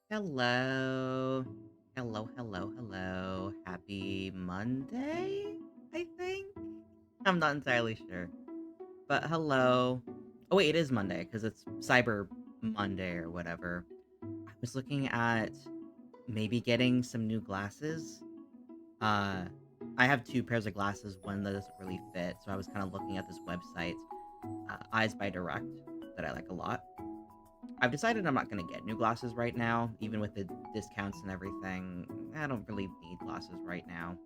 Hello. Hello, hello, hello. Happy Monday, I think? I'm not entirely sure. But hello. Oh, wait, it is Monday because it's Cyber Monday or whatever. I was looking at maybe getting some new glasses. Uh, I have two pairs of glasses, one that doesn't really fit. So I was kind of looking at this website, Eyes by Direct, that I like a lot. I've decided I'm not going to get new glasses right now, even with the discounts and everything. I don't really need glasses right now.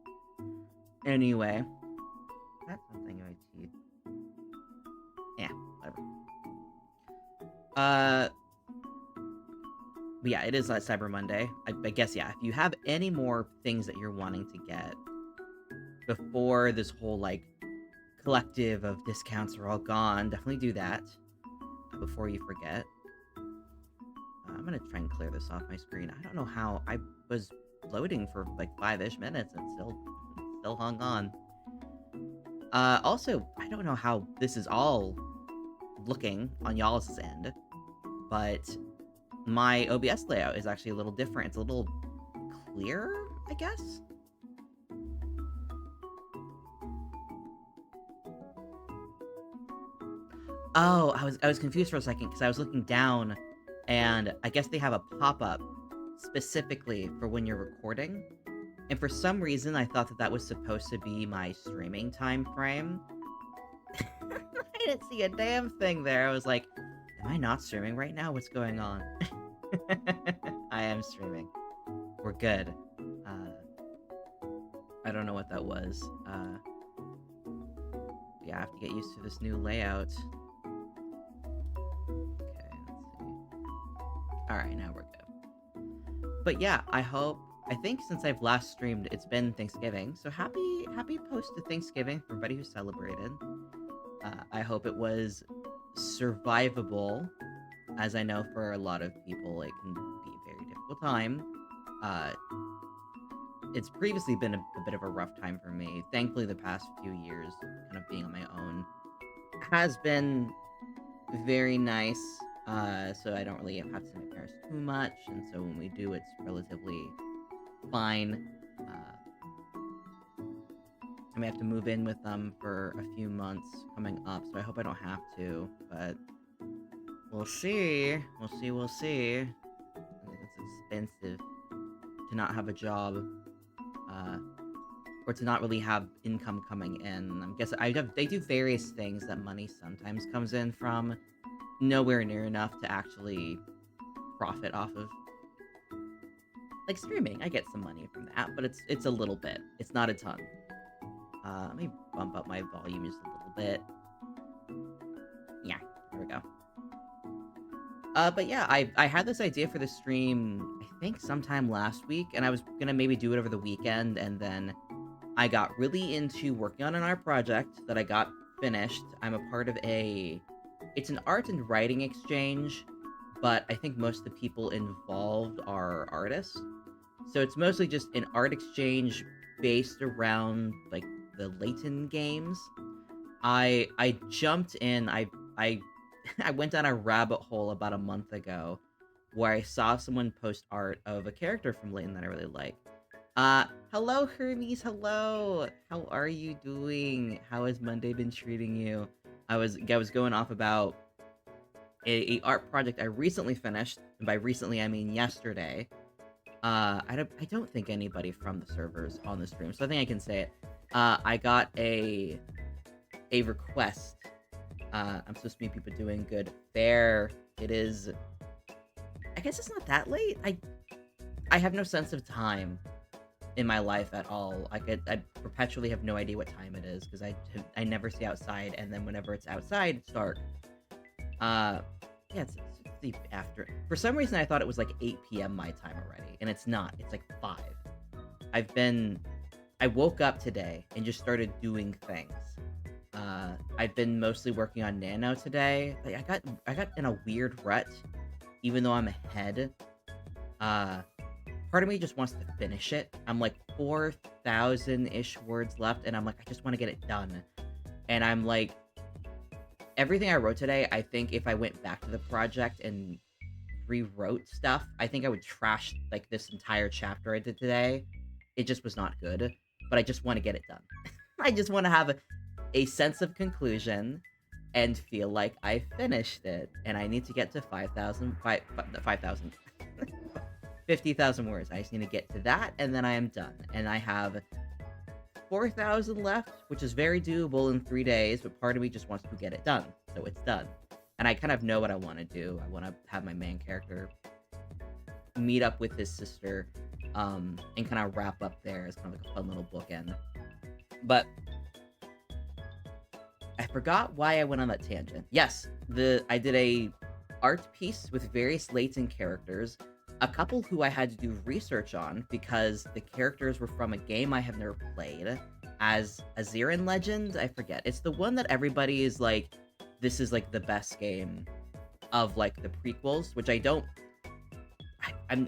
Anyway, that's something in my teeth. Yeah, whatever. Uh, but yeah, it is Cyber Monday. I guess, yeah, if you have any more things that you're wanting to get before this whole, like, collective of discounts are all gone, definitely do that before you forget. I'm gonna try and clear this off my screen. I don't know how I was loading for like 5-ish minutes and still hung on. Also, I don't know how this is all looking on y'all's end, but my OBS layout is actually a little different. It's a little clearer, I guess? Oh, I was confused for a second because I was looking down and I guess they have a pop-up specifically for when you're recording. And for some reason, I thought that that was supposed to be my streaming time frame. I didn't see a damn thing there. I was like, am I not streaming right now? What's going on? I am streaming. We're good. I don't know what that was. Yeah, I have to get used to this new layout. Okay, let's see. Alright, now we're good. But yeah, I think since I've last streamed, it's been Thanksgiving. So happy post to Thanksgiving for everybody who celebrated. I hope it was survivable, as I know for a lot of people it can be a very difficult time. Uh, it's previously been a bit of a rough time for me. Thankfully, the past few years, kind of being on my own, has been very nice. So I don't really have to see my parents too much, and so when we do, it's relatively fine. I may have to move in with them for a few months coming up, so I hope I don't have to, but we'll see. We'll see. It's expensive to not have a job, uh, or to not really have income coming in. I'm guessing they do various things that money sometimes comes in from, nowhere near enough to actually profit off of. Like streaming, I get some money from that, but it's a little bit. It's not a ton. Let me bump up my volume just a little bit. Yeah, there we go. But yeah, I had this idea for the stream, I think sometime last week, and I was gonna maybe do it over the weekend, and then I got really into working on an art project that I got finished. I'm a part of it's an art and writing exchange, but I think most of the people involved are artists. So it's mostly just an art exchange based around like the Layton games. I jumped in. I I went down a rabbit hole about a month ago where I saw someone post art of a character from Layton that I really like. Hello Hermes, hello. How are you doing? How has Monday been treating you? I was going off about a art project I recently finished, and by recently I mean yesterday. I don't think anybody from the servers on the stream, so I think I can say it. I got a request. I'm supposed to meet people doing good. There it is. I guess it's not that late. I have no sense of time in my life at all. I perpetually have no idea what time it is because I never see outside, and then whenever it's outside, it's dark. Uh, yeah, it's the after. For some reason, I thought it was like 8 p.m. my time already, and it's not. It's like 5. I've been. I woke up today and just started doing things. I've been mostly working on Nano today. Like I got in a weird rut, even though I'm ahead. Uh, Part of me just wants to finish it. I'm like 4,000-ish words left, and I'm like, I just want to get it done. And I'm like, everything I wrote today, I think if I went back to the project and rewrote stuff, I think I would trash, like, this entire chapter I did today. It just was not good, but I just want to get it done. I just want to have a sense of conclusion and feel like I finished it. And I need to get to 5,000, 50,000 words. I just need to get to that, and then I am done. And I have 4,000 left, which is very doable in 3 days, but part of me just wants to get it done, so it's done. And I kind of know what I want to do. I want to have my main character meet up with his sister, and kind of wrap up there as kind of like a fun little bookend. But I forgot why I went on that tangent. Yes, I did a art piece with various Layton characters, a couple who I had to do research on because the characters were from a game I have never played, as Aziran Legend. I forget. It's the one that everybody is like, this is like the best game of like the prequels, which I don't.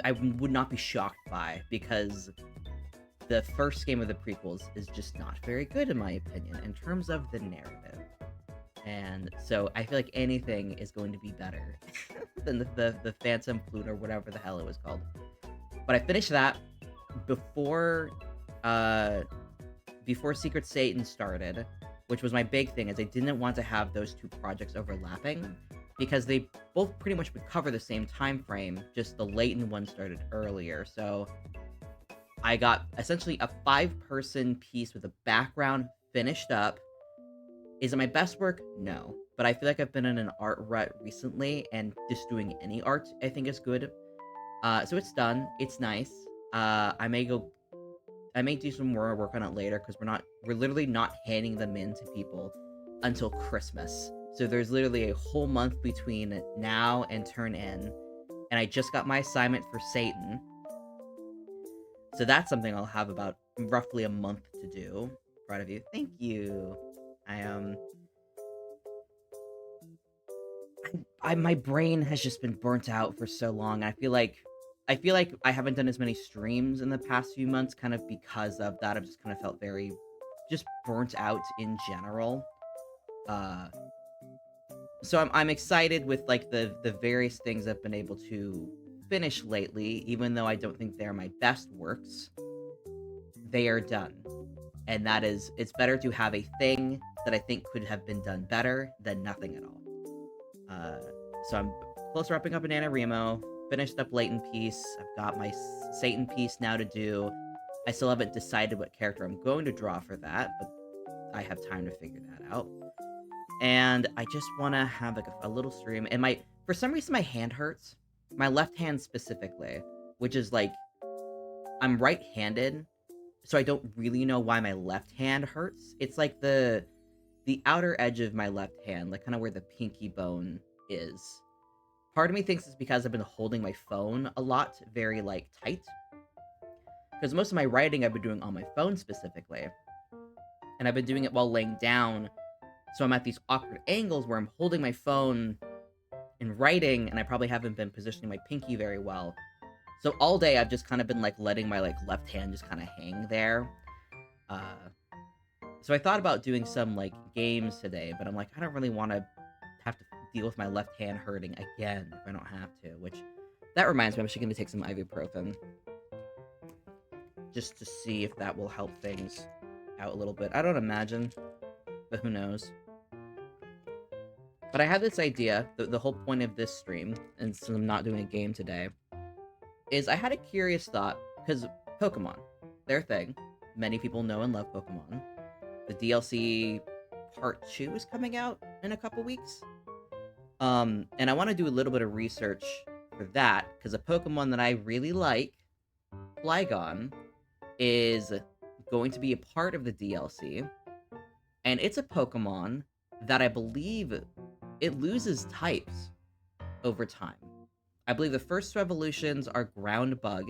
I would not be shocked by, because the first game of the prequels is just not very good in my opinion in terms of the narrative. And so I feel like anything is going to be better than the Phantom Flute or whatever the hell it was called. But I finished that before Secret Satan started, which was my big thing, is I didn't want to have those two projects overlapping, because they both pretty much would cover the same time frame, just the Layton one started earlier. So I got essentially a 5-person piece with a background finished up. Is it my best work? No. But I feel like I've been in an art rut recently, and just doing any art I think is good. So it's done. It's nice. I may do some more work on it later, because we're literally not handing them in to people until Christmas. So there's literally a whole month between now and turn in. And I just got my assignment for Satan. So that's something I'll have about roughly a month to do. Proud of you. Thank you. My brain has just been burnt out for so long. I feel like I haven't done as many streams in the past few months, kind of because of that. I've just kind of felt very just burnt out in general. So I'm excited with like the various things I've been able to finish lately, even though I don't think they're my best works. They are done. And that is, it's better to have a thing that I think could have been done better than nothing at all. So I'm close to wrapping up Banana Remo, finished up Layton piece, I've got my Satan piece now to do. I still haven't decided what character I'm going to draw for that, but I have time to figure that out. And I just want to have like a little stream, and for some reason my hand hurts. My left hand specifically, which is like, I'm right-handed, so I don't really know why my left hand hurts. It's like the outer edge of my left hand, like kind of where the pinky bone is. Part of me thinks it's because I've been holding my phone a lot, very like tight. Because most of my writing I've been doing on my phone specifically. And I've been doing it while laying down, so I'm at these awkward angles where I'm holding my phone and writing, and I probably haven't been positioning my pinky very well. So all day I've just kind of been like letting my like left hand just kind of hang there. So I thought about doing some like games today, but I'm like, I don't really want to have to deal with my left hand hurting again if I don't have to, which, that reminds me, I'm actually going to take some ibuprofen. Just to see if that will help things out a little bit. I don't imagine, but who knows. But I had this idea, the whole point of this stream, and since I'm not doing a game today, is I had a curious thought, because Pokemon, their thing. Many people know and love Pokemon. The DLC Part 2 is coming out in a couple weeks. And I want to do a little bit of research for that, because a Pokemon that I really like, Flygon, is going to be a part of the DLC. And it's a Pokemon that I believe it loses types over time. I believe the first two evolutions are Ground Bug,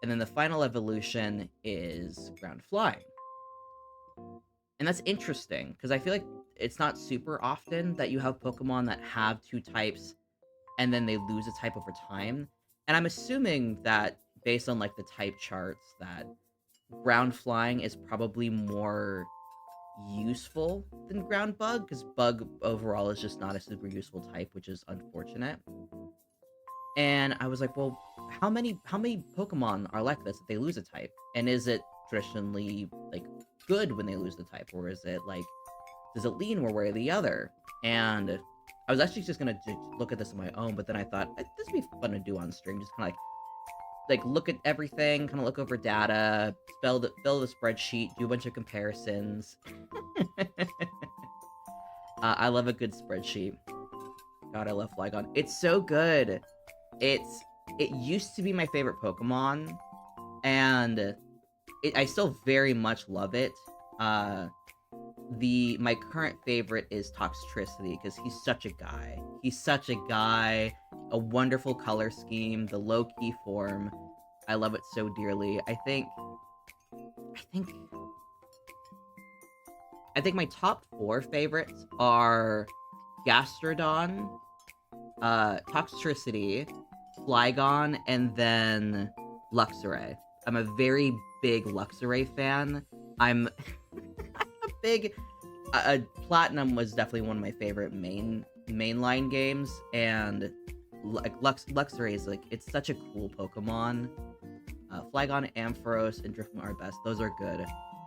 and then the final evolution is Ground Flying. And that's interesting, because I feel like it's not super often that you have Pokemon that have two types, and then they lose a type over time. And I'm assuming that, based on like the type charts, that Ground Flying is probably more useful than Ground Bug, because Bug overall is just not a super useful type, which is unfortunate. And I was like, well, how many Pokemon are like this if they lose a type? And is it traditionally like good when they lose the type, or is it like, does it lean one way or the other? And I was actually just gonna look at this on my own, but then I thought this would be fun to do on stream, just kind of like look at everything, kind of look over data, fill the spreadsheet, do a bunch of comparisons. I love a good spreadsheet. God, I love Flygon. It's so good. It used to be my favorite Pokemon, and I still very much love it. My current favorite is Toxtricity, because he's such a guy. He's such a guy. A wonderful color scheme, the low-key form. I love it so dearly. I think my top 4 favorites are Gastrodon, Toxtricity, Flygon, and then Luxray. I'm a very big Luxray fan. I'm a big... Platinum was definitely one of my favorite mainline games, and like Luxray is like, it's such a cool Pokemon. Flygon, Ampharos, and Drifloon are best. Those are good.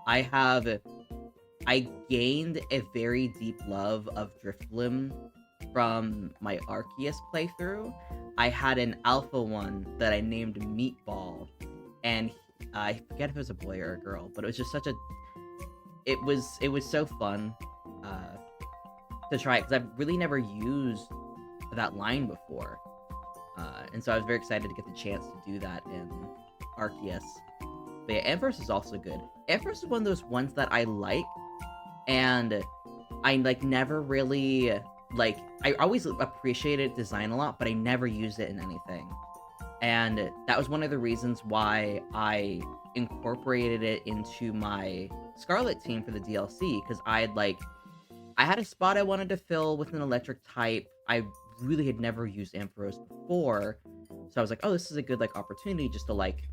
I gained a very deep love of Drifloon from my Arceus playthrough. I had an alpha one that I named Meatball, and I forget if it was a boy or a girl, but it was just such a... It was so fun to try it, because I've really never used that line before. And so I was very excited to get the chance to do that in Arceus. But yeah, Ampharos is also good. Ampharos is one of those ones that I like, and I like never really like... I always appreciated design a lot, but I never used it in anything. And that was one of the reasons why I incorporated it into my Scarlet team for the DLC, because I had a spot I wanted to fill with an electric type. I really had never used Ampharos before, so I was like, oh, this is a good like opportunity just to like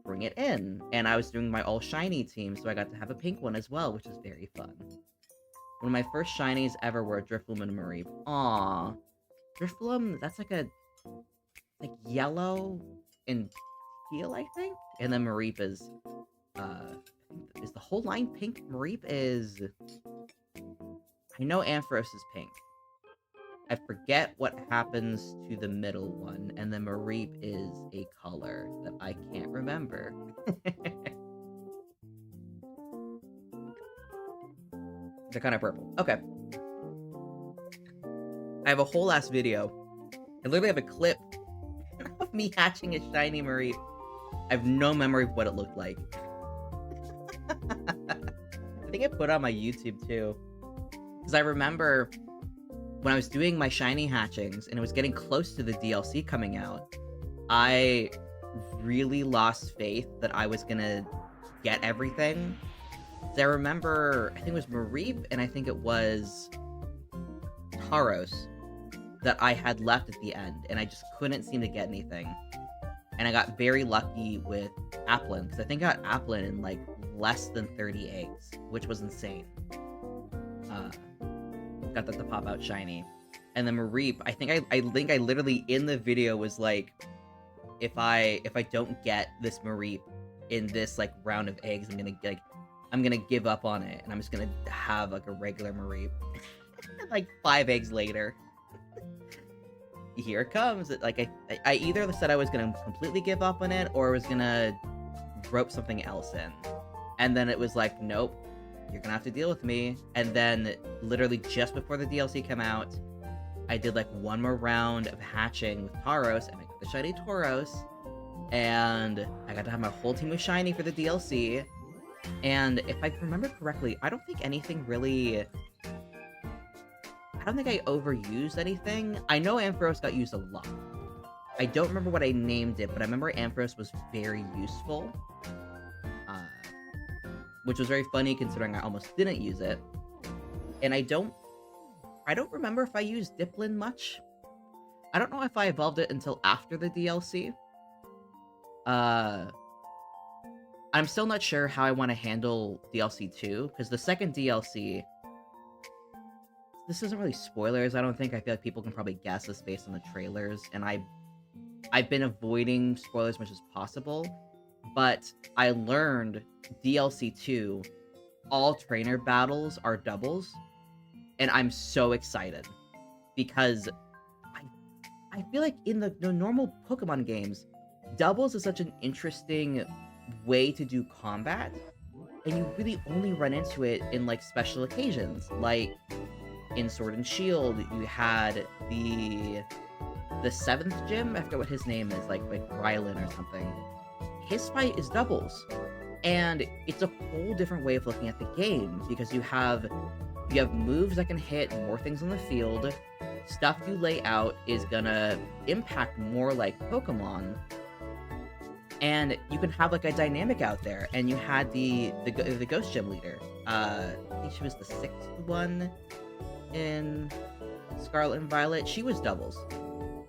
bring it in. And I was doing my all shiny team, so I got to have a pink one as well, which is very fun. One of my first shinies ever were Drifloon and Mareep. Aww. Drifloon, that's like yellow and teal, I think? And then Mareep is the whole line pink? Mareep is... I know Ampharos is pink. I forget what happens to the middle one, and then Mareep is a color that I can't remember. They're kind of purple. Okay. I have a whole ass video. I literally have a clip of me hatching a shiny Mareep. I have no memory of what it looked like. I think I put it on my YouTube too. Because I remember when I was doing my shiny hatchings and it was getting close to the DLC coming out, I really lost faith that I was gonna get everything. So I remember, I think it was Mareep and I think it was Tauros that I had left at the end, and I just couldn't seem to get anything. And I got very lucky with Applin, because I think I got Applin in like less than 30 eggs, which was insane. Got that to pop out shiny. And then Mareep, I think I literally in the video was like, if I don't get this Mareep in this like round of eggs, I'm gonna give up on it, and I'm just gonna have like a regular Mareep. Like 5 eggs later, here it comes. Like I either said I was gonna completely give up on it, or I was gonna rope something else in, and then it was like, nope, you're gonna have to deal with me. And then literally just before the DLC came out, I did like one more round of hatching with Tauros, and I got the shiny Tauros, and I got to have my whole team with shiny for the DLC. And if I remember correctly, I don't think anything really... I don't think I overused anything. I know Ampharos got used a lot. I don't remember what I named it, but I remember Ampharos was very useful. Which was very funny considering I almost didn't use it. And I don't remember if I used Diplin much. I don't know if I evolved it until after the DLC. I'm still not sure how I want to handle DLC 2, because the second DLC... This isn't really spoilers, I don't think. I feel like people can probably guess this based on the trailers, and I I've been avoiding spoilers as much as possible, but I learned DLC 2, all trainer battles are doubles, and I'm so excited because I I feel like in the normal Pokemon games, doubles is such an interesting way to do combat, and you really only run into it in like special occasions, like in Sword and Shield, you had the seventh gym. I forget what his name is, like Rylan or something. His fight is doubles, and it's a whole different way of looking at the game because you have moves that can hit more things on the field. Stuff you lay out is gonna impact more like Pokemon, and you can have like a dynamic out there. And you had the Ghost Gym leader. I think she was the sixth one in Scarlet and Violet. She was doubles.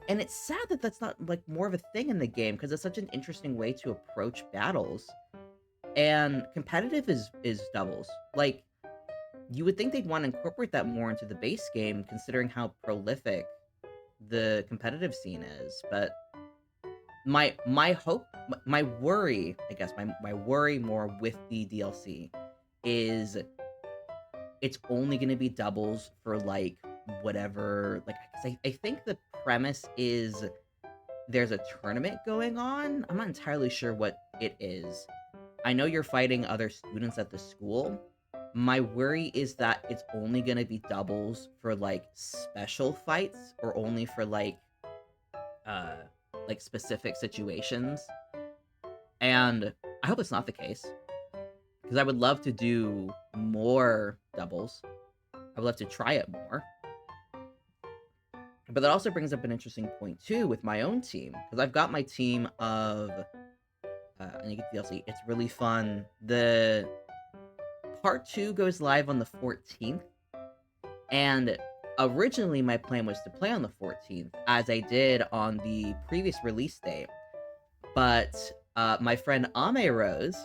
And it's sad that that's not like more of a thing in the game because it's such an interesting way to approach battles. And competitive is doubles. Like, you would think they'd want to incorporate that more into the base game, considering how prolific the competitive scene is. But my hope, my worry, I guess, my worry more with the DLC is it's only going to be doubles for like whatever. Like, I think the premise is there's a tournament going on. I'm not entirely sure what it is. I know you're fighting other students at the school. My worry is that it's only going to be doubles for like special fights or only for like specific situations. And I hope it's not the case because I would love to do more doubles. I would love to try it more. But that also brings up an interesting point too with my own team, because I've got my team of and you get the DLC. It's really fun. The part 2 goes live on the 14th, and originally my plan was to play on the 14th, as I did on the previous release date. But my friend Ame Rose,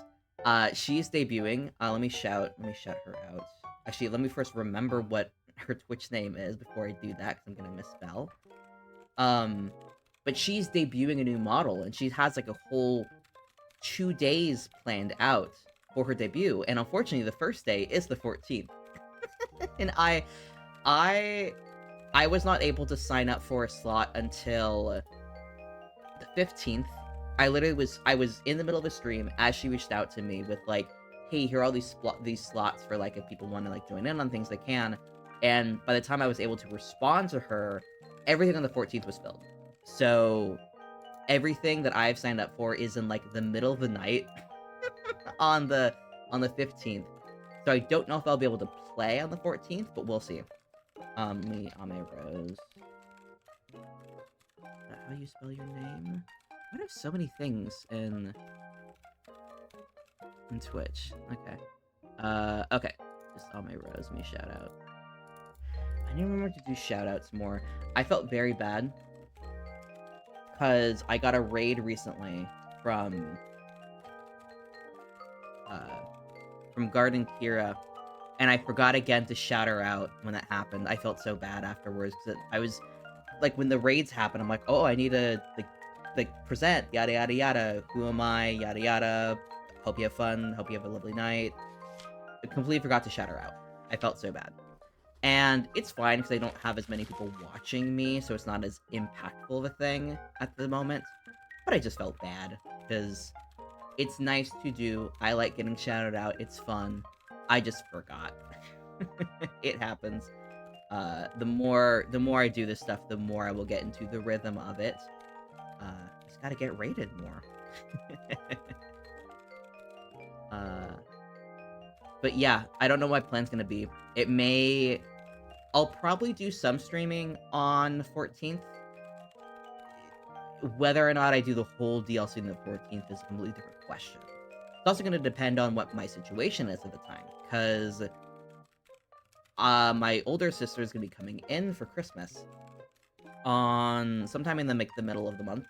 she's debuting. Let me shout her out. Actually, let me first remember what her Twitch name is before I do that, because I'm gonna misspell. But she's debuting a new model, and she has like a whole 2 days planned out for her debut, and unfortunately the first day is the 14th. And I was not able to sign up for a slot until the 15th. I was in the middle of a stream as she reached out to me with like, hey, here are all these slots for like if people want to like join in on things they can. And by the time I was able to respond to her, everything on the 14th was filled. So everything that I've signed up for is in like the middle of the night on the 15th. So I don't know if I'll be able to play on the 14th, but we'll see. Me, Ame Rose. Is that how you spell your name? Why do I have so many things in Twitch? Okay. Okay. Just Ame Rose, me shout out. I need to remember to do shout outs more. I felt very bad because I got a raid recently from Garden Kira, and I forgot again to shout her out when that happened. I felt so bad afterwards because I was like, when the raids happen, I'm like, oh, I need to like present, yada yada yada. Who am I? Yada yada. Hope you have fun. Hope you have a lovely night. I completely forgot to shout her out. I felt so bad. And it's fine because I don't have as many people watching me, so it's not as impactful of a thing at the moment. But I just felt bad because it's nice to do. I like getting shouted out. It's fun. I just forgot. It happens. The more I do this stuff, the more I will get into the rhythm of it. Just gotta get rated more. But yeah, I don't know what my plan's gonna be. I'll probably do some streaming on the 14th. Whether or not I do the whole DLC on the 14th is a completely different question. It's also going to depend on what my situation is at the time, because my older sister is going to be coming in for Christmas on sometime in the middle of the month.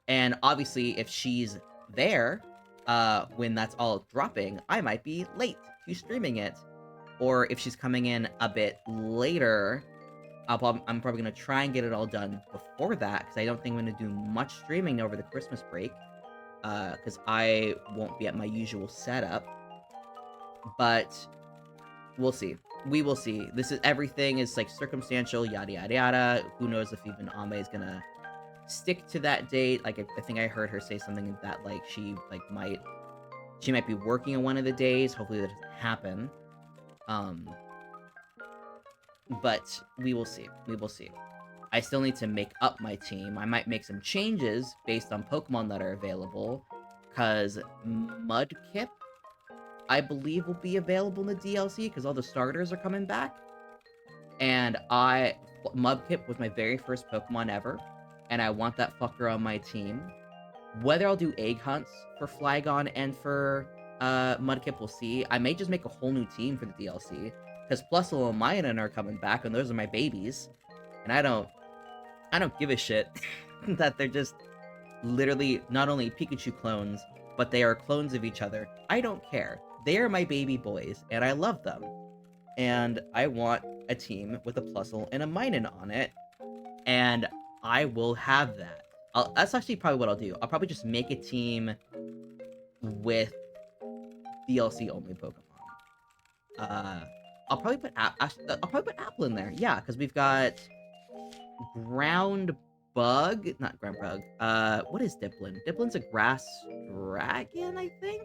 And obviously, if she's there when that's all dropping, I might be late to streaming it. Or if she's coming in a bit later, I'm probably gonna try and get it all done before that, because I don't think I'm gonna do much streaming over the Christmas break, because I won't be at my usual setup. But we'll see. We will see. Everything is like circumstantial, yada yada yada. Who knows if even Ame is gonna stick to that date? Like I think I heard her say something that like she might be working on one of the days. Hopefully that doesn't happen. But we will see. We will see. I still need to make up my team. I might make some changes based on Pokemon that are available, because Mudkip, I believe, will be available in the DLC, because all the starters are coming back. And Mudkip was my very first Pokemon ever, and I want that fucker on my team. Whether I'll do egg hunts for Flygon and for Mudkip, we'll see. I may just make a whole new team for the DLC, because Plusle and Minun are coming back, and those are my babies. And I don't give a shit that they're just literally not only Pikachu clones, but they are clones of each other. I don't care. They are my baby boys, and I love them. And I want a team with a Plusle and a Minun on it, and I will have that. That's actually probably what I'll do. I'll probably just make a team with DLC only Pokemon. I'll probably put Apple in there. Yeah, because we've got Ground Bug, not Ground Bug. What is Diplin? Diplin's a grass dragon, I think.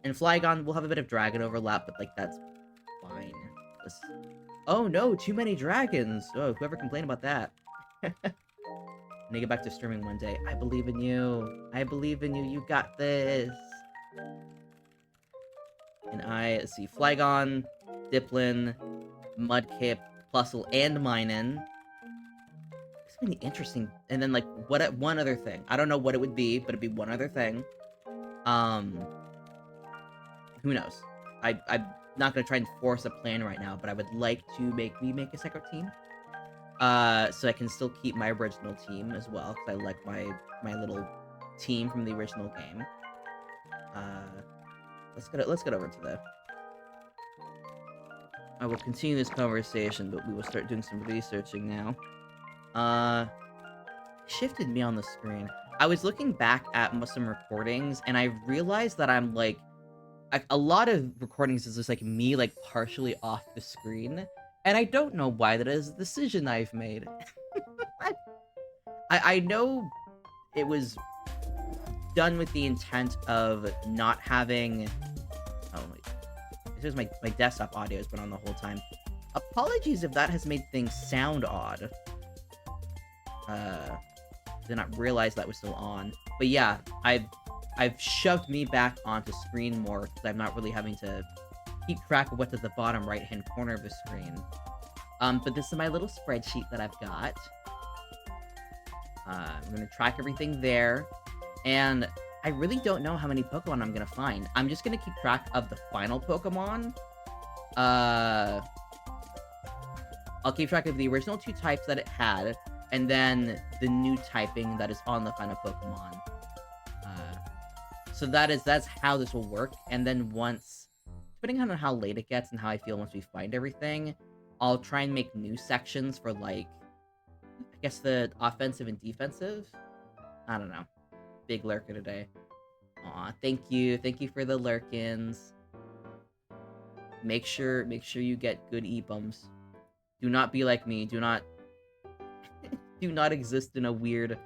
And Flygon will have a bit of dragon overlap, but like that's fine. Oh no, too many dragons. Oh, whoever complained about that. I need to get back to streaming one day. I believe in you. I believe in you. You got this. And let's see, Flygon, Diplin, Mudkip, Plusle, and Minun. It's gonna be interesting. And then, like, one other thing. I don't know what it would be, but it'd be one other thing. Who knows? I'm not gonna try and force a plan right now, but I would like to make a second team. So I can still keep my original team as well, because I like my little team from the original game. Let's get over to that. I will continue this conversation, but we will start doing some researching now. Shifted me on the screen. I was looking back at some recordings, and I realized that I'm like a lot of recordings is just like me like partially off the screen, and I don't know why that is a decision I've made. I know it was done with the intent of not having... Oh, wait. This is my desktop audio has been on the whole time. Apologies if that has made things sound odd. Did not realize that was still on. But yeah, I've shoved me back onto screen more, because I'm not really having to keep track of what's at the bottom right-hand corner of the screen. But this is my little spreadsheet that I've got. I'm gonna track everything there. And I really don't know how many Pokemon I'm gonna find. I'm just gonna keep track of the final Pokemon. I'll keep track of the original 2 types that it had, and then the new typing that is on the final Pokemon. So that's how this will work. And then once, depending on how late it gets and how I feel once we find everything, I'll try and make new sections for, like, I guess the offensive and defensive. I don't know. Big lurker today. Aw, thank you for the lurkins. Make sure you get good e-bums. Do not be like me. Do not exist in a weird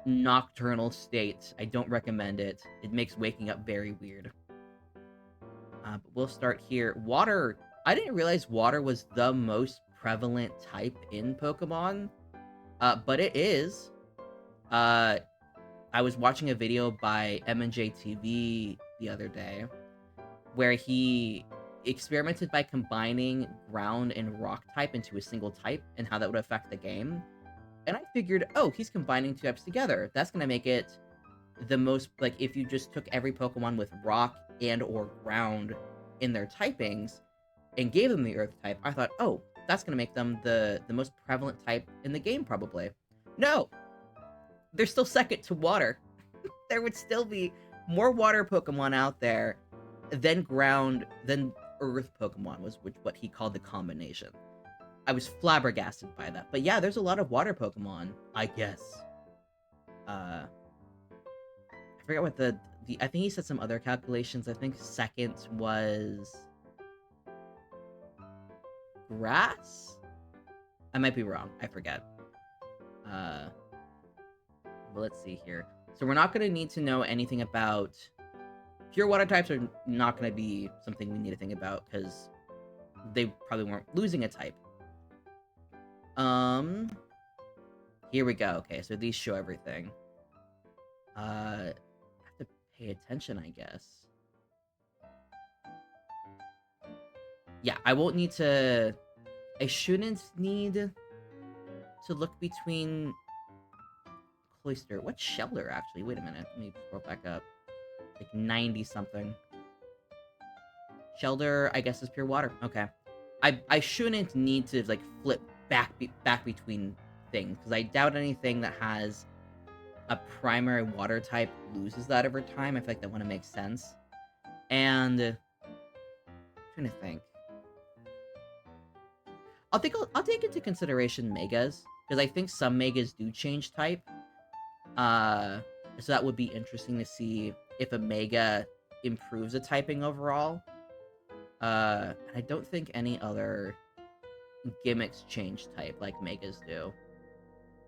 nocturnal state. I don't recommend it. It makes waking up very weird. But we'll start here. Water. I didn't realize water was the most prevalent type in Pokemon. But it is. I was watching a video by M&J TV the other day, where he experimented by combining ground and rock type into a single type, and how that would affect the game. And I figured, oh, he's combining 2 types together. That's gonna make it the most, like, if you just took every Pokemon with rock and or ground in their typings, and gave them the Earth type, I thought, oh, that's gonna make them the most prevalent type in the game, probably. No! They're still second to water. There would still be more water Pokemon out there than Earth Pokemon, was what he called the combination. I was flabbergasted by that. But yeah, there's a lot of water Pokemon, I guess. I forget what the I think he said some other calculations. I think second was grass? I might be wrong. I forget. But let's see here. So we're not going to need to know anything about... Pure water types are not going to be something we need to think about, because they probably weren't losing a type. Here we go. Okay, so these show everything. I have to pay attention, I guess. Yeah, I won't need to... I shouldn't need to look between... Cloister. What's Shelter, actually? Wait a minute. Let me scroll back up. Like 90-something. Shelter, I guess, is pure water. Okay. I shouldn't need to, like, flip back between things, because I doubt anything that has a primary water type loses that over time. I feel like that wouldn't make sense. And... I'm trying to think. I'll take into consideration Megas, because I think some Megas do change type. So that would be interesting to see if a Mega improves a typing overall. I don't think any other gimmicks change type like Megas do.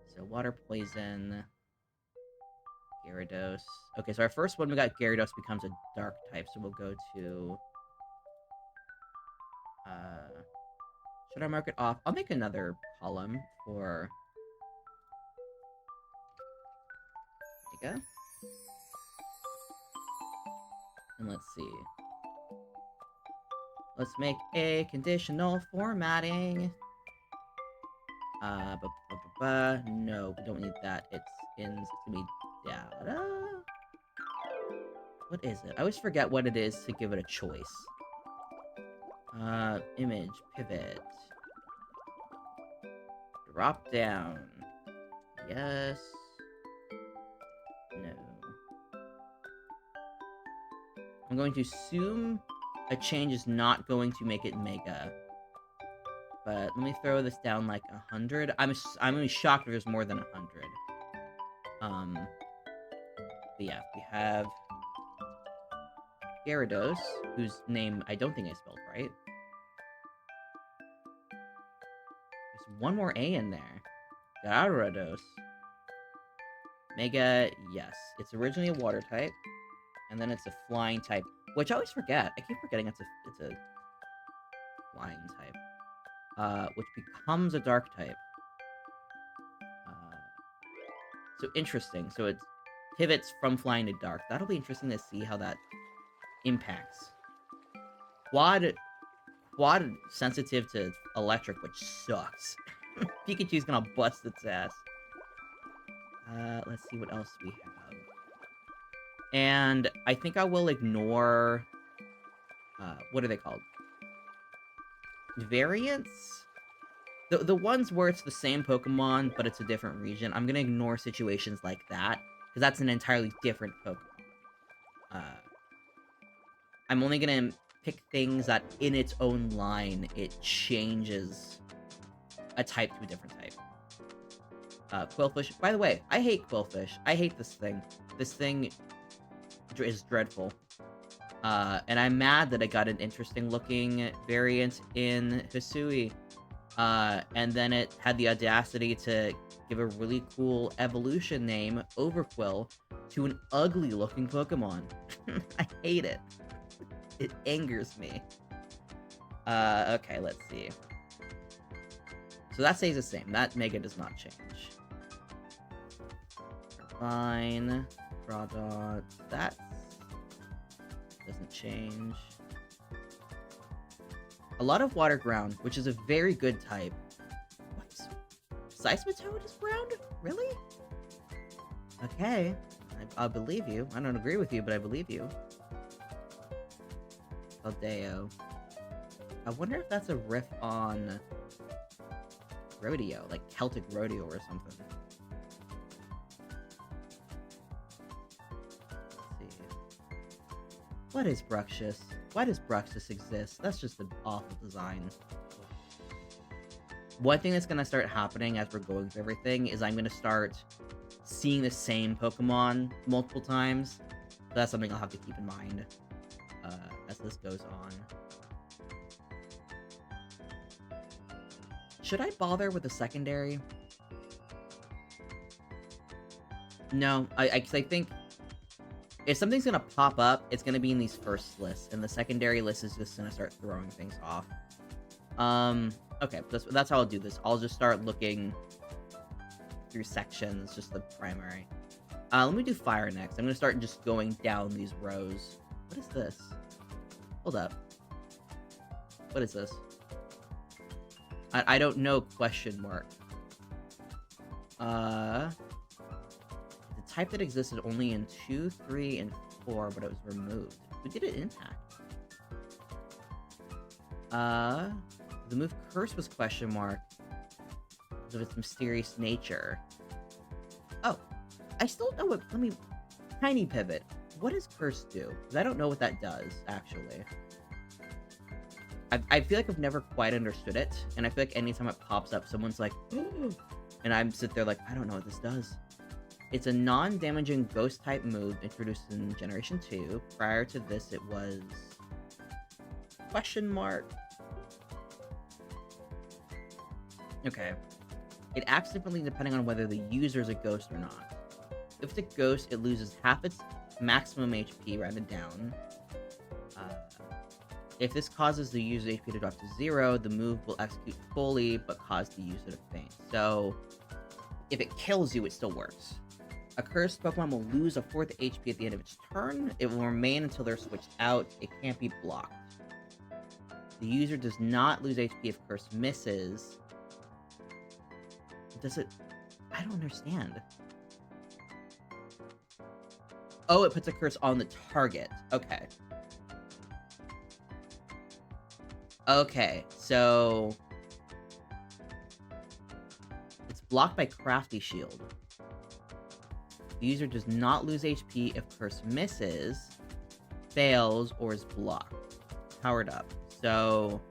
So Water Poison, Gyarados. Okay, so our first one we got Gyarados becomes a Dark type, so we'll go to... should I mark it off? I'll make another column for... Mega. And let's see. Let's make a conditional formatting. No, we don't need that. It's gonna be data. What is it? I always forget what it is to give it a choice. Image, pivot. Drop down. Yes. No. I'm going to assume a change is not going to make it Mega. But let me throw this down like 100. I'm gonna be shocked if there's more than 100. But yeah, we have Gyarados, whose name I don't think I spelled right. There's one more A in there. Gyarados. Mega, yes. It's originally a water type, and then it's a flying type, which I always forget. I keep forgetting it's a flying type. Which becomes a dark type. So interesting. So it pivots from flying to dark. That'll be interesting to see how that impacts. Quad sensitive to electric, which sucks. Pikachu's gonna bust its ass. Let's see what else we have. And I think I will ignore... what are they called? Variants? The ones where it's the same Pokemon, but it's a different region. I'm gonna ignore situations like that, because that's an entirely different Pokemon. I'm only gonna pick things that, in its own line, it changes a type to a different type. Quillfish. By the way, I hate Quillfish. I hate this thing. This thing is dreadful. And I'm mad that I got an interesting-looking variant in Hisui. And then it had the audacity to give a really cool evolution name, Overquill, to an ugly-looking Pokemon. I hate it. It angers me. Okay, let's see. So that stays the same. That Mega does not change. Fine. Crawdaunt. That doesn't change. A lot of water ground, which is a very good type. What? Seismitoad is ground? Really? Okay. I'll believe you. I don't agree with you, but I believe you. Aldeo. I wonder if that's a riff on Rodeo, like Celtic Rodeo or something. Let's see. What is Bruxious? Why does Bruxious exist? That's just an awful design. One thing that's gonna start happening as we're going through everything is I'm gonna start seeing the same Pokemon multiple times. So that's something I'll have to keep in mind as this goes on. Should I bother with the secondary? No, I think if something's gonna pop up, it's gonna be in these first lists, and the secondary list is just gonna start throwing things off. Okay, that's how I'll do this. I'll just start looking through sections, just the primary. Let me do fire next. I'm gonna start just going down these rows. What is this? Hold up. What is this? I don't know, question mark. The type that existed only in 2, 3, and 4, but it was removed. Who did it impact? The move curse was question mark because of its mysterious nature. Oh, I still don't know what. Let me. Tiny pivot. What does curse do? Because I don't know what that does, actually. I feel like I've never quite understood it, and I feel like anytime it pops up, someone's like, and I'm sit there like, I don't know what this does. It's a non-damaging ghost-type move introduced in Generation 2. Prior to this, it was... question mark. Okay. It acts differently depending on whether the user is a ghost or not. If it's a ghost, it loses half its maximum HP rounded down. If this causes the user's HP to drop to 0, the move will execute fully, but cause the user to faint. So, if it kills you, it still works. A cursed Pokemon will lose a 4th HP at the end of its turn. It will remain until they're switched out. It can't be blocked. The user does not lose HP if Curse misses. Does it... I don't understand. Oh, it puts a curse on the target. Okay. Okay, so... it's blocked by Crafty Shield. The user does not lose HP if Curse misses, fails, or is blocked. Powered up. So...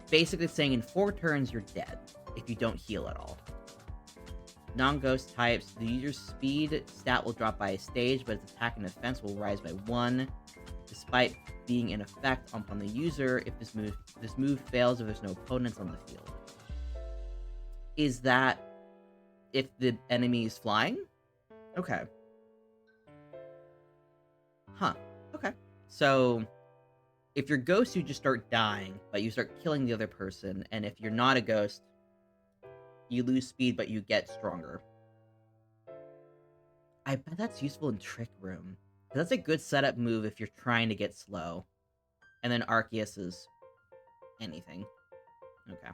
basically it's saying in 4 turns you're dead if you don't heal at all. Non-ghost types, the user's speed stat will drop by a stage, but its attack and defense will rise by 1. Despite being in effect upon the user, if this move fails if there's no opponents on the field. Is that if the enemy is flying? Okay. Huh. Okay. So, if you're ghost, you just start dying, but you start killing the other person, and if you're not a ghost, you lose speed, but you get stronger. I bet that's useful in Trick Room. That's a good setup move if you're trying to get slow. And then Arceus is anything. Okay.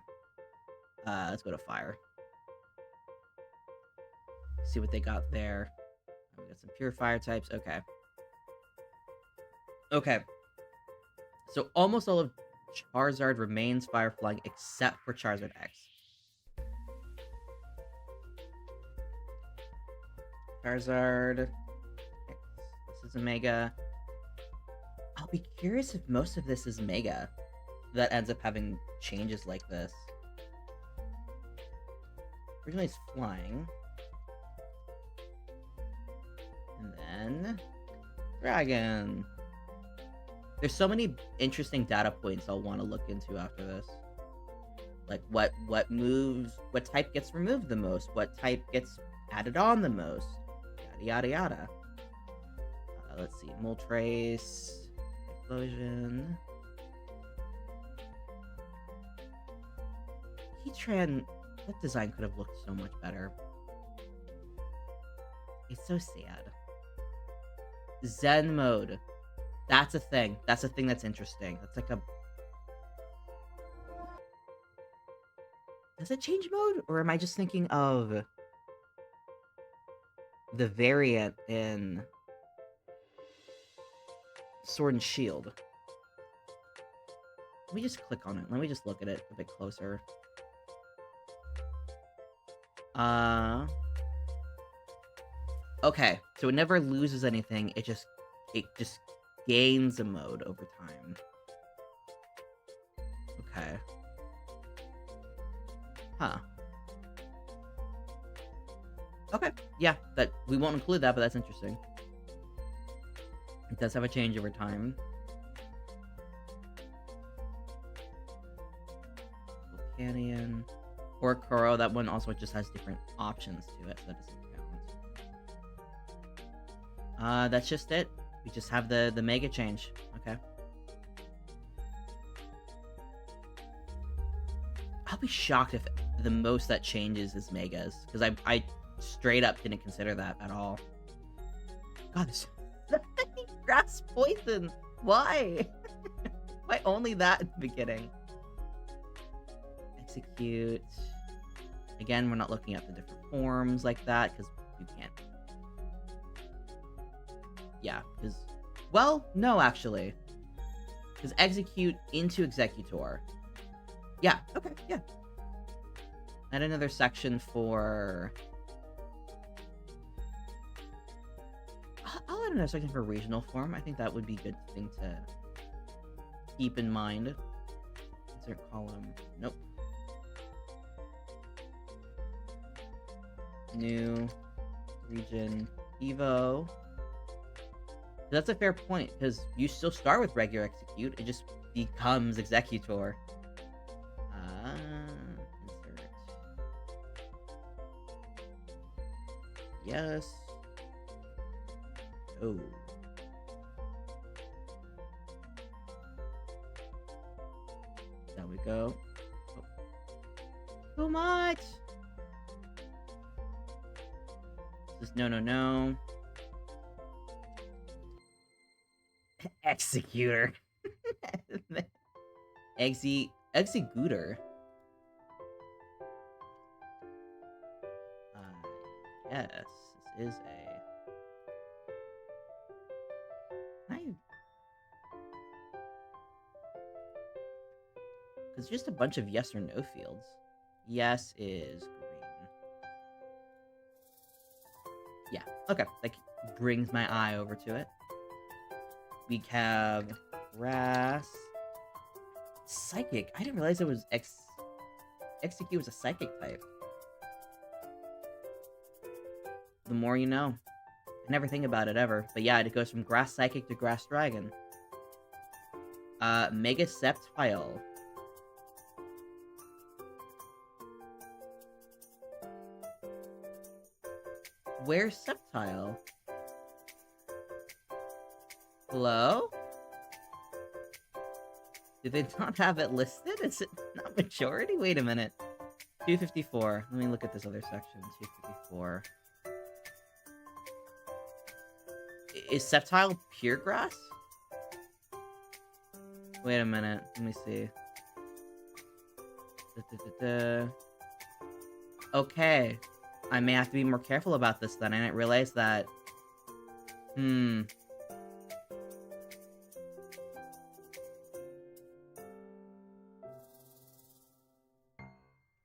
Let's go to Fire. See what they got there. We got some pure fire types. Okay. Okay. So almost all of Charizard remains fire flying except for Charizard X. Charizard X. This is a Mega. I'll be curious if most of this is Mega that ends up having changes like this. Originally it's flying. And then... Dragon. There's so many interesting data points I'll want to look into after this. Like, what moves... what type gets removed the most? What type gets added on the most? Yada, yada, yada. Let's see. Moltres... Explosion... Heatran... that design could have looked so much better. It's so sad. Zen mode. That's a thing. That's a thing that's interesting. That's like a... does it change mode? Or am I just thinking of... the variant in... Sword and Shield? Let me just click on it. Let me just look at it a bit closer. Okay, so it never loses anything, it just gains a mode over time. Okay. Huh. Okay. Yeah, that we won't include that, but that's interesting. It does have a change over time. Volcanion. Or Kuro, that one also just has different options to it, so that doesn't count. That's just it. We just have the mega change. Okay. I'll be shocked if the most that changes is megas, because I straight up didn't consider that at all. God, this grass poison. Why? Why only that in the beginning? Execute. Again, we're not looking at the different forms like that, because you can't. Yeah, because... Well, no, actually. Because execute into executor. Yeah, okay, yeah. Add another section for... I'll add another section for regional form. I think that would be a good thing to keep in mind. Insert column. Nope. New region Evo. That's a fair point, because you still start with regular execute, it just becomes executor. Insert. Yes. Oh. There we go. Oh. Too much! This is no. Executor. Executor. Yes, this is a... It's just a bunch of yes or no fields. Yes is green. Yeah, okay. That brings my eye over to it. We have grass. Psychic. I didn't realize it was execute was a psychic type. The more you know. I never think about it ever. But yeah, it goes from grass psychic to grass dragon. Mega Sceptile. Where's Sceptile? Hello? Did they not have it listed? Is it not majority? Wait a minute. 254. Let me look at this other section. 254. Is Sceptile pure grass? Wait a minute. Let me see. Okay. I may have to be more careful about this then. I didn't realize that.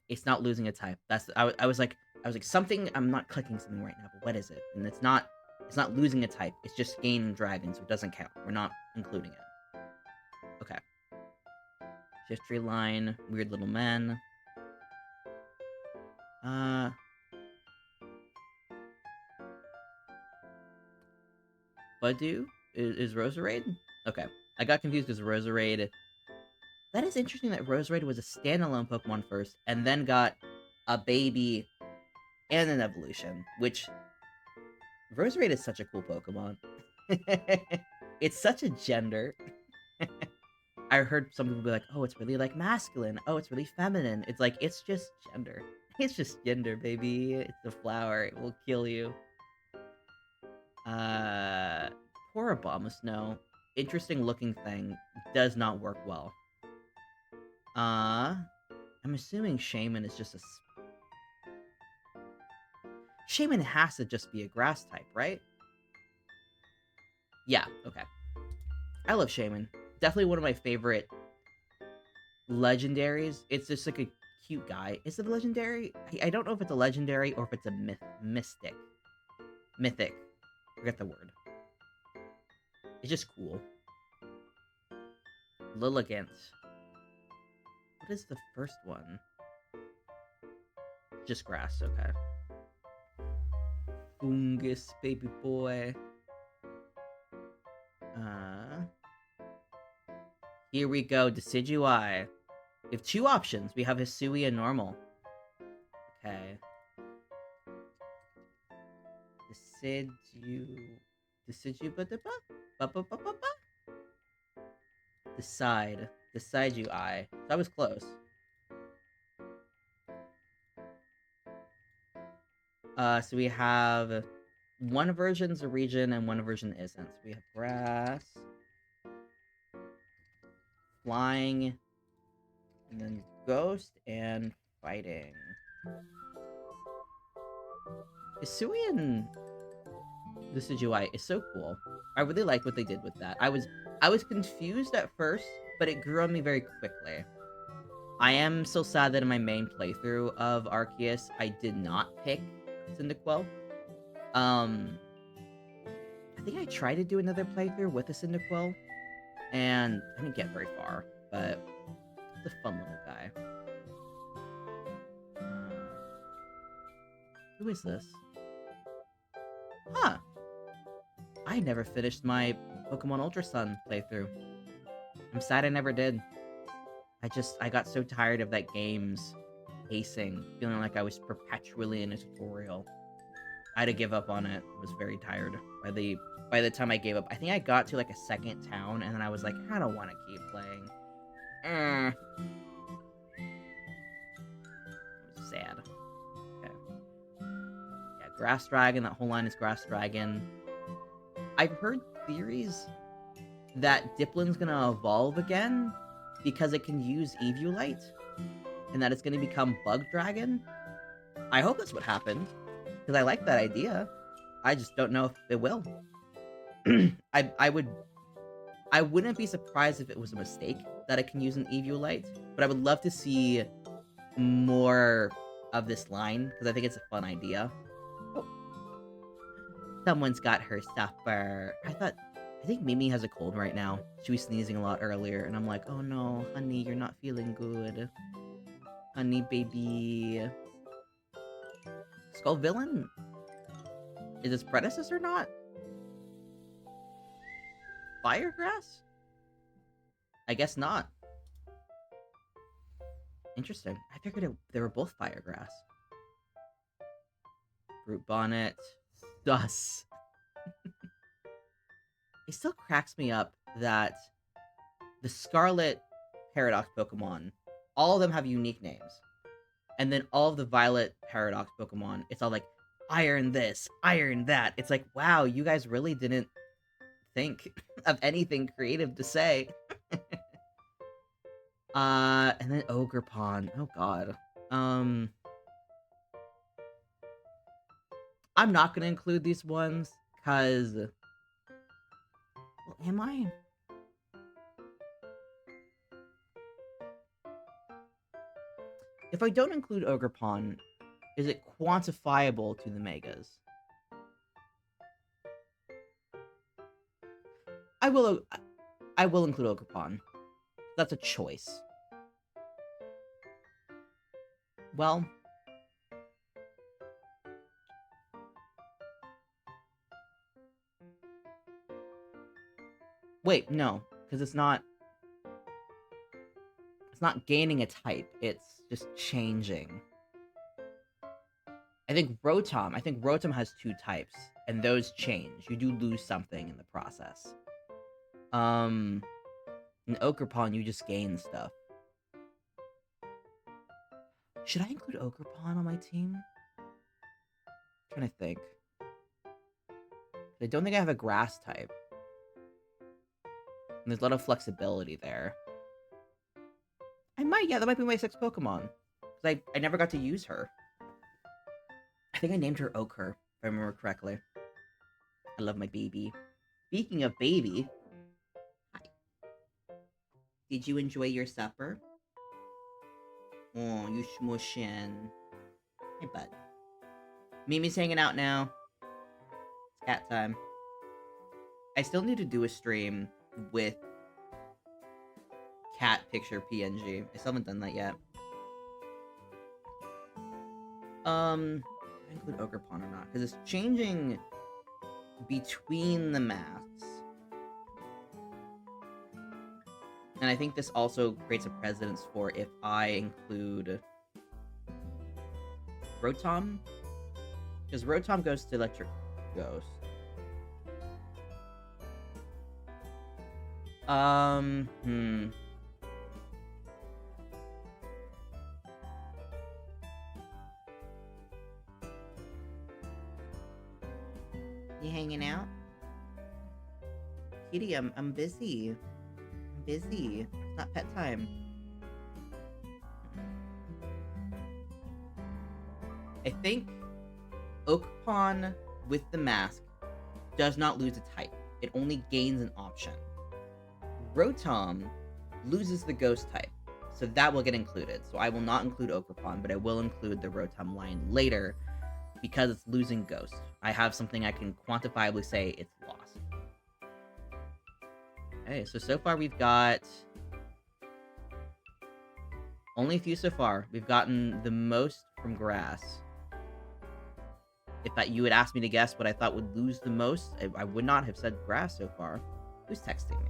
It's not losing a type. That's I was like something. I'm not clicking something right now, but what is it? And it's not losing a type. It's just gaining dragon, so it doesn't count. We're not including it. Okay. Shift tree line. Weird little men. Badu is Roserade? Okay. I got confused because Roserade... That is interesting that Roserade was a standalone Pokemon first, and then got a baby and an evolution, which... Roserade is such a cool Pokemon. It's such a gender. I heard some people be like, oh, it's really, like, masculine. Oh, it's really feminine. It's like, it's just gender. It's just gender, baby. It's a flower. It will kill you. Porobombus, no. Interesting looking thing. Does not work well. I'm assuming Shaman is just a... Shaman has to just be a grass type, right? Yeah, okay. I love Shaman. Definitely one of my favorite legendaries. It's just like a cute guy. Is it a legendary? I don't know if it's a legendary or if it's a mystic. Mythic. Forget the word. It's just cool. Lilligant. What is the first one? Just grass, okay. Fungus, baby boy. Here we go, Decidui. We have two options. We have Hisui and normal. Okay. Decide UI. That was close. So we have one version's a region and one version isn't. So we have grass, flying, and then ghost and fighting. Hisui and Decidueye is so cool. I really like what they did with that. I was confused at first, but it grew on me very quickly. I am so sad that in my main playthrough of Arceus, I did not pick Cyndaquil. I think I tried to do another playthrough with a Cyndaquil, and I didn't get very far, but it's a fun little guy. Who is this? Huh. I never finished my Pokemon Ultra Sun playthrough. I'm sad I never did. I got so tired of that game's pacing, feeling like I was perpetually in a tutorial. I had to give up on it. I was very tired by the time I gave up. I think I got to like a second town, and then I was like, I don't want to keep playing. It was sad. Okay. Yeah, Grass Dragon. That whole line is Grass Dragon. I've heard theories that Diplin's gonna evolve again because it can use Eviolite, and that it's gonna become Bug Dragon. I hope that's what happened, because I like that idea. I just don't know if it will. I wouldn't be surprised if it was a mistake that it can use an Eviolite, but I would love to see more of this line, because I think it's a fun idea. Oh. Someone's got her supper. I think Mimi has a cold right now. She was sneezing a lot earlier, and I'm like, oh no, honey, you're not feeling good. Honey, baby. Skull Villain? Is its predecessor not? Firegrass? I guess not. Interesting. I figured they were both Firegrass. Root Bonnet. Thus. It still cracks me up that the Scarlet Paradox Pokemon, all of them have unique names. And then all of the Violet Paradox Pokemon, it's all like, iron this, iron that. It's like, wow, you guys really didn't think of anything creative to say. And then Ogerpon. Oh god. I'm not gonna include these ones, cause... Well, am I? If I don't include Ogerpon, is it quantifiable to the Megas? I will include Ogerpon. That's a choice. Well... Wait, no, because it's not gaining a type, it's just changing. I think Rotom has two types, and those change. You do lose something in the process. In Ogerpon, you just gain stuff. Should I include Ogerpon on my team? I'm trying to think. I don't think I have a grass type. And there's a lot of flexibility there. I might, yeah, that might be my 6th Pokemon. Because I never got to use her. I think I named her Ochre, if I remember correctly. I love my baby. Speaking of baby... Hi. Did you enjoy your supper? Oh, you smushing. Hey, bud. Mimi's hanging out now. It's cat time. I still need to do a stream with cat picture PNG. I still haven't done that yet. I include Ogerpon or not? Because it's changing between the masks. And I think this also creates a precedence for if I include Rotom. Because Rotom goes to Electric Ghost. You hanging out? Kitty, I'm busy. I'm busy. It's not pet time. I think Oakpon with the mask does not lose a type. It only gains an option. Rotom loses the ghost type, so that will get included. So I will not include Oakpon, but I will include the Rotom line later because it's losing ghost. I have something I can quantifiably say it's lost. Okay, so far we've got only a few so far. We've gotten the most from grass. If you had asked me to guess what I thought would lose the most, I would not have said grass so far. Who's texting me?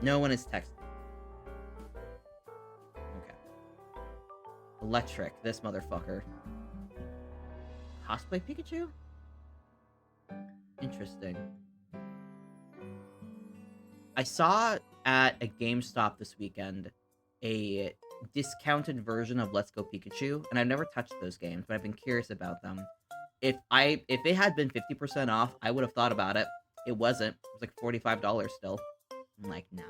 No one is texting. Okay. Electric, this motherfucker. Cosplay Pikachu? Interesting. I saw at a GameStop this weekend a discounted version of Let's Go Pikachu, and I've never touched those games, but I've been curious about them. If it had been 50% off, I would have thought about it. It wasn't. It was like $45 still. I'm like, nah.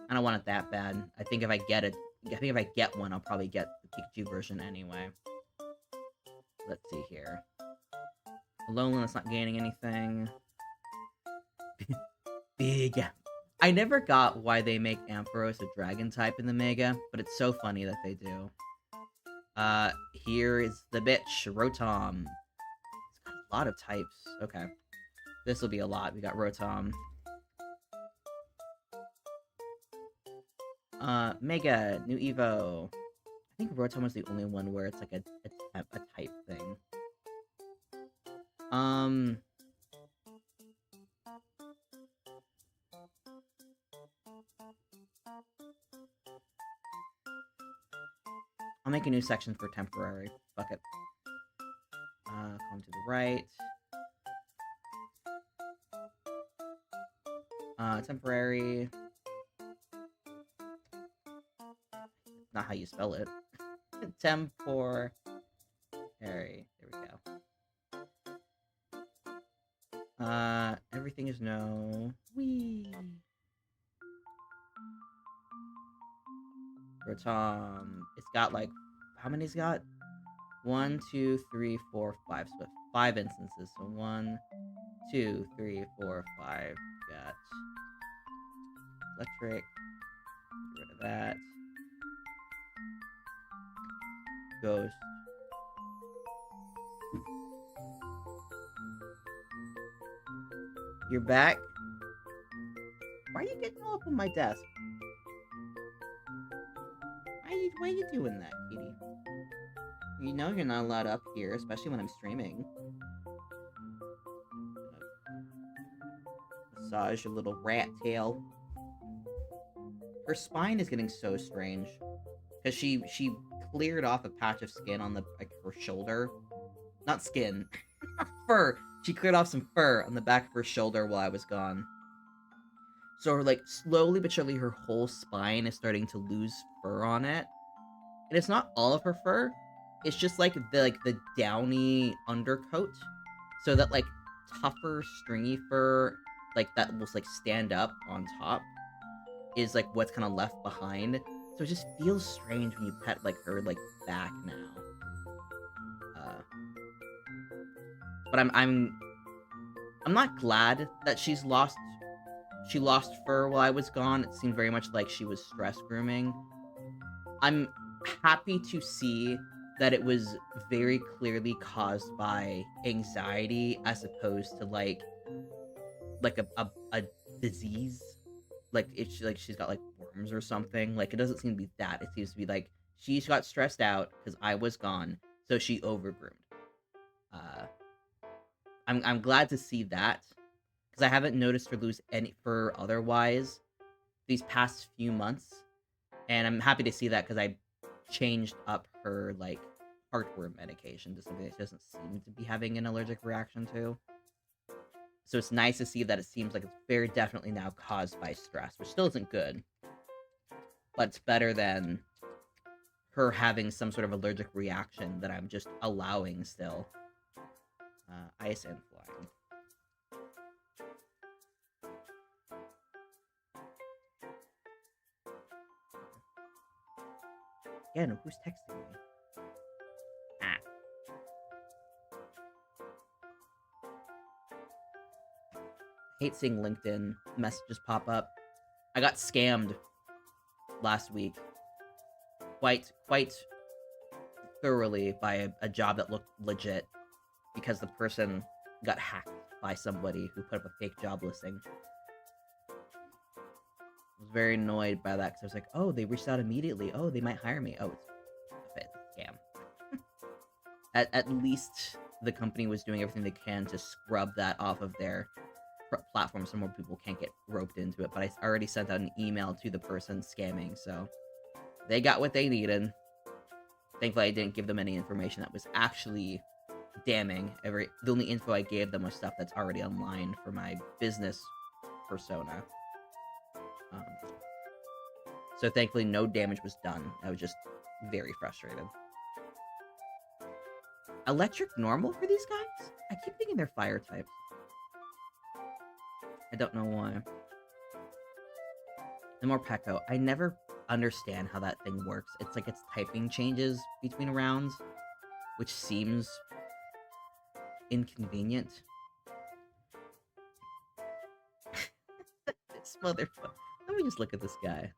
I don't want it that bad. I think if I get one, I'll probably get the Pikachu version anyway. Let's see here. Alolan, not gaining anything. Big. I never got why they make Ampharos a dragon type in the Mega, but it's so funny that they do. Here is the bitch, Rotom. It's got a lot of types. Okay. This will be a lot. We got Rotom. Mega, new Evo. I think Rotom was the only one where it's like a type thing. I'll make a new section for temporary. Fuck it. Come to the right. Temporary. Not how you spell it. Temporary. There we go. Everything is no. Whee! Rotom. It's got like, how many it's got? 1, 2, 3, 4, 5. So 5 instances. So 1, 2, 3, 4, 5. Got electric. Get rid of that. Ghost. You're back? Why are you getting all up on my desk? Why are you doing that, kitty? You know you're not allowed up here, especially when I'm streaming. Massage your little rat tail. Her spine is getting so strange. Because she cleared off a patch of skin on her shoulder. Not skin. Fur. She cleared off some fur on the back of her shoulder while I was gone. So, like, slowly but surely her whole spine is starting to lose fur on it. And it's not all of her fur. It's just, like, the downy undercoat. So that, like, tougher, stringy fur, like, that will, like, stand up on top is, like, what's kind of left behind. So it just feels strange when you pet, like, her, like, back now. But I'm not glad that she lost fur while I was gone. It seemed very much like she was stress grooming. I'm happy to see that it was very clearly caused by anxiety as opposed to like a disease. Like she's got like more arms or something. Like, it doesn't seem to be that. It seems to be like she got stressed out because I was gone, so she overgroomed. Uh, I'm glad to see that because I haven't noticed her lose any fur otherwise these past few months, and I'm happy to see that because I changed up her like heartworm medication to something that she doesn't seem to be having an allergic reaction to. So it's nice to see that it seems like it's very definitely now caused by stress, which still isn't good, but it's better than her having some sort of allergic reaction that I'm just allowing still. Ice and flying. Yeah, no, who's texting me? Ah. I hate seeing LinkedIn messages pop up. I got scammed last week. Quite thoroughly by a job that looked legit because the person got hacked by somebody who put up a fake job listing. I was very annoyed by that because I was like, oh, they reached out immediately. Oh, they might hire me. Oh, it's a scam. At least the company was doing everything they can to scrub that off of their platform so more people can't get roped into it. But I already sent out an email to the person scamming, so they got what they needed. Thankfully, I didn't give them any information that was actually damning. The only info I gave them was stuff that's already online for my business persona. So thankfully, no damage was done. I was just very frustrated. Electric normal for these guys? I keep thinking they're fire types. I don't know why. The more Pecco. I never understand how that thing works. It's like its typing changes between rounds, which seems inconvenient. This motherfucker. Let me just look at this guy.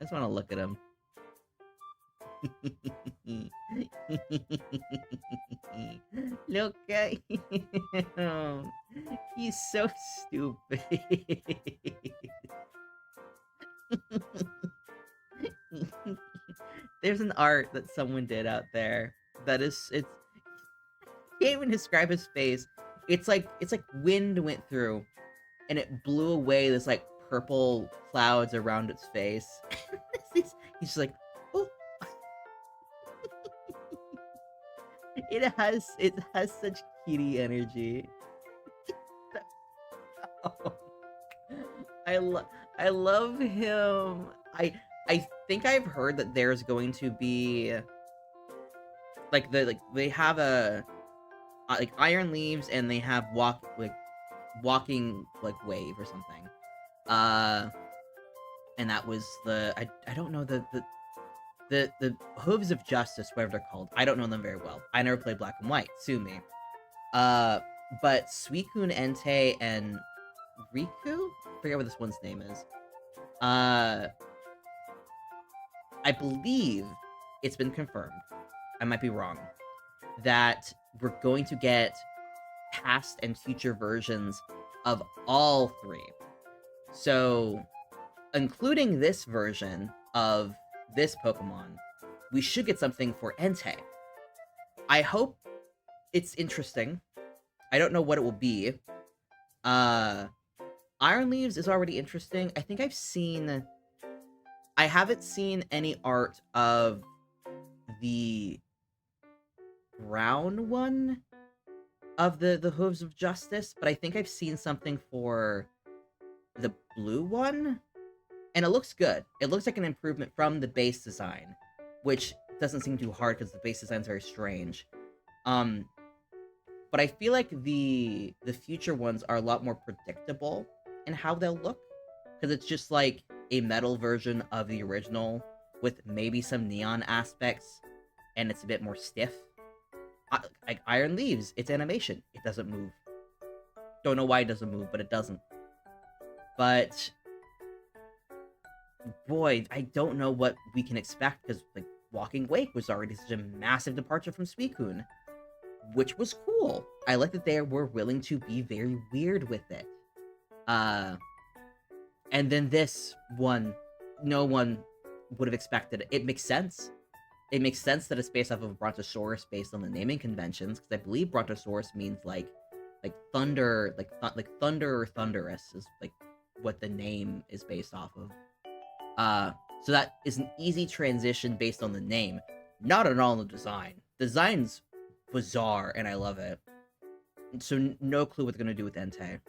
I just want to look at him. Look at him. He's so stupid. There's an art that someone did out there that is, it's, can't even describe his face. It's like wind went through and it blew away this like purple clouds around its face. he's just like, oh. It has such kitty energy. Oh. I love him. I think I've heard that there's going to be like they have a like Iron Leaves and they have walking like wave or something. And that was I don't know the Hooves of Justice, whatever they're called. I don't know them very well. I never played Black and White. Sue me. But Suicune, Entei, and Riku? I forget what this one's name is. I believe it's been confirmed. I might be wrong. That we're going to get past and future versions of all three. So, including this version of this Pokemon, we should get something for Entei. I hope it's interesting. I don't know what it will be. Iron Leaves is already interesting. I think I haven't seen any art of the brown one of the Hooves of Justice, but I think I've seen something for the blue one, and it looks good. It looks like an improvement from the base design, which doesn't seem too hard because the base design is very strange. But I feel like the future ones are a lot more predictable in how they'll look, because it's just like a metal version of the original with maybe some neon aspects, and it's a bit more stiff. Like Iron Leaves, it's animation. It doesn't move. Don't know why it doesn't move, but it doesn't. But boy, I don't know what we can expect, because like Walking Wake was already such a massive departure from Suicune, which was cool. I like that they were willing to be very weird with it. And then this one, no one would have expected it. It makes sense. It makes sense that it's based off of Brontosaurus based on the naming conventions, because I believe Brontosaurus means like thunder, like thunder or thunderous is like what the name is based off of. So that is an easy transition based on the name, not at all in the design. Design's bizarre, and I love it. So no clue what they're gonna do with Entei.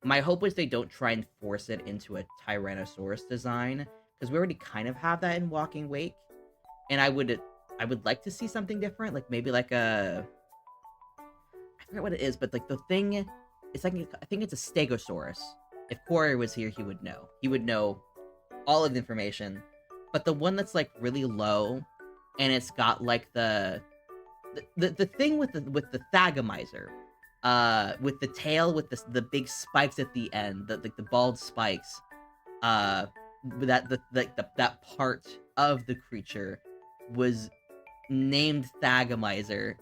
My hope is they don't try and force it into a Tyrannosaurus design, because we already kind of have that in Walking Wake, and I would like to see something different, like maybe like a, I forget what it is, but like the thing, it's like, I think it's a Stegosaurus. If Corey was here, he would know. He would know all of the information. But the one that's like really low, and it's got like the thing with the Thagomizer, with the tail with the big spikes at the end, like the bald spikes, that part of the creature was named Thagomizer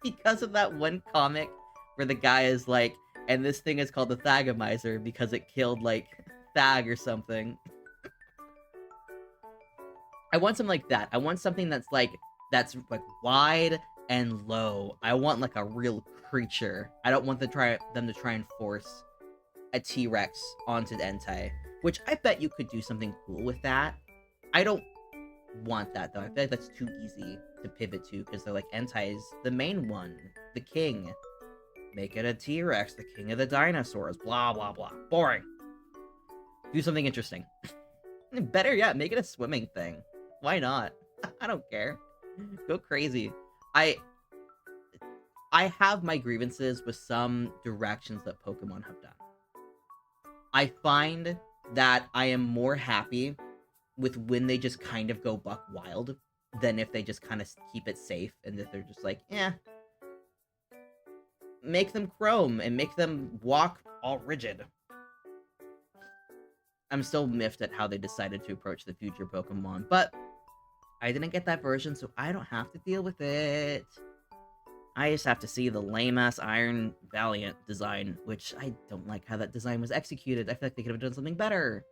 because of that one comic where the guy is like, and this thing is called the Thagomizer because it killed like Thag or something. I want something like that. I want something that's like wide and low. I want like a real creature. I don't want them to try and force a T-Rex onto the Entei, which I bet you could do something cool with that. I don't want that though. I feel like that's too easy to pivot to, because they're like, Entei's the main one, the king. Make it a T-Rex, the king of the dinosaurs. Blah blah blah. Boring. Do something interesting. Better yet, make it a swimming thing. Why not? I don't care. Go crazy. I have my grievances with some directions that Pokemon have done. I find that I am more happy with when they just kind of go buck wild than if they just kind of keep it safe, and if they're just like, make them chrome and make them walk all rigid. I'm still miffed at how they decided to approach the future Pokemon, but I didn't get that version, so I don't have to deal with it. I just have to see the lame-ass Iron Valiant design, which I don't like how that design was executed. I feel like they could have done something better.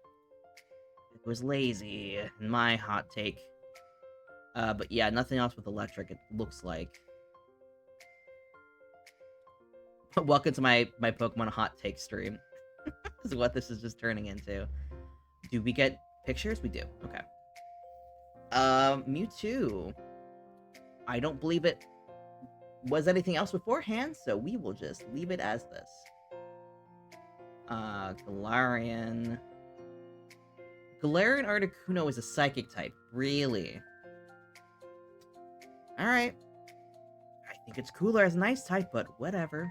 It was lazy, in my hot take. But yeah, nothing else with electric, it looks like. Welcome to my Pokemon hot take stream. This is what this is just turning into. Do we get pictures? We do. Okay. Mewtwo. I don't believe it was anything else beforehand, so we will just leave it as this. Galarian. Galarian Articuno is a psychic type. Really? Alright. I think it's cooler as an ice type, but whatever.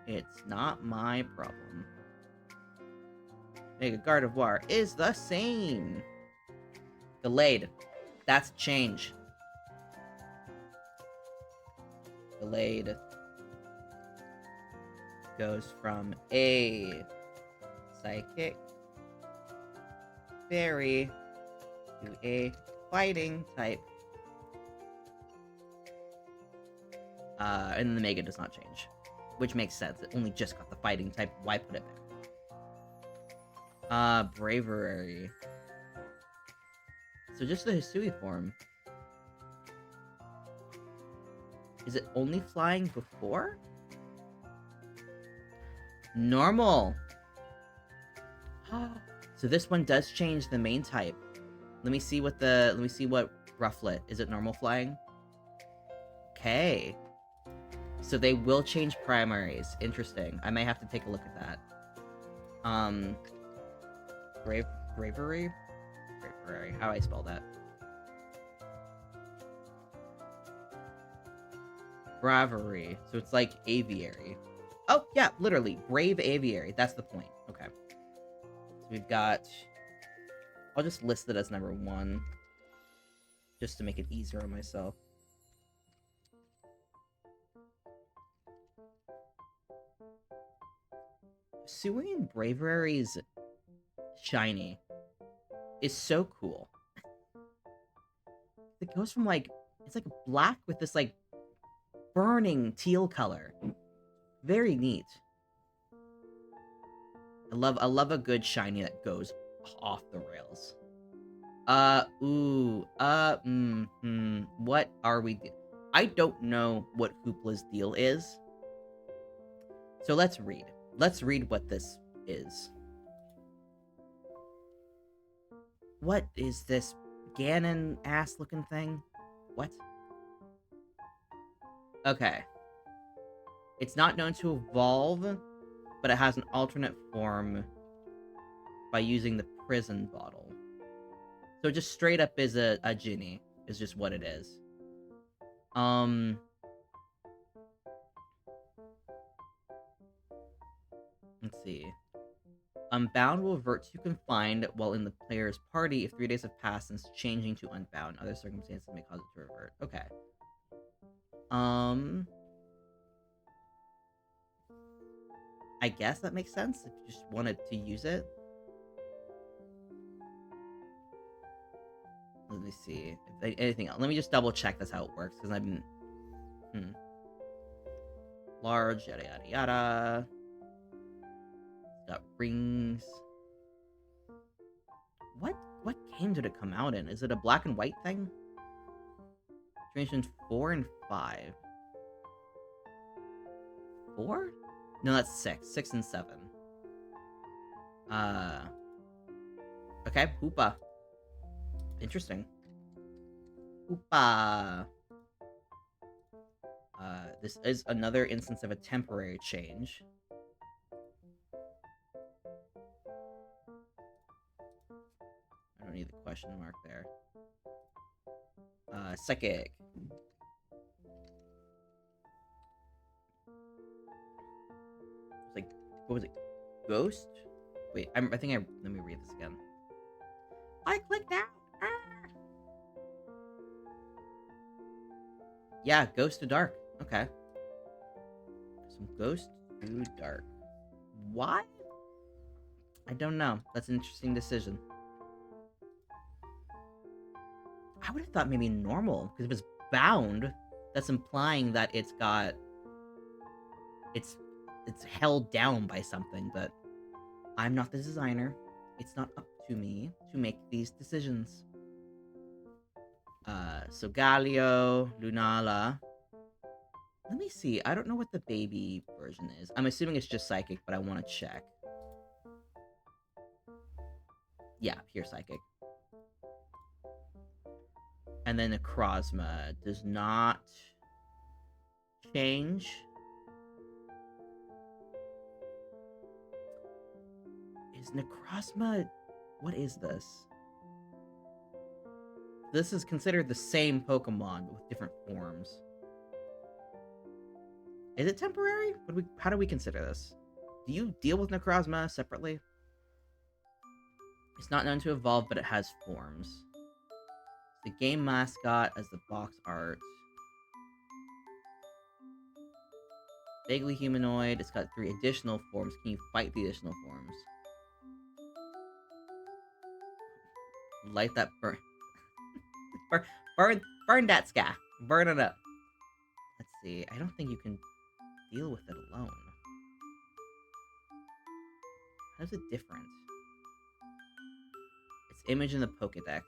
It's not my problem. Mega Gardevoir is the same. Delayed. That's change. Delayed goes from a psychic fairy to a fighting type. And the Mega does not change, which makes sense. It only just got the fighting type. Why put it back? Bravery. So just the Hisui form. Is it only flying before? Normal. So this one does change the main type. Let me see what Rufflet. Is it normal flying? Okay. So they will change primaries. Interesting. I may have to take a look at that. Bravery? Bravery. How do I spell that? Bravery. So it's like aviary. Oh, yeah, literally. Brave aviary. That's the point. Okay. So we've got... I'll just list it as number 1. Just to make it easier on myself. Hisuian Bravery's shiny is so cool. It goes from like... It's like black with this like burning teal color. Very neat. I love a good shiny that goes off the rails. What are we I don't know what Hoopla's deal is. So let's read. Let's read what this is. What is this Ganon ass looking thing? What? Okay. It's not known to evolve, but it has an alternate form by using the prison bottle. So just straight up is a genie, is just what it is. Let's see. Unbound will revert to confined while in the player's party if 3 days have passed since changing to unbound. Other circumstances may cause it to revert. Okay. I guess that makes sense if you just wanted to use it. Let me see. If anything else. Let me just double check that's how it works, because I've been... Large, yada yada yada. Got rings. What game did it come out in? Is it a black and white thing? Generations 4 and 5. 4? No, that's 6. 6 and 7. Okay, Hoopa. Interesting. Hoopa. This is another instance of a temporary change. I don't need the question mark there. Psychic. It's like, what was it? Ghost? Wait, let me read this again. I clicked out. Yeah, Ghost to Dark. Okay. Some Ghost to Dark. Why? I don't know. That's an interesting decision. I would have thought maybe normal, because if it's bound, that's implying that it's held down by something, but I'm not the designer. It's not up to me to make these decisions. So Galio, Lunala. Let me see. I don't know what the baby version is. I'm assuming it's just Psychic, but I want to check. Yeah, pure Psychic. And then Necrozma does not change. Is Necrozma... What is this? This is considered the same Pokemon, but with different forms. Is it temporary? How do we consider this? Do you deal with Necrozma separately? It's not known to evolve, but it has forms. The game mascot as the box art. Vaguely humanoid. It's got 3 additional forms. Can you fight the additional forms? Light that burn. burn that sky. Burn it up. Let's see. I don't think you can deal with it alone. How's it different? It's image in the Pokedex.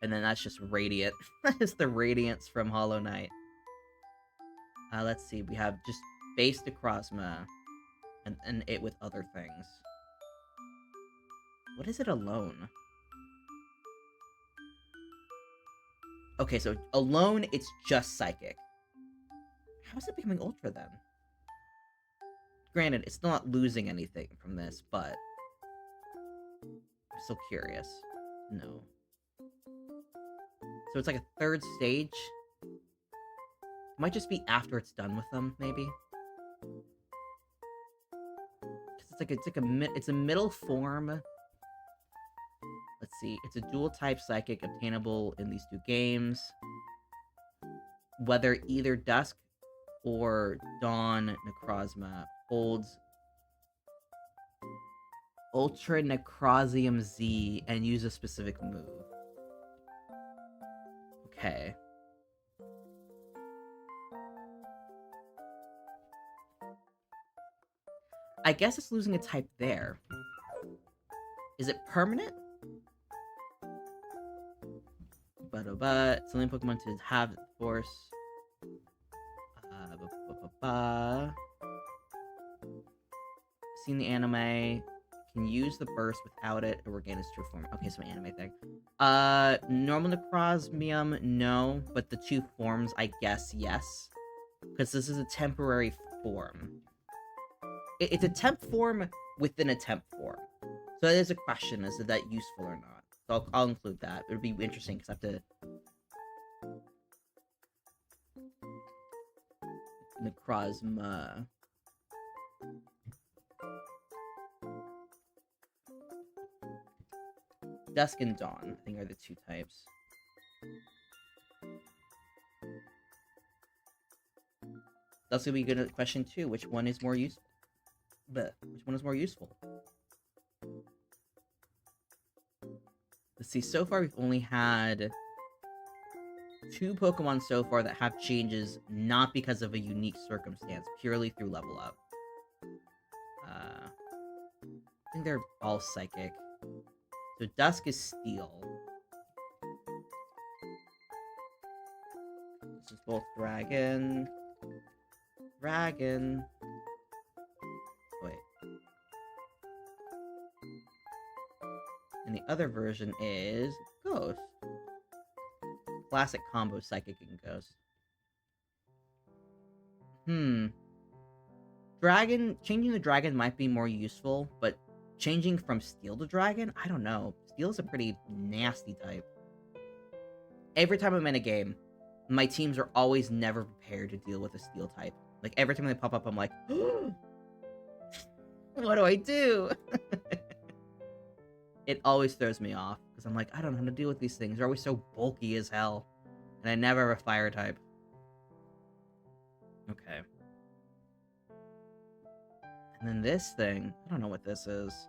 And then that's just Radiant. It's the Radiance from Hollow Knight. Let's see. We have just base Necrozma. And it with other things. What is it alone? Okay, so alone, it's just Psychic. How is it becoming Ultra, then? Granted, it's not losing anything from this, but... I'm still curious. No. So it's like a 3rd stage? It might just be after it's done with them, maybe? It's a middle form. Let's see. It's a dual-type Psychic obtainable in these 2 games. Whether either Dusk or Dawn Necrozma holds Ultra Necrozium Z and use a specific move. Okay. I guess it's losing a type there. Is it permanent? But something Pokemon to have force. Seen the anime. Can use the burst without it or regain its true form. Okay, so an anime thing. Normal Necrozmium, no. But the two forms, I guess, yes. Because this is a temporary form. It's a temp form within a temp form. So that is a question, is that useful or not? So I'll include that. It would be interesting because I have to... Necrozma. Dusk and Dawn, I think, are the two types. That's gonna be good at question 2. Which one is more useful? But which one is more useful? Let's see, so far we've only had 2 Pokemon so far that have changes not because of a unique circumstance, purely through level up. I think they're all psychic. So Dusk is Steel. This is both Dragon. Dragon. Wait. And the other version is Ghost. Classic combo Psychic and Ghost. Dragon, changing the Dragon might be more useful, but changing from Steel to Dragon? I don't know. Steel is a pretty nasty type. Every time I'm in a game, my teams are always never prepared to deal with a Steel type. Like, every time they pop up, I'm like, what do I do? It always throws me off, because I'm like, I don't know how to deal with these things. They're always so bulky as hell. And I never have a fire type. Okay. And then this thing, I don't know what this is.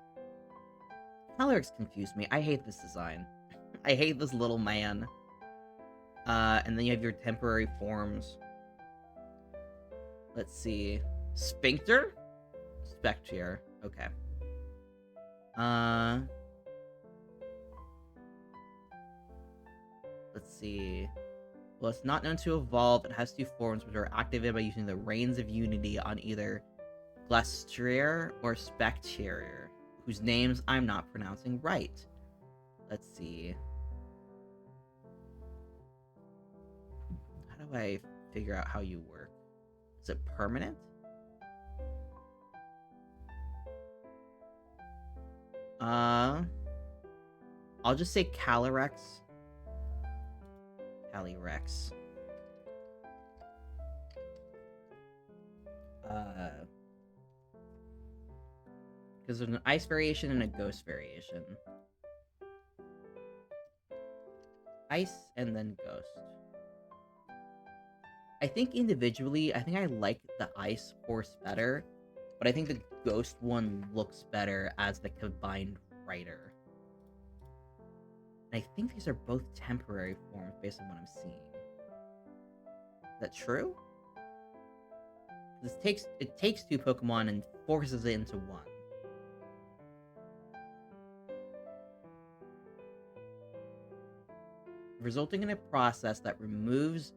Colors confuse me. I hate this design. I hate this little man. And then you have your temporary forms. Let's see. Sphincter? Spectre. Okay. Let's see. Well, it's not known to evolve. It has 2 forms, which are activated by using the Reins of Unity on either Glastrier or Specterior, whose names I'm not pronouncing right. Let's see. How do I figure out how you work? Is it permanent? I'll just say Calyrex. Calyrex. Because there's an ice variation and a ghost variation. Ice and then ghost. I think individually, I think I like the ice horse better, but I think the ghost one looks better as the combined rider. And I think these are both temporary forms based on what I'm seeing. Is that true? It takes 2 Pokemon and forces it into 1. Resulting in a process that removes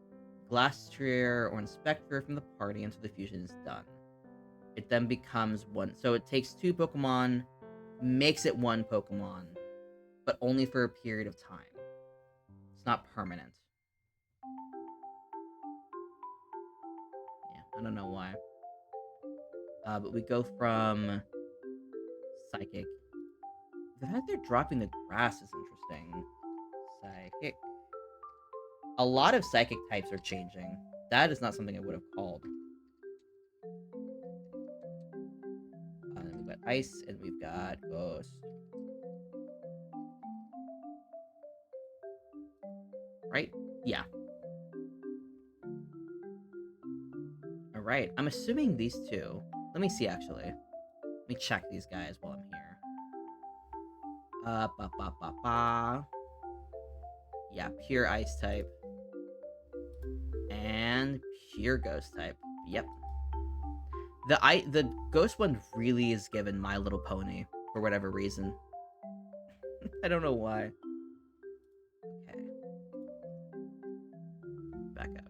Glastrier or Inspector from the party until the fusion is done. It then becomes 1. So it takes 2 Pokemon, makes it 1 Pokemon, but only for a period of time. It's not permanent. Yeah, I don't know why. But we go from Psychic. The fact they're dropping the grass is interesting. Psychic. A lot of Psychic types are changing. That is not something I would have called. Then we've got Ice, and we've got Ghost. Right? Yeah. Alright, I'm assuming these 2. Let me see, actually. Let me check these guys while I'm here. Yeah, pure Ice type. And pure Ghost type. Yep. The Ghost one really is given My Little Pony, for whatever reason. I don't know why. Okay. Back up.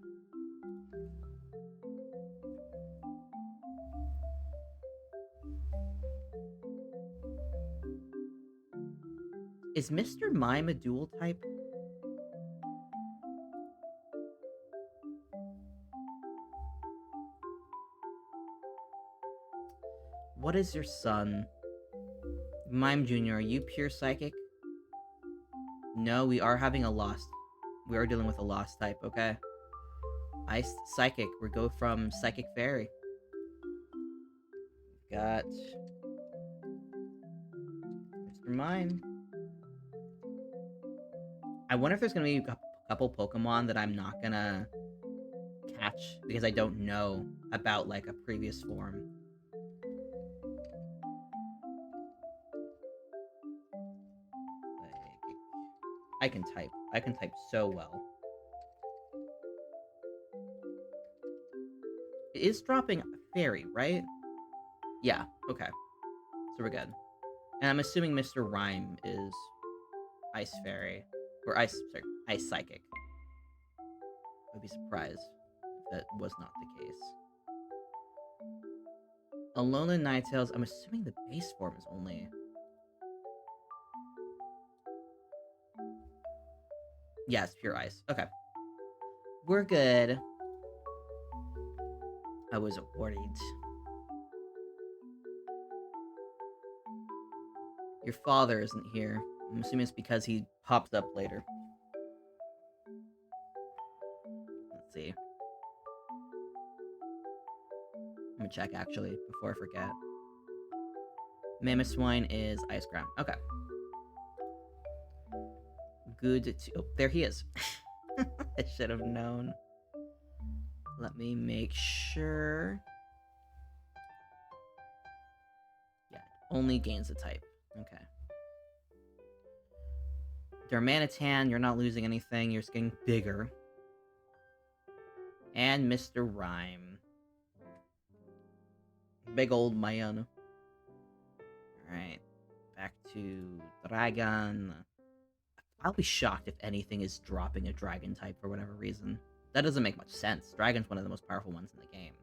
Is Mr. Mime a dual type? What is your son? Mime Jr., are you pure psychic? No, we are having a lost. We are dealing with a lost type, okay? Ice Psychic. We go from Psychic Fairy. Got Mr. Mime. I wonder if there's gonna be a couple Pokemon that I'm not gonna catch because I don't know about like a previous form. Like, I can type. I can type so well. It is dropping Fairy, right? Yeah, okay. So we're good. And I'm assuming Mr. Rhyme is Ice Fairy. Or Ice Psychic. I'd be surprised if that was not the case. Alolan Ninetales, I'm assuming the base form is only... Yes, pure ice. Okay. We're good. I was worried. Your father isn't here. I'm assuming it's because he popped up later. Let's see. I'm gonna check, actually, before I forget. Mamoswine is Ice Ground. Okay. Good to... Oh, there he is. I should have known. Let me make sure. Yeah, only gains a type. Okay. Darmanitan, you're not losing anything. You're just getting bigger. And Mr. Rhyme. Big old Mayana. Alright. Back to Dragon. I'll be shocked if anything is dropping a Dragon type for whatever reason. That doesn't make much sense. Dragon's one of the most powerful ones in the game.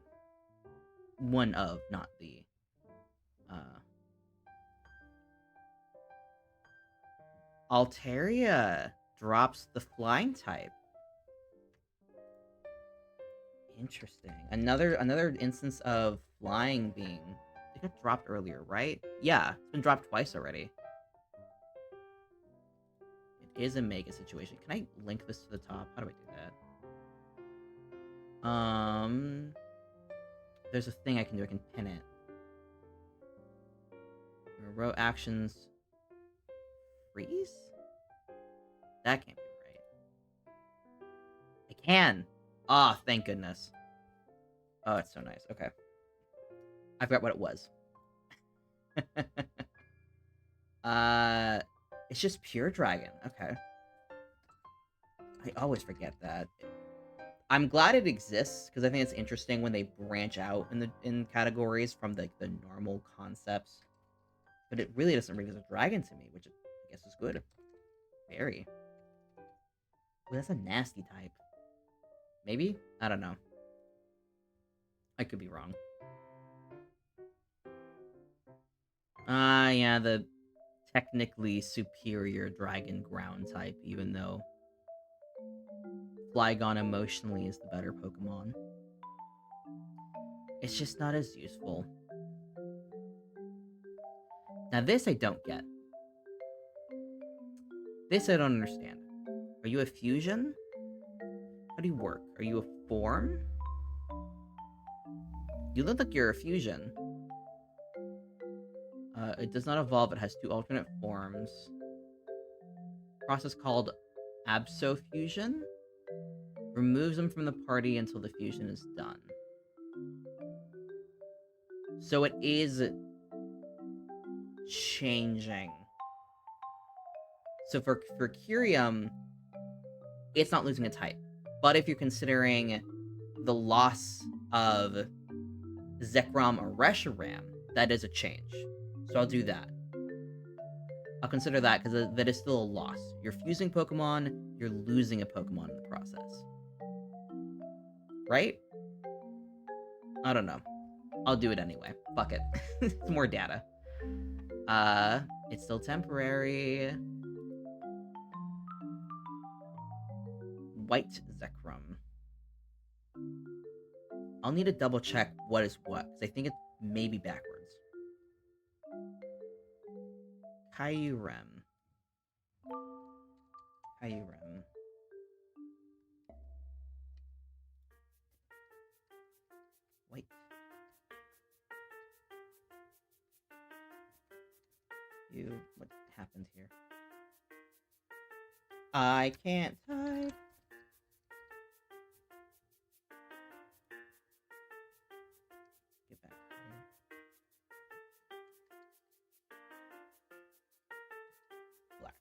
One of, not the... Altaria drops the flying type. Interesting. Another instance of flying being... It got dropped earlier, right? Yeah, it's been dropped twice already. It is a mega situation. Can I link this to the top? How do I do that? There's a thing I can do. I can pin it. Row actions... Freeze? That can't be right. I can! Ah, oh, thank goodness. Oh, it's so nice. Okay. I forgot what it was. It's just pure dragon. Okay. I always forget that. I'm glad it exists, because I think it's interesting when they branch out in categories from the normal concepts. But it really doesn't revisit dragon to me, which I guess is good. Very. Oh, that's a nasty type. Maybe? I don't know. I could be wrong. Yeah, the technically superior dragon ground type, even though Flygon emotionally is the better Pokemon. It's just not as useful. Now this I don't get. This I don't understand. Are you a fusion? How do you work? Are you a form? You look like you're a fusion. It does not evolve. It has two alternate forms. Process called absofusion. Removes them from the party until the fusion is done. So it is changing. So for Kyurem, it's not losing a type. But if you're considering the loss of Zekrom or Reshiram, that is a change. So I'll do that. I'll consider that, because that is still a loss. You're fusing Pokemon, you're losing a Pokemon in the process. Right? I don't know. I'll do it anyway. Fuck it. It's more data. It's still temporary. White Zekrom. I'll need to double check what is what, because I think it may be backwards. Kyurem. Kyurem. White. What happened here? I can't type. Get back here. Black.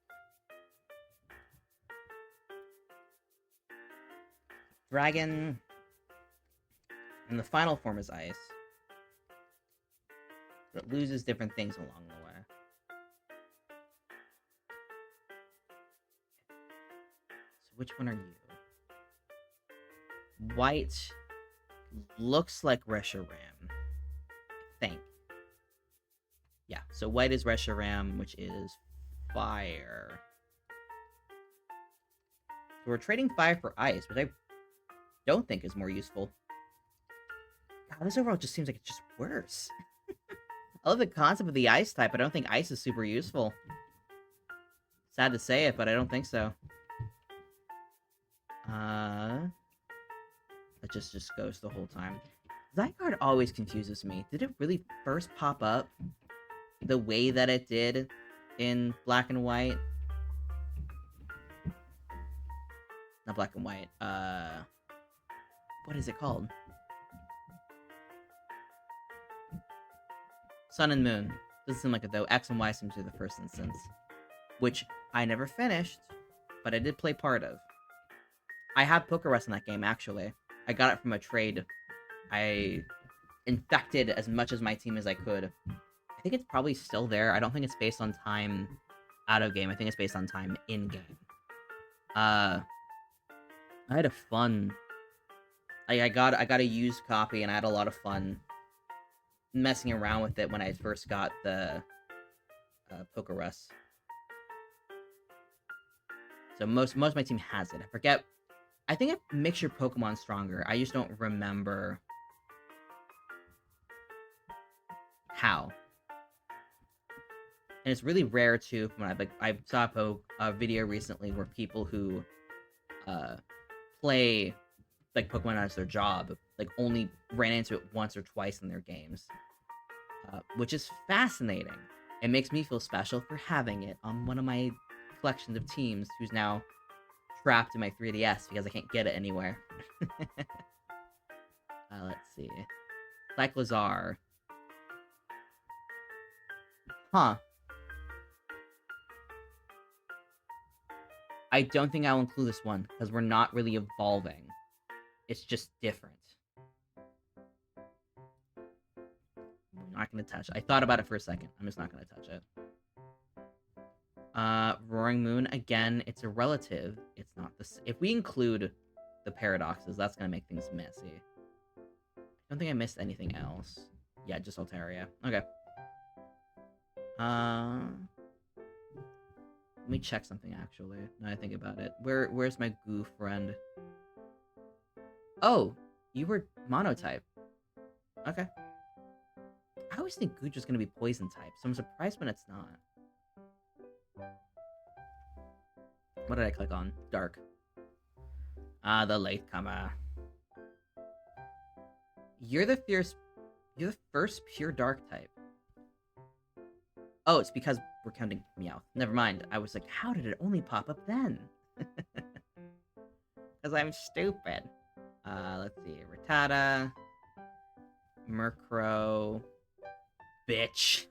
Dragon. And the final form is ice. But it loses different things along the way. So which one are you? White looks like Reshiram. I think. Yeah, so white is Reshiram, which is fire. So we're trading fire for ice, which I don't think is more useful. God, this overall just seems like it's just worse. I love the concept of the ice type, but I don't think ice is super useful. Sad to say it, but I don't think so. It just goes the whole time. Zygarde always confuses me. Did it really first pop up the way that it did in Black and White? Not Black and White. What is it called? Sun and Moon. Doesn't seem like it though. X and Y seems to be the first instance. Which I never finished, but I did play part of. I have Pokerus in that game, actually. I got it from a trade. I infected as much of my team as I could. I think it's probably still there. I don't think it's based on time out of game. I think it's based on time in game. I had a fun... I got a used copy, and I had a lot of fun messing around with it when I first got the Pokerus. So most of my team has it. I forget. I think it makes your Pokemon stronger. I just don't remember how. And it's really rare too. When I saw a video recently where people who play like Pokemon as their job like only ran into it once or twice in their games, which is fascinating. It makes me feel special for having it on one of my collections of teams who's now trapped in my 3DS because I can't get it anywhere. Let's see. Cyclizar. Huh. I don't think I'll include this one, because we're not really evolving. It's just different. I'm not going to touch it. I thought about it for a second. I'm just not going to touch it. Roaring Moon, again, it's a relative. It's not the... If we include the paradoxes, that's going to make things messy. I don't think I missed anything else. Yeah, just Altaria. Okay. Let me check something, actually. Now I think about it. Where's my goo friend? Oh, you were monotype. Okay. I always think Gooch is going to be poison type, so I'm surprised when it's not. What did I click on? Dark. The latecomer. You're the first pure dark type. Oh, it's because we're counting Meowth. Never mind. I was like, how did it only pop up then? Because I'm stupid. Let's see. Rattata. Murkrow. Bitch.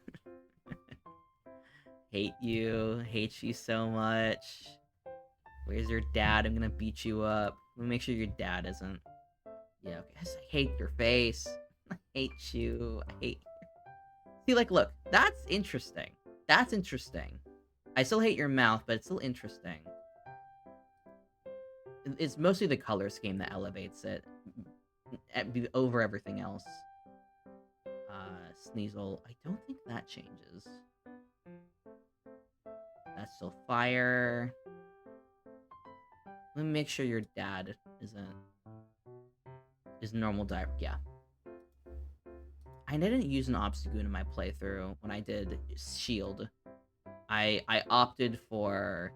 Hate you. Hate you so much. Where's your dad? I'm gonna beat you up. Let me make sure your dad isn't. Yeah, okay. I hate your face. I hate you. I hate you. See, like, look. That's interesting. That's interesting. I still hate your mouth, but it's still interesting. It's mostly the color scheme that elevates it over everything else. Sneasel. I don't think that changes. That's still fire. Let me make sure your dad is normal dive. Yeah. I didn't use an Obstagoon in my playthrough when I did Shield. I opted for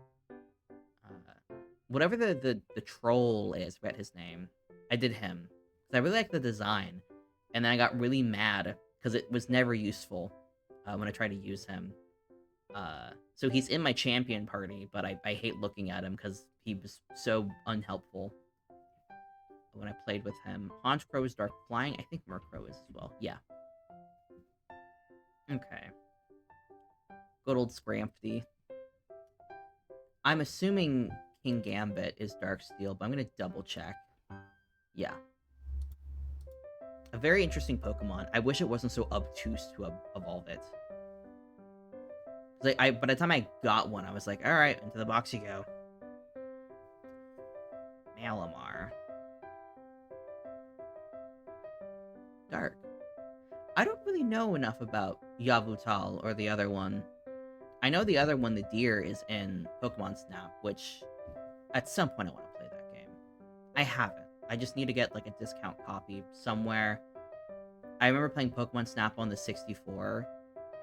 whatever the troll is. I forget his name. I did him because I really like the design, and then I got really mad because it was never useful when I tried to use him. So he's in my champion party, but I hate looking at him because he was so unhelpful when I played with him. Honchcrow is dark flying. I think Murkrow is as well. Yeah. Okay. Good old Scrampty. I'm assuming King Gambit is Dark Steel, but I'm gonna double check. Yeah. A very interesting Pokemon. I wish it wasn't so obtuse to evolve it. Like, by the time I got one, I was like, alright, into the box you go. Malamar. Dark. I don't really know enough about Yveltal or the other one. I know the other one, the deer, is in Pokemon Snap, which at some point I want to play that game. I haven't. I just need to get like a discount copy somewhere. I remember playing Pokemon Snap on the 64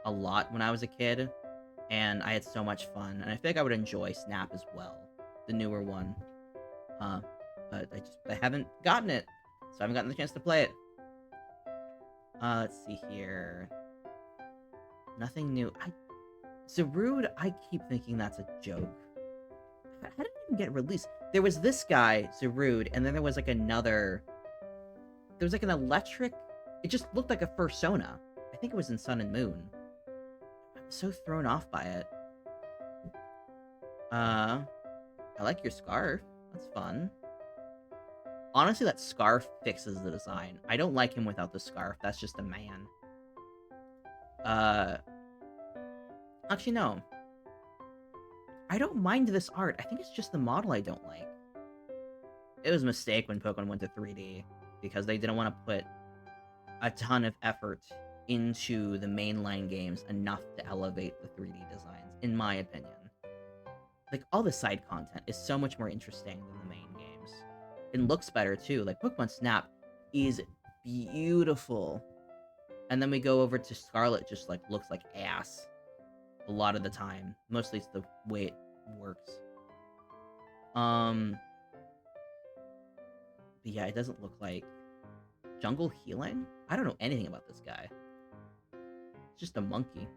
a lot when I was a kid, and I had so much fun, and I feel like I would enjoy Snap as well, the newer one. But I haven't gotten it, so I haven't gotten the chance to play it. Let's see here. Nothing new. Zarude, I keep thinking that's a joke. How did it even get released? There was this guy, Zarude, and then there was like another... There was like an electric... It just looked like a Fursona. I think it was in Sun and Moon. I'm so thrown off by it. I like your scarf. That's fun. Honestly, that scarf fixes the design. I don't like him without the scarf. That's just a man. Actually, no. I don't mind this art. I think it's just the model I don't like. It was a mistake when Pokemon went to 3D, because they didn't want to put a ton of effort into the mainline games enough to elevate the 3D designs, in my opinion. Like, all the side content is so much more interesting than the main games. It looks better, too. Like, Pokemon Snap is beautiful. And then we go over to Scarlet, just, like, looks like ass. A lot of the time. Mostly it's the way it works. But yeah, it doesn't look like... Jungle Healing? I don't know anything about this guy. It's just a monkey.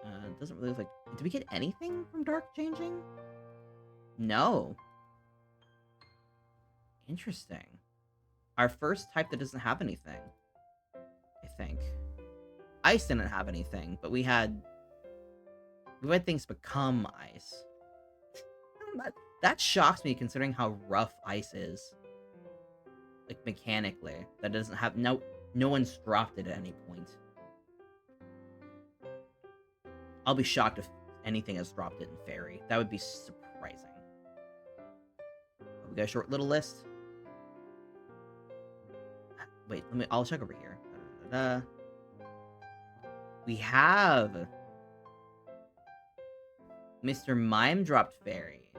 It doesn't really look like... Did we get anything from Dark Changing? No. Interesting. Our first type that doesn't have anything. I think. Ice didn't have anything, but we had things become ice. That shocks me considering how rough ice is. Like, mechanically. That doesn't have... No one's dropped it at any point. I'll be shocked if anything has dropped it in Fairy. That would be surprising. We got a short little list. Wait, I'll check over here. We have... Mr. Mime dropped Fairy.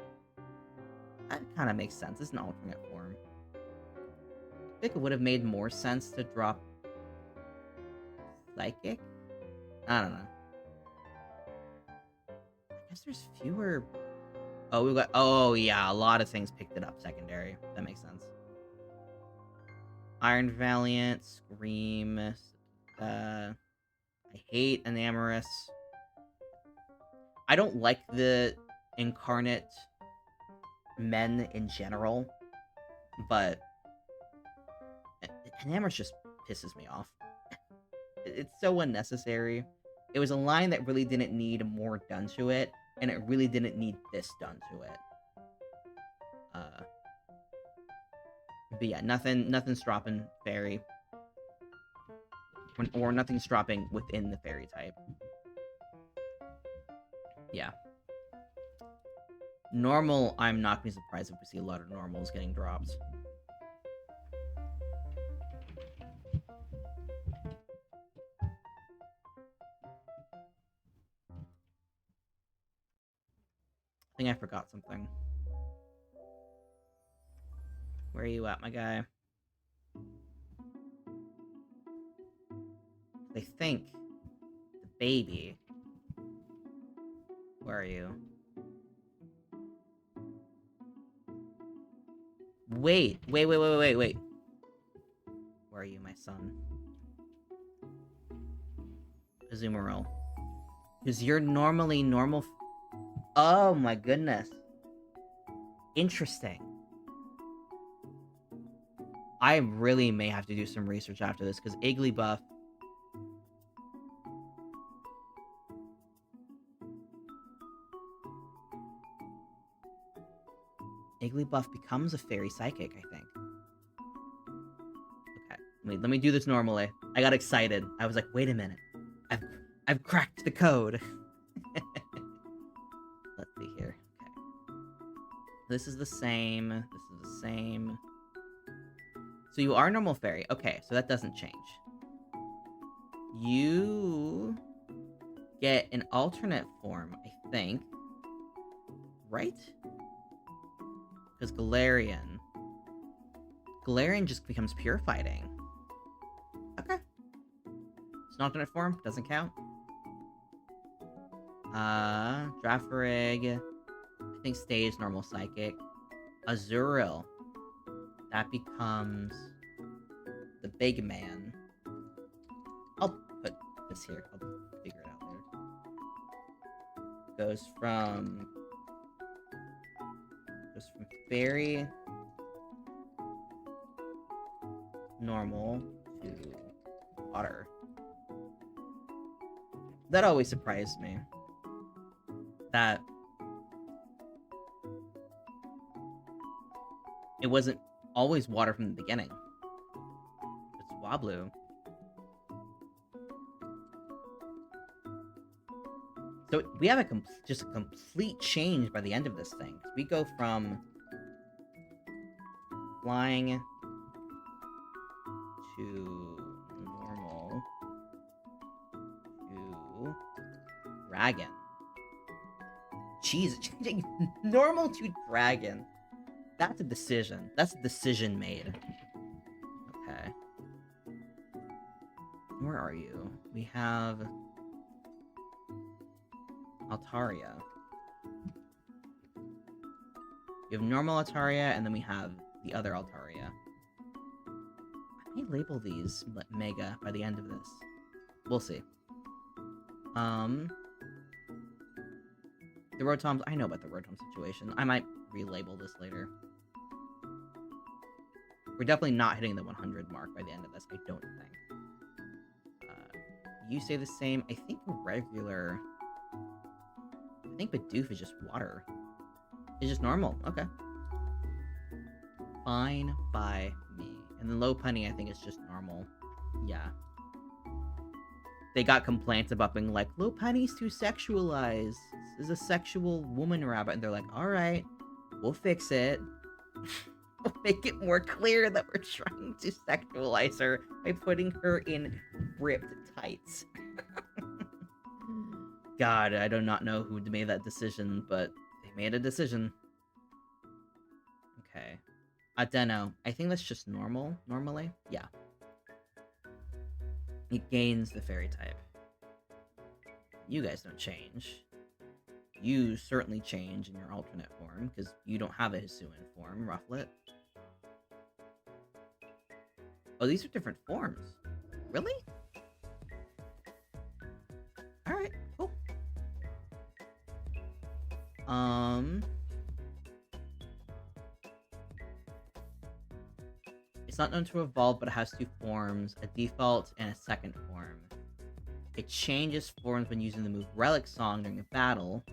That kind of makes sense. It's an alternate form. I think it would have made more sense to drop... Psychic? I don't know. I guess there's fewer... Oh, we got... Oh, yeah, a lot of things picked it up secondary. That makes sense. Iron Valiant, Scream... I hate Enamorous. I don't like the incarnate men in general, but Enamorous just pisses me off. It's so unnecessary. It was a line that really didn't need more done to it, and it really didn't need this done to it. But yeah, nothing's dropping Fairy. Or nothing's dropping within the Fairy type. Yeah. Normal, I'm not going to be surprised if we see a lot of normals getting dropped. I think I forgot something. Where are you at, my guy? I think the baby. Where are you? Wait. Where are you, my son? Azumarill. Because you're normally normal. Oh my goodness. Interesting. I really may have to do some research after this, because Igglybuff... Igglybuff becomes a fairy psychic, I think. Okay, let me do this normally. I got excited. I was like, wait a minute. I've cracked the code. Let's see here. Okay. This is the same. This is the same. So you are normal fairy. Okay, so that doesn't change. You get an alternate form, I think. Right? Because Galarian just becomes pure fighting. Okay. It's an alternate form. Doesn't count. Drafarig, I think stays normal psychic. Azurill, that becomes the big man. I'll put this here. I'll figure it out later. Goes from fairy normal to water. That always surprised me. That it wasn't always water from the beginning. It's Wablu. So we have just a complete change by the end of this thing. We go from flying to normal to dragon. Jeez, changing normal to dragon. That's a decision. That's a decision made. Okay. Where are you? We have Altaria. We have normal Altaria, and then we have the other Altaria. I may label these Mega by the end of this. We'll see. The Rotoms, I know about the Rotom situation. I might relabel this later. We're definitely not hitting the 100 mark by the end of this, I don't think. You say the same. I think regular... I think Bidoof is just water. It's just normal. Okay. Fine by me. And then Lopunny, I think, is just normal. Yeah. They got complaints about being like, Lopunny's too sexualized. This is a sexual woman rabbit. And they're like, alright, we'll fix it. We'll make it more clear that we're trying to sexualize her by putting her in ripped tights. God, I do not know who made that decision, but they made a decision. Okay. Adeno. I think that's just normal, normally. Yeah. It gains the fairy type. You guys don't change. You certainly change in your alternate form, because you don't have a Hisuian form, Rufflet. Oh, these are different forms. Really? Alright, cool. It's not known to evolve, but it has two forms, a default and a second form. It changes forms when using the move Relic Song during a battle.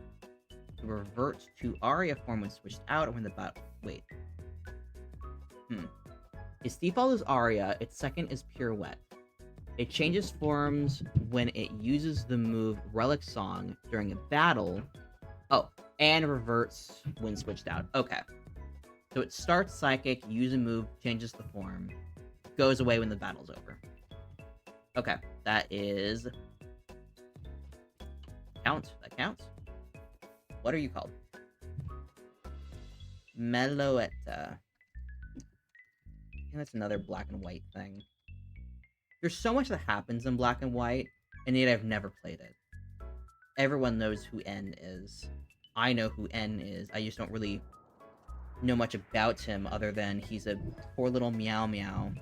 It reverts to Aria form when switched out or when the battle... Wait. Its default is Aria, its second is Pirouette. It changes forms when it uses the move Relic Song during a battle, Oh, and reverts when switched out. Okay. So it starts psychic, use a move, changes the form, goes away when the battle's over. Okay, that is... Count. That counts. What are you called? Meloetta. I think that's another black and white thing. There's so much that happens in black and white, and yet I've never played it. Everyone knows who N is. I know who N is. I just don't really know much about him other than he's a poor little meow meow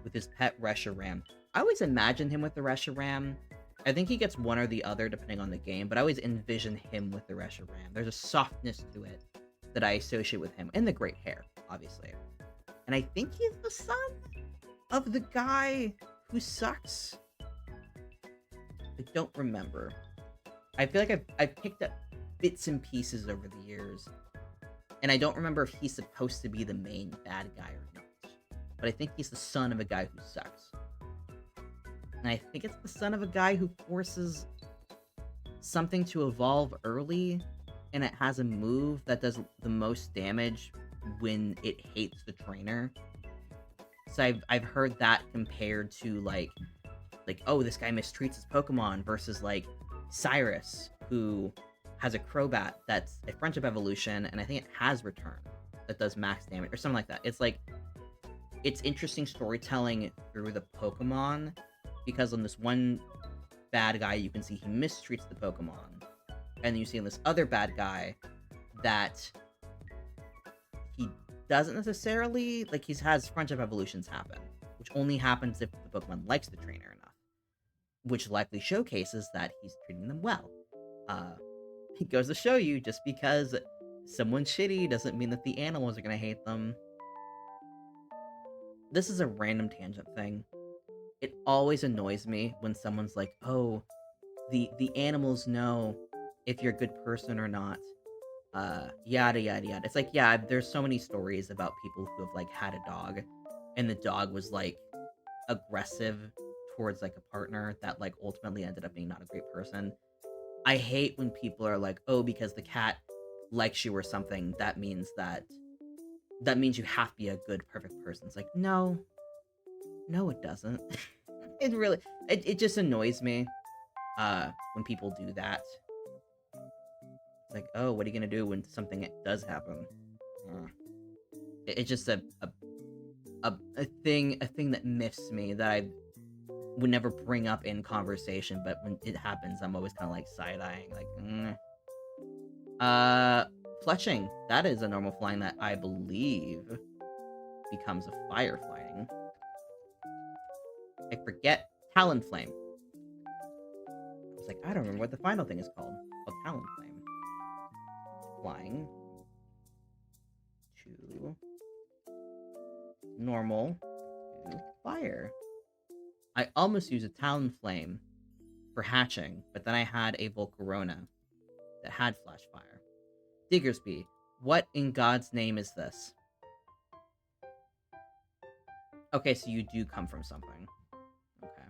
with his pet Reshiram. I always imagine him with the Reshiram. I think he gets one or the other depending on the game, but I always envision him with the Reshiram. There's a softness to it that I associate with him, and the great hair, obviously. And I think he's the son of the guy who sucks. I don't remember. I feel like I've picked up bits and pieces over the years, and I don't remember if he's supposed to be the main bad guy or not. But I think he's the son of a guy who sucks. And I think it's the son of a guy who forces something to evolve early, and it has a move that does the most damage when it hates the trainer. So I've heard that compared to like oh, this guy mistreats his Pokemon versus like Cyrus, who has a Crobat that's a friendship evolution, and I think it has return that does max damage or something like that. It's like, it's interesting storytelling through the Pokemon, because on this one bad guy you can see he mistreats the Pokemon, and then you see on this other bad guy that he doesn't necessarily, like, he has friendship evolutions happen, which only happens if the Pokemon likes the trainer enough, which likely showcases that he's treating them well. It goes to show you, just because someone's shitty doesn't mean that the animals are gonna hate them. This is a random tangent thing. It always annoys me when someone's like, oh, the animals know if you're a good person or not. Yada yada yada. It's like, yeah, there's so many stories about people who have like had a dog, and the dog was like aggressive towards like a partner that like ultimately ended up being not a great person. I hate when people are like, oh, because the cat likes you or something, that means you have to be a good, perfect person. It's like, no, it doesn't. It really, it just annoys me when people do that. It's like, oh, what are you gonna do when something does happen? It's just a thing that miffs me, that I would never bring up in conversation, but when it happens, I'm always kind of like side-eyeing, like, Fletching. That is a normal flying that I believe becomes a fire flying. I forget. Talonflame. I was like, I don't remember what the final thing is called. Oh, Talonflame. Flying. To normal. To fire. I almost used a Talonflame for hatching, but then I had a Volcarona that had Flash Fire. Diggersby. What in God's name is this? Okay, so you do come from something. Okay.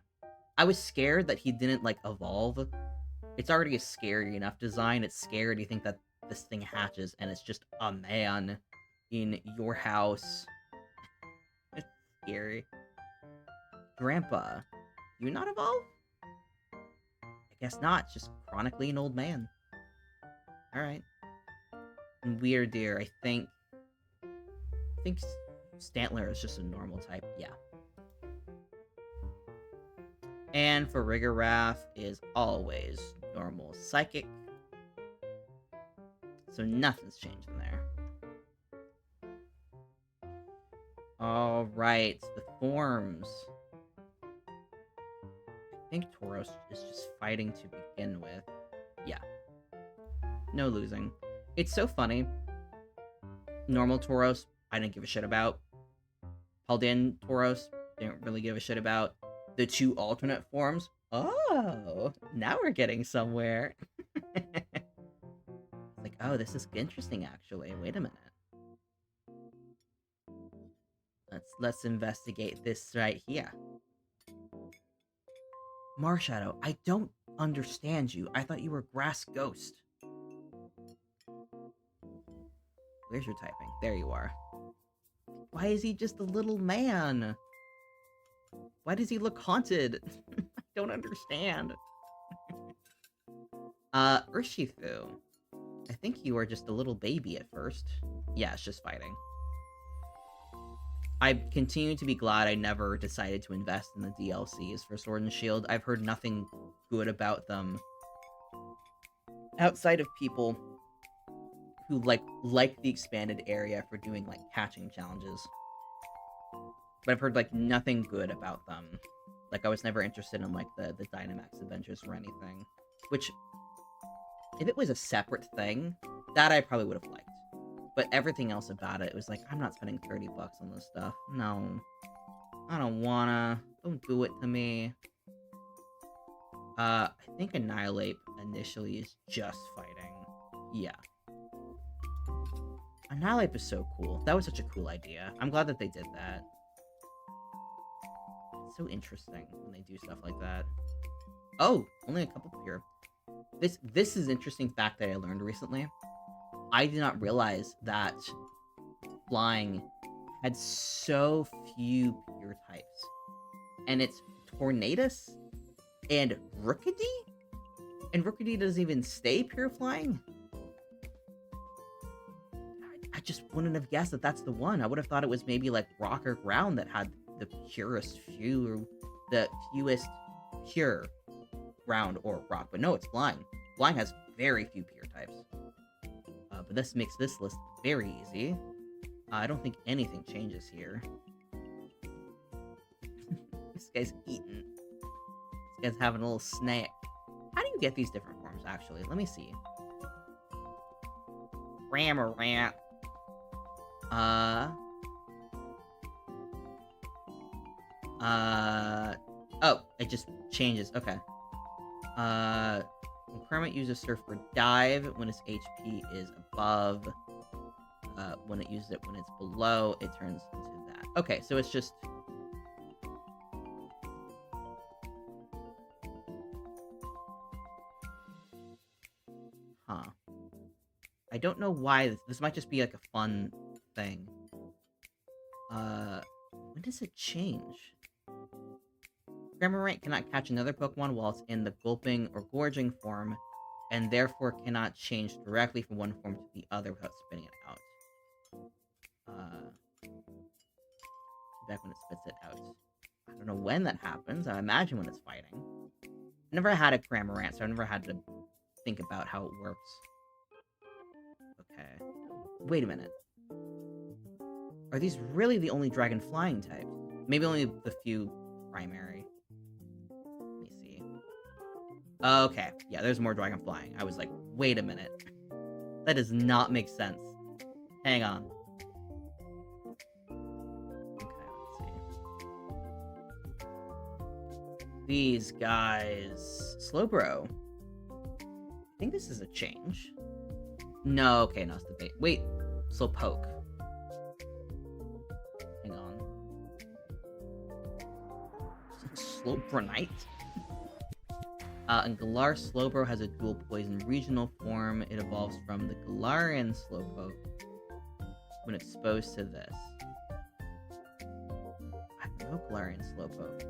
I was scared that he didn't, like, evolve. It's already a scary enough design. It's scared you think that this thing hatches, and it's just a man in your house. It's scary. Grandpa. You not evolve? I guess not. It's just chronically an old man. Alright. And Weird Deer, I think Stantler is just a normal type. Yeah. And for Rigoraph is always normal psychic. So nothing's changed in there. Alright, the forms. I think Tauros is just fighting to begin with. Yeah. No losing. It's so funny. Normal Tauros, I didn't give a shit about. Paldean Tauros, didn't really give a shit about. The two alternate forms, oh, now we're getting somewhere. Like, oh, this is interesting, actually. Wait a minute. Let's investigate this right here. Marshadow, I don't understand you. I thought you were Grass Ghost. Where's your typing? There you are. Why is he just a little man? Why does he look haunted? I don't understand. Urshifu. I think you are just a little baby at first. Yeah, it's just fighting. I continue to be glad I never decided to invest in the DLCs for Sword and Shield. I've heard nothing good about them outside of people who like the expanded area for doing like catching challenges. But I've heard like nothing good about them. Like I was never interested in like the Dynamax adventures or anything. Which, if it was a separate thing, that I probably would have liked. But everything else about it was like, I'm not spending $30 on this stuff. No. I don't wanna. Don't do it to me. I think Annihilate initially is just fighting. Yeah. Annihilate is so cool. That was such a cool idea. I'm glad that they did that. It's so interesting when they do stuff like that. Oh, only a couple here. This is an interesting fact that I learned recently. I did not realize that flying had so few pure types. And it's Tornadus and Rookidee? And Rookidee doesn't even stay pure flying? I just wouldn't have guessed that that's the one. I would have thought it was maybe like Rock or Ground that had the fewest pure Ground or Rock. But no, it's Flying. Flying has very few pure types. But this makes this list very easy. I don't think anything changes here. This guy's eating. This guy's having a little snack. How do you get these different forms, actually? Let me see. Ramorant. Oh, it just changes. Okay. When Kermit uses Surf or Dive, when its HP is above. When it uses it when it's below, it turns into that. Okay, so it's just... Huh. I don't know why. This might just be like a fun thing. When does it change? Cramorant cannot catch another Pokemon while it's in the Gulping or Gorging form, and therefore cannot change directly from one form to the other without spitting it out. Back when it spits it out. I don't know when that happens. I imagine when it's fighting. I never had a Cramorant, so I've never had to think about how it works. Okay. Wait a minute. Are these really the only Dragon Flying types? Maybe only the few primary. Let me see. Okay. Yeah, there's more Dragon Flying. I was like, wait a minute. That does not make sense. Hang on. These guys... Slowbro. I think this is a change. No, okay, no, it's the bait. Wait, Slowpoke. Hang on. Slowbronite? And Galar Slowbro has a dual poison regional form. It evolves from the Galarian Slowpoke when exposed to this. I have no Galarian Slowpoke.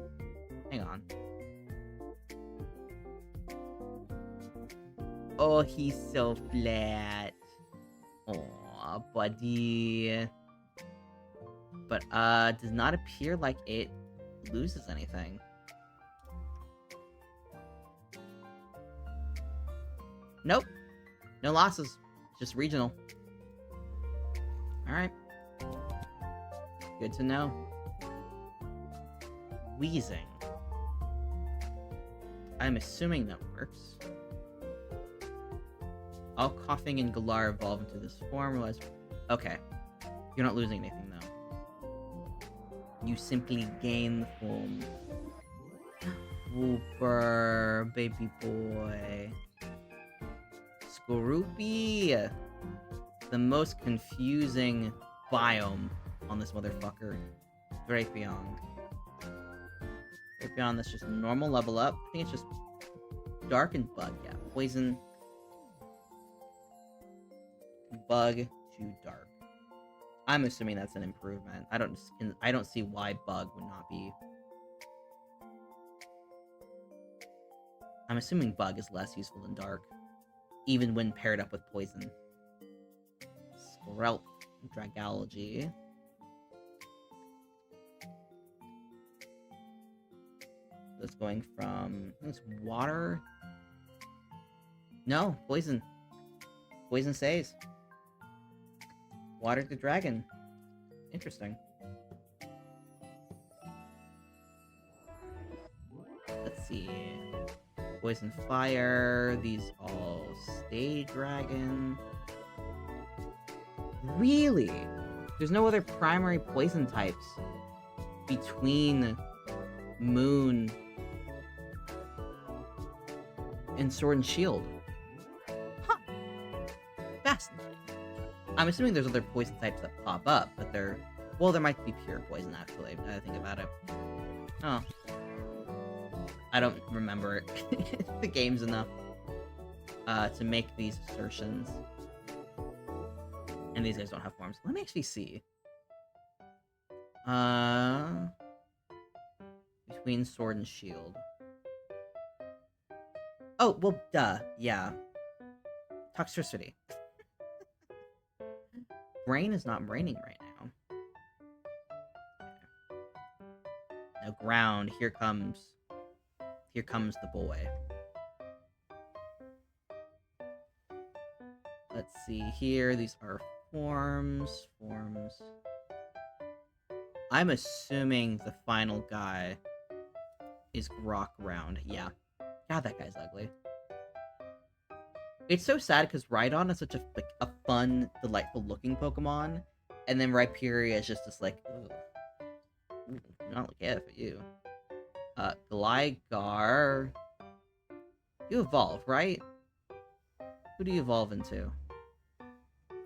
Hang on. Oh, he's so flat. Aw, buddy. But, does not appear like it loses anything. Nope. No losses. Just regional. Alright. Good to know. Wheezing. I'm assuming that works. All coughing and Galar evolve into this form. Okay. You're not losing anything, though. You simply gain the form. Wooper, baby boy. Skorupi! The most confusing biome on this motherfucker. Drapion. Drapion, that's just normal level up. I think it's just Dark and Bug, yeah. Poison. Bug too dark. I'm assuming that's an improvement. I don't see why bug would not be. I'm assuming bug is less useful than dark, even when paired up with poison. Skrelp, Dragology. That's going from... It's water? No, poison. Poison stays. Water to dragon. Interesting. Let's see. Poison fire. These all stay dragon. Really? There's no other primary poison types between Moon and Sword and Shield. Huh. Fascinating. I'm assuming there's other poison types that pop up, but they're... Well, there might be pure poison, actually, now that I think about it. Oh. I don't remember the games enough to make these assertions. And these guys don't have forms. Let me actually see. Between Sword and Shield. Oh, well, duh. Yeah. Toxicity. Brain is not braining right now. Now, ground. Here comes the boy. Let's see here. These are forms. I'm assuming the final guy is rock ground. Yeah. God, that guy's ugly. It's so sad because Rhydon is such a fun, delightful looking Pokemon, and then Rhyperior is just this like, ugh. Ooh, not like it for you. Gligar. You evolve, right? Who do you evolve into?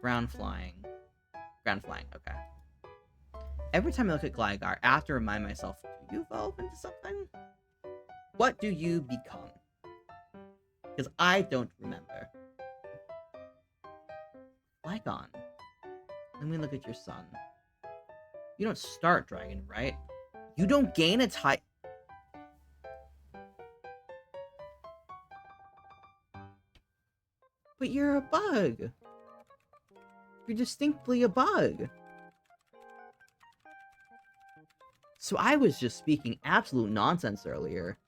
Ground flying. Ground flying, okay. Every time I look at Gligar, I have to remind myself, do you evolve into something? What do you become? Because I don't remember. Flygon. Let me look at your son. You don't start Dragon, right? You don't gain a type... But you're a bug. You're distinctly a bug. So I was just speaking absolute nonsense earlier.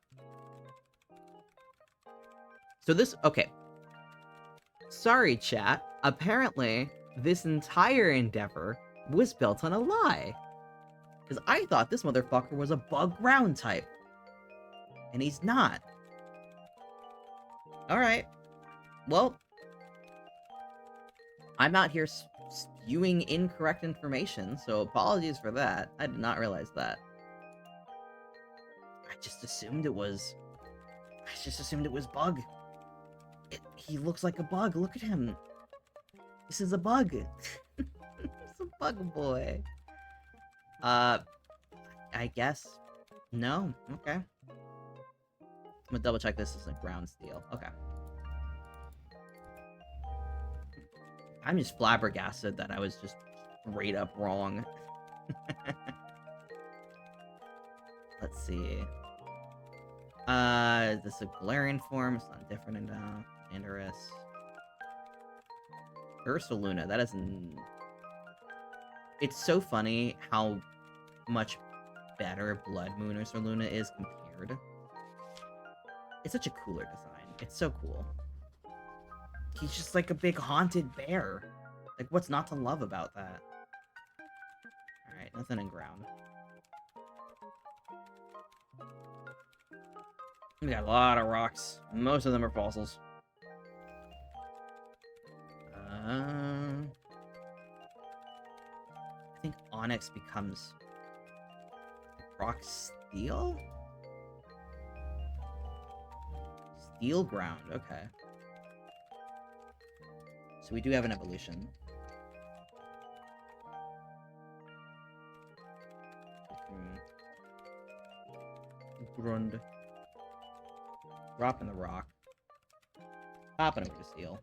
So this... Okay. Sorry, chat. Apparently, this entire endeavor was built on a lie. Because I thought this motherfucker was a bug ground type. And he's not. Alright. Well... I'm out here spewing incorrect information, so apologies for that. I did not realize that. I just assumed it was bug. He looks like a bug. Look at him. This is a bug. It's a bug boy. I guess. No. Okay. I'm gonna double check this is a ground steel. Okay. I'm just flabbergasted that I was just straight up wrong. Let's see. This is a Galarian form. It's not different enough. Andorus. Ursaluna. That isn't... It's so funny how much better Blood Moon Ursaluna is compared. It's such a cooler design. It's so cool. He's just like a big haunted bear. Like, what's not to love about that? Alright, nothing in ground. We got a lot of rocks. Most of them are fossils. I think Onyx becomes rock steel? Steel ground, okay. So we do have an evolution. Grund. Dropping the rock. Popping over to steel.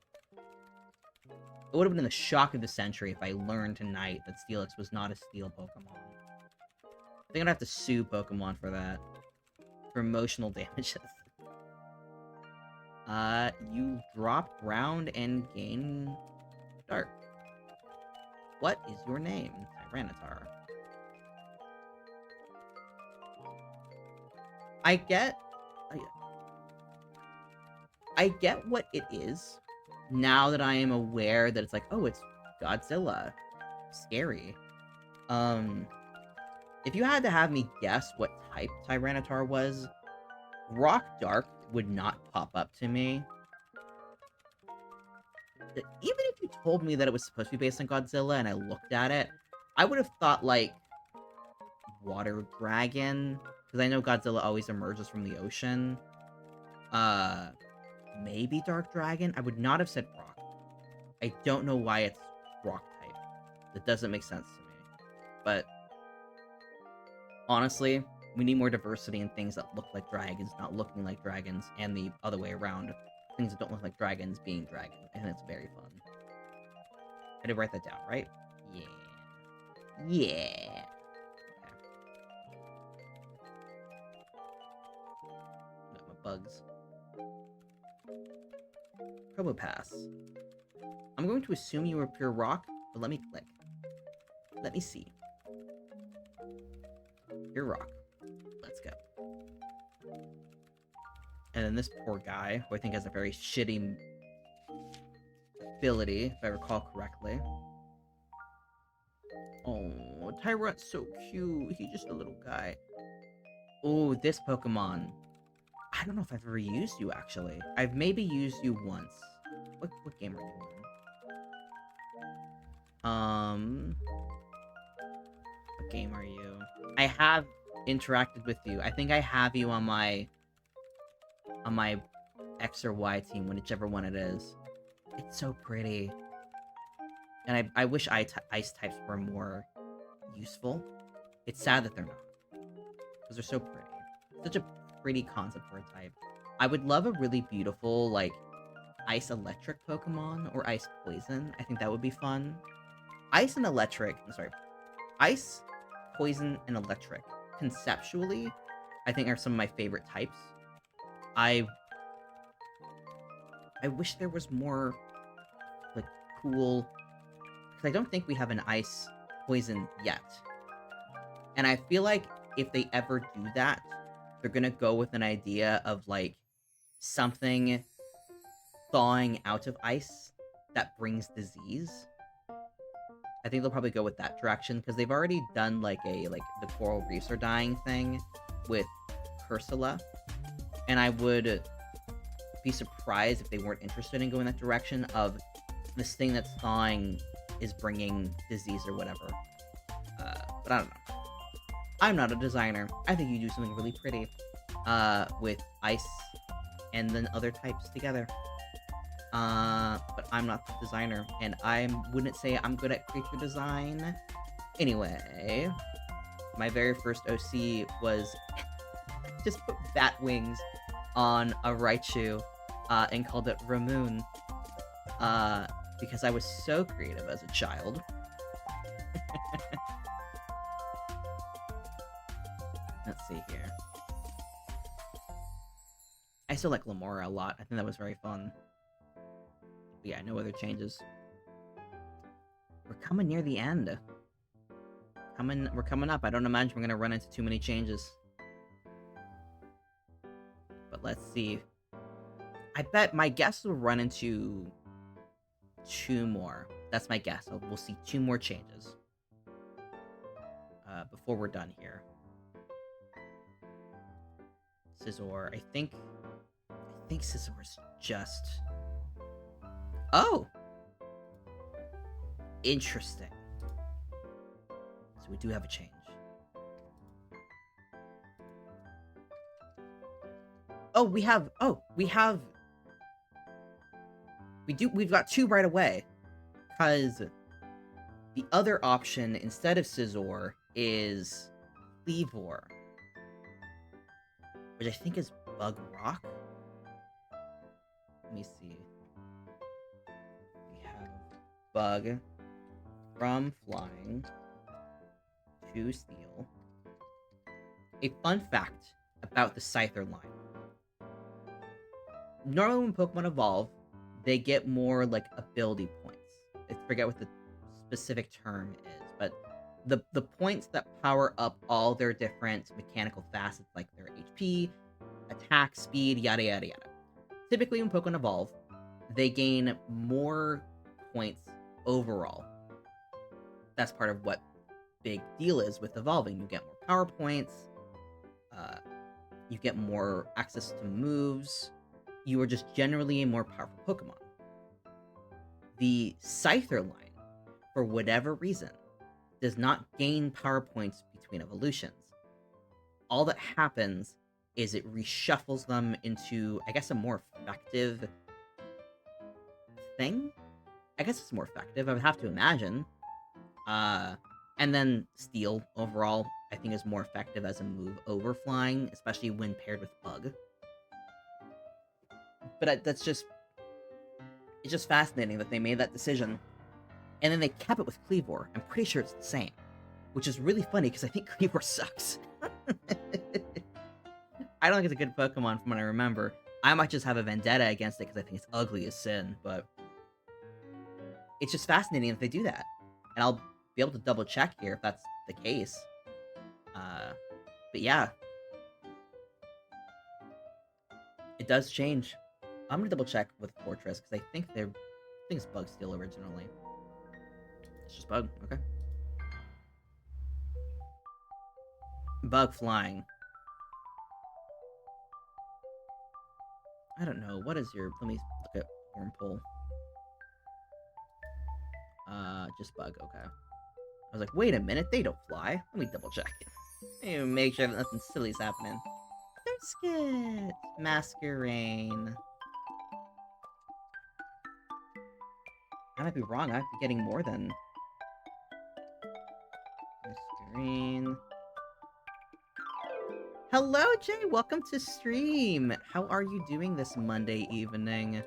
It would have been the shock of the century if I learned tonight that Steelix was not a steel Pokemon. I think I'd have to sue Pokemon for that. For emotional damages. You drop ground and gain dark. What is your name? Tyranitar. I get what it is now that I am aware that it's like, oh, it's Godzilla. Scary. If you had to have me guess what type Tyranitar was, Rock Dark would not pop up to me. Even if you told me that it was supposed to be based on Godzilla and I looked at it, I would have thought, like, Water Dragon, because I know Godzilla always emerges from the ocean. Maybe Dark Dragon? I would not have said Rock. I don't know why it's Rock type. That doesn't make sense to me. But, honestly, we need more diversity in things that look like dragons not looking like dragons, and the other way around. Things that don't look like dragons being dragons. I think that's very fun. I did write that down, right? Yeah. Yeah. Okay. Got my bugs. Promo Pass. I'm going to assume you were pure rock, but let me click. Let me see. Pure rock. Let's go. And then this poor guy, who I think has a very shitty ability, if I recall correctly. Oh, Tyrant's so cute. He's just a little guy. Oh, this Pokemon. I don't know if I've ever used you, actually. I've maybe used you once. What game are you in? What game are you? I have interacted with you. I think I have you on my X or Y team, whichever one it is. It's so pretty. And I wish ice types were more useful. It's sad that they're not. Because they're so pretty. Such a pretty concept for a type. I would love a really beautiful, like, ice electric Pokemon or ice poison. I think that would be fun. Ice, poison, and electric. Conceptually, I think are some of my favorite types. I wish there was more, like, cool... Because I don't think we have an ice poison yet. And I feel like if they ever do that, they're gonna go with an idea of, like, something thawing out of ice that brings disease. I think they'll probably go with that direction, because they've already done, like, the coral reefs are dying thing with Cursula. And I would be surprised if they weren't interested in going that direction of this thing that's thawing is bringing disease or whatever. But I don't know. I'm not a designer. I think you do something really pretty with ice and then other types together. But I'm not the designer, and I wouldn't say I'm good at creature design. Anyway, my very first OC was just put bat wings on a Raichu and called it Ramoon because I was so creative as a child. Let's see here. I still like Lamora a lot. I think that was very fun. But yeah, no other changes. We're coming near the end. We're coming up. I don't imagine we're gonna run into too many changes. But let's see. I bet my guess will run into 2 more. That's my guess. We'll see 2 more changes before we're done here. Scizor, I think Scizor's just... Oh! Interesting. So we do have a change. We've got 2 right away. Because the other option instead of Scizor is Cleavor, which I think is Bug Rock. Let me see. We have Bug from flying to steel. A fun fact about the Scyther line. Normally when Pokemon evolve, they get more, like, ability points. I forget what the specific term is, but the points that power up all their different mechanical facets, like their HP, attack, speed, yada yada yada. Typically when Pokemon evolve, they gain more points overall. That's part of what big deal is with evolving. You get more power points, you get more access to moves, you are just generally a more powerful Pokemon. The Scyther line, for whatever reason, does not gain power points between evolutions. All that happens is it reshuffles them into, I guess, a more effective thing? I guess it's more effective, I would have to imagine. And then Steel, overall, I think is more effective as a move over Flying, especially when paired with Bug. But that's just... It's just fascinating that they made that decision. And then they kept it with Cleavor. I'm pretty sure it's the same. Which is really funny, because I think Cleavor sucks. I don't think it's a good Pokemon from what I remember. I might just have a vendetta against it, because I think it's ugly as sin, but... It's just fascinating that they do that. And I'll be able to double check here if that's the case. But yeah. It does change. I'm gonna double check with Fortress, because I think it's Bug Steel originally. It's just Bug, okay. Bug Flying. I don't know, what is your... Let me look at Hornpool. Just Bug, okay. I was like, wait a minute, they don't fly. Let me double check. Let me make sure that nothing silly's happening. Surskit! Masquerain. I might be wrong, I might be getting more than... Masquerain. Hello, Jay! Welcome to stream! How are you doing this Monday evening?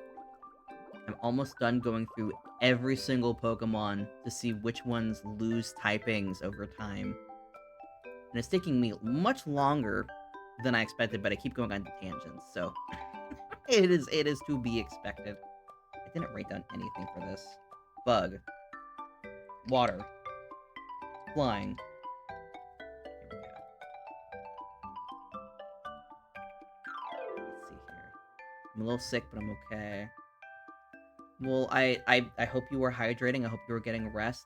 I'm almost done going through every single Pokemon to see which ones lose typings over time. And it's taking me much longer than I expected, but I keep going on tangents, so... it is to be expected. I didn't write down anything for this. Bug. Water. Flying. Here we go. Let's see here. I'm a little sick, but I'm okay. Well, I hope you were hydrating. I hope you were getting rest.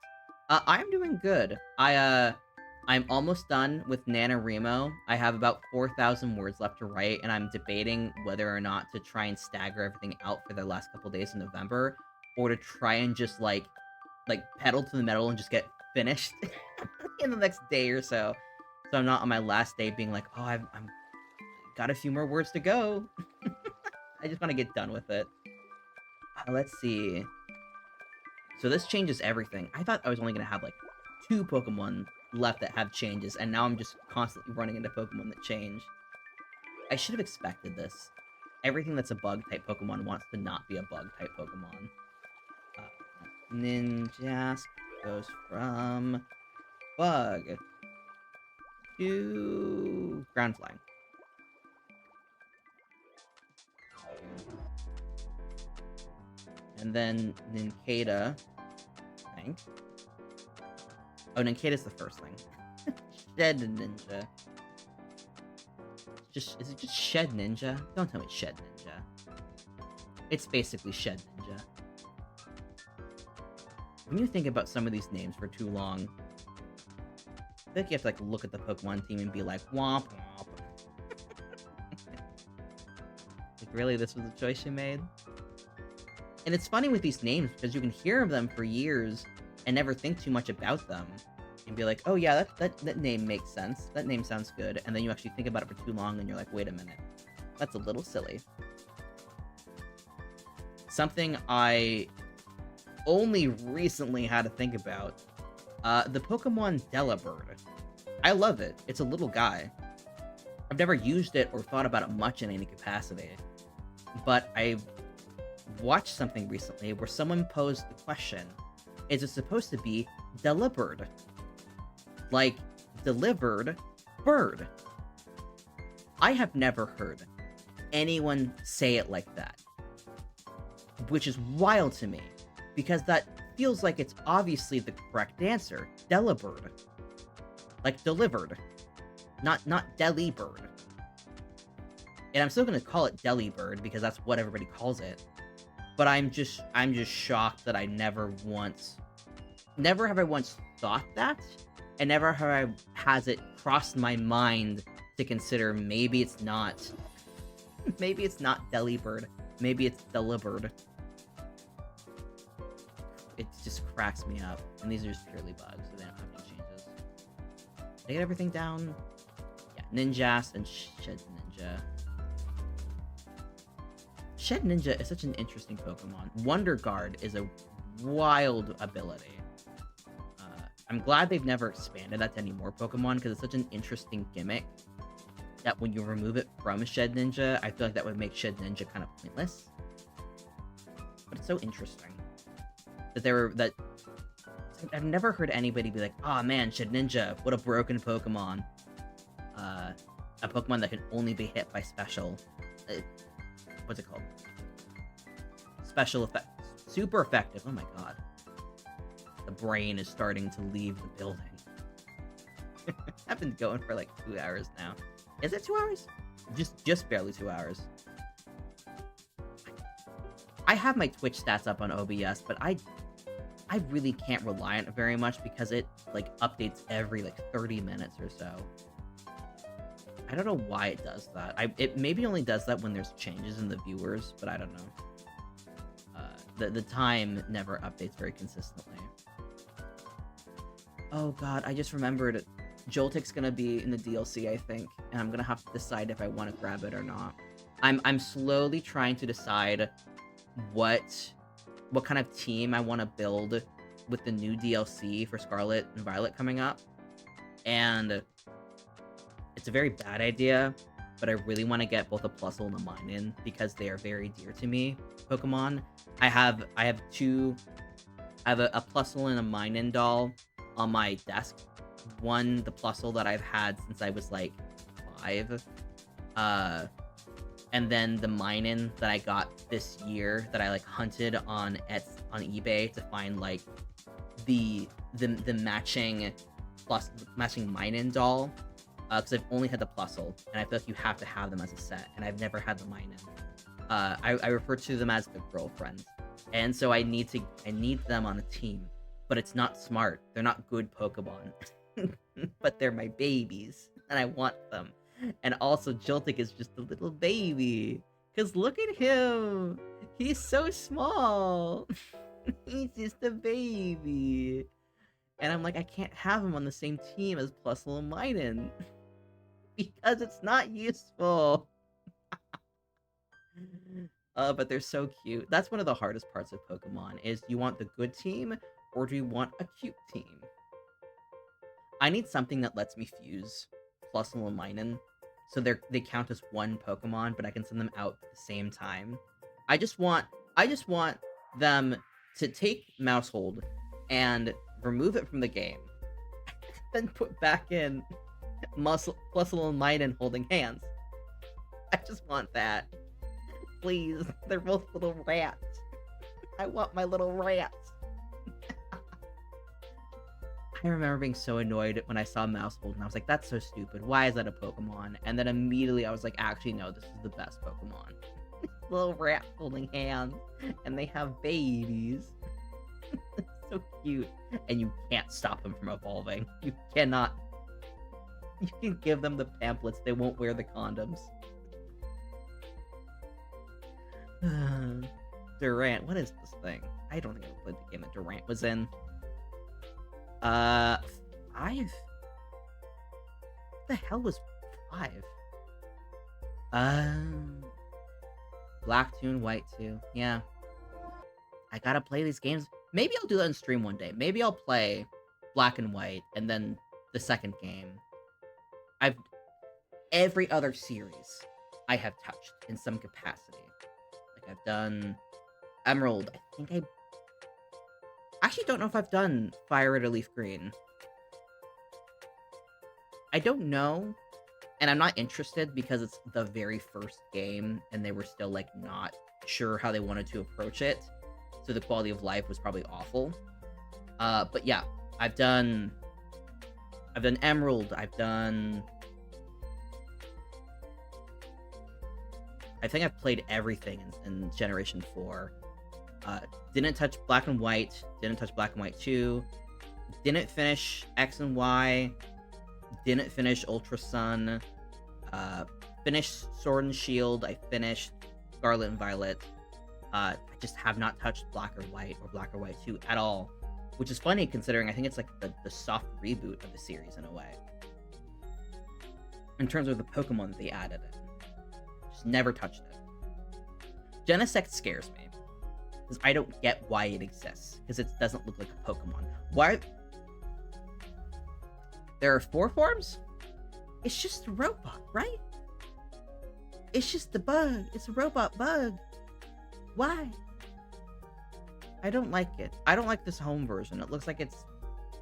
I'm doing good. I'm almost done with NaNoWriMo. I have about 4,000 words left to write, and I'm debating whether or not to try and stagger everything out for the last couple days in November, or to try and just, like pedal to the metal and just get finished in the next day or so. So I'm not on my last day being like, oh, I'm got a few more words to go. I just want to get done with it. Let's see. So this changes everything. I thought I was only going to have, like, 2 Pokemon left that have changes, and now I'm just constantly running into Pokemon that change. I should have expected this. Everything that's a Bug-type Pokemon wants to not be a Bug-type Pokemon. Ninjask goes from Bug to Ground Flying. And then Nincada, I think. Oh, Nincada's the first thing. Shed Ninja. Is it just Shed Ninja? Don't tell me Shed Ninja. It's basically Shed Ninja. When you think about some of these names for too long, I think you have to, like, look at the Pokemon team and be like, womp womp. Like, really, this was the choice you made? And it's funny with these names, because you can hear them for years and never think too much about them. And be like, oh yeah, that name makes sense. That name sounds good. And then you actually think about it for too long and you're like, wait a minute. That's a little silly. Something I only recently had to think about. The Pokemon Delibird. I love it. It's a little guy. I've never used it or thought about it much in any capacity. But I watched something recently where someone posed the question, is it's supposed to be delivered. Like, delivered bird. I have never heard anyone say it like that, which is wild to me, because that feels like it's obviously the correct answer. Delibird. Like, delivered. Not delibird. And I'm still gonna call it delibird, because that's what everybody calls it. But I'm just shocked that never have I once thought that, and never has it crossed my mind to consider maybe it's not delibird, maybe it's delibird. It just cracks me up, and these are just purely bugs, so they don't have any changes. Did I get everything down? Yeah, Ninjask and Shed Ninja. Shed Ninja is such an interesting Pokemon. Wonder Guard is a wild ability. I'm glad they've never expanded that to any more Pokemon, because it's such an interesting gimmick that when you remove it from Shed Ninja, I feel like that would make Shed Ninja kind of pointless. But it's so interesting that I've never heard anybody be like, "Oh man, Shed Ninja, what a broken Pokemon." A Pokemon that can only be hit by special. What's it called? Special effect. Super effective. Oh my god. The brain is starting to leave the building. I've been going for like 2 hours now. Is it 2 hours? Just barely 2 hours. I have my Twitch stats up on OBS, but I really can't rely on it very much because it like updates every like 30 minutes or so. I don't know why it does that. It maybe only does that when there's changes in the viewers, but I don't know. The time never updates very consistently. Oh god, I just remembered Joltik's gonna be in the DLC, I think, and I'm gonna have to decide if I want to grab it or not. I'm slowly trying to decide what kind of team I want to build with the new DLC for Scarlet and Violet coming up. And it's a very bad idea, but I really want to get both a Plusle and a Minun because they are very dear to me, Pokemon. I have a Plusle and a Minun doll on my desk. One, the Plusle that I've had since I was like 5. And then the Minun that I got this year that I like hunted on eBay to find like the matching Minun doll. Because I've only had the Plusle, and I feel like you have to have them as a set, and I've never had the Minun. I refer to them as the girlfriends, and so I need them on a team, but it's not smart. They're not good Pokemon, but they're my babies, and I want them. And also, Joltik is just a little baby, because look at him! He's so small! He's just a baby! And I'm like, I can't have him on the same team as Plusle and Minun. Because it's not useful. But they're so cute. That's one of the hardest parts of Pokemon, is you want the good team, or do you want a cute team? I need something that lets me fuse Plusle and Minun, so they count as one Pokemon, but I can send them out at the same time. I just want them to take Mousehold and remove it from the game, then put back in Plusle and Minun holding hands. I just want that. Please, they're both little rats. I want my little rats. I remember being so annoyed when I saw Mousehold, and I was like, that's so stupid. Why is that a Pokemon? And then immediately I was like, actually, no, this is the best Pokemon. Little rats holding hands, and they have babies. So cute. And you can't stop them from evolving. You cannot. You can give them the pamphlets, they won't wear the condoms. Durant, what is this thing? I don't think I played the game that Durant was in. 5? What the hell was 5? Black 2 and White 2. Yeah. I gotta play these games. Maybe I'll do that on stream one day. Maybe I'll play Black and White, and then the second game. Every other series I have touched in some capacity. Like, I've done Emerald. I actually don't know if I've done Fire Red or Leaf Green. I don't know, and I'm not interested because it's the very first game, and they were still, like, not sure how they wanted to approach it, so the quality of life was probably awful. But yeah, I've done Emerald, I think I've played everything in Generation 4. Didn't touch Black and White, didn't touch Black and White 2, didn't finish X and Y, didn't finish Ultra Sun, finished Sword and Shield, I finished Scarlet and Violet. I just have not touched Black or White or Black or White 2 at all, which is funny considering I think it's like the soft reboot of the series in a way. In terms of the Pokemon that they added in. Just never touched it. Genesect scares me. Because I don't get why it exists. Because it doesn't look like a Pokemon. Why? There are 4 forms? It's just a robot, right? It's just a bug. It's a robot bug. Why? I don't like it. I don't like this home version. It looks like it's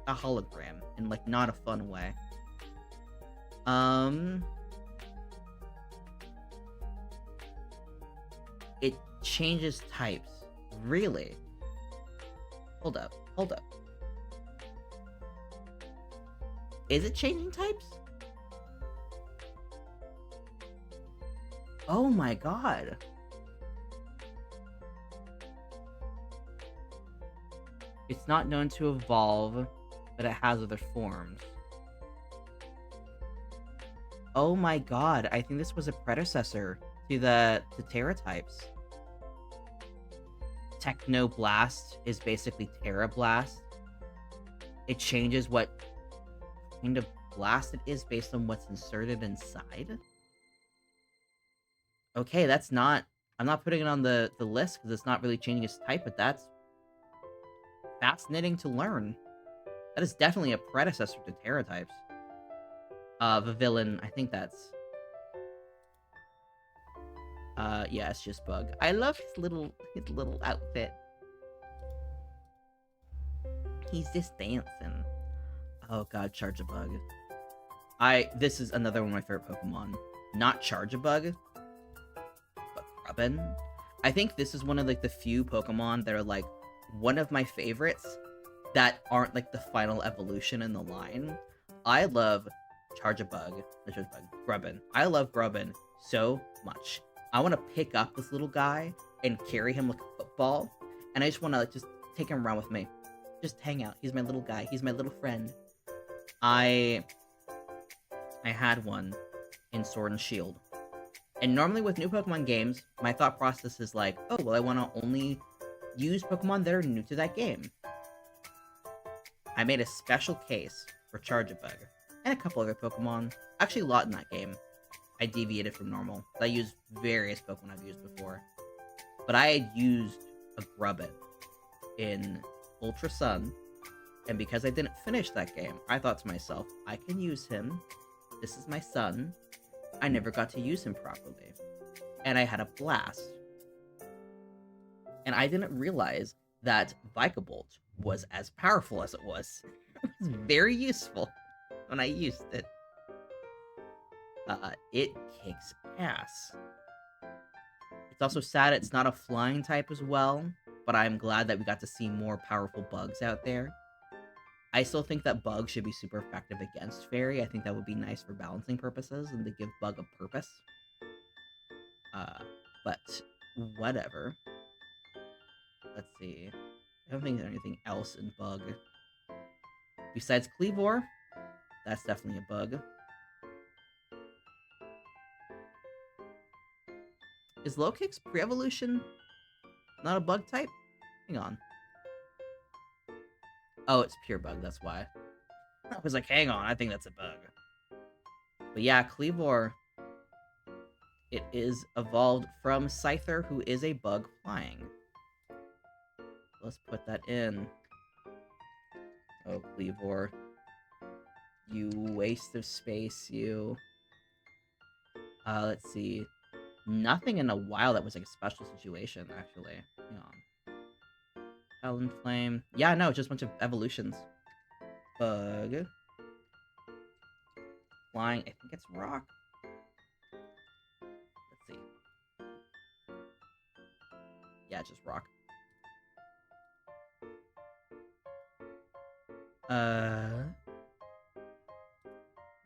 a hologram in, like, not a fun way. It changes types. Really? Hold up. Is it changing types? Oh my god. It's not known to evolve, but it has other forms. Oh my god, I think this was a predecessor to the Terra types. Techno Blast is basically Terra Blast. It changes what kind of blast it is based on what's inserted inside. Okay, that's not... I'm not putting it on the list because it's not really changing its type, but that's fascinating to learn. That is definitely a predecessor to Terra types. Vivillon, I think that's... yeah, it's just Bug. I love his little outfit. He's just dancing. Oh god, Charge-a-Bug. This is another one of my favorite Pokemon. Not Charge-a-Bug, but Grubbin. I think this is one of, like, the few Pokemon that are, like, one of my favorites that aren't, like, the final evolution in the line. I love Charge-a-Bug, Grubbin. I love Grubbin so much. I want to pick up this little guy and carry him like a football, and I just want to just take him around with me. Just hang out. He's my little guy. He's my little friend. I had one in Sword and Shield. And normally with new Pokemon games, my thought process is like, oh, well, I want to only use Pokemon that are new to that game. I made a special case for Charge-a-Bug, and a couple other Pokemon. Actually, a lot in that game. I deviated from normal. I used various Pokemon I've used before. But I had used a Grubbin in Ultra Sun, and because I didn't finish that game, I thought to myself, I can use him. This is my son. I never got to use him properly. And I had a blast. And I didn't realize that Vikavolt was as powerful as it was. It was very useful when I used it. It kicks ass. It's also sad it's not a flying type as well, but I'm glad that we got to see more powerful bugs out there. I still think that Bug should be super effective against Fairy. I think that would be nice for balancing purposes and to give Bug a purpose. But whatever. Let's see. I don't think there's anything else in Bug. Besides Cleavor, that's definitely a bug. Is Low-Kick's pre-evolution not a bug type? Hang on. Oh, it's pure bug, that's why. I was like, hang on, I think that's a bug. But yeah, Cleavor, it is evolved from Scyther, who is a bug flying. Let's put that in. Oh, Cleavor. You waste of space, you. Let's see. Nothing in a while that was like a special situation, actually. Hang on. Talonflame. Yeah, no, just a bunch of evolutions. Bug. Flying. I think it's rock. Let's see. Yeah, just rock.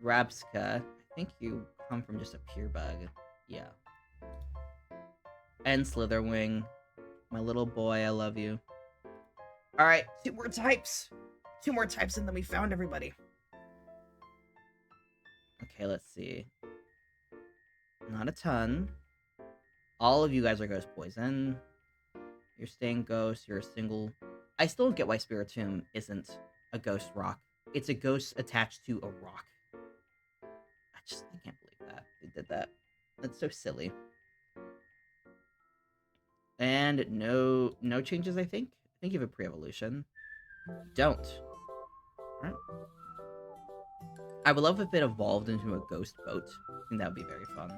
Rabska. I think you come from just a pure bug. Yeah. And Slitherwing. My little boy, I love you. Alright, 2 more types. 2 more types and then we found everybody. Okay, let's see. Not a ton. All of you guys are Ghost Poison. You're staying Ghost. You're a single... I still don't get why Spiritomb isn't a Ghost Rock. It's a Ghost attached to a rock. I can't believe that. They did that. That's so silly. And no changes, I think? I think you have a pre-evolution. Don't. Alright. I would love if it evolved into a ghost boat. I think that would be very fun.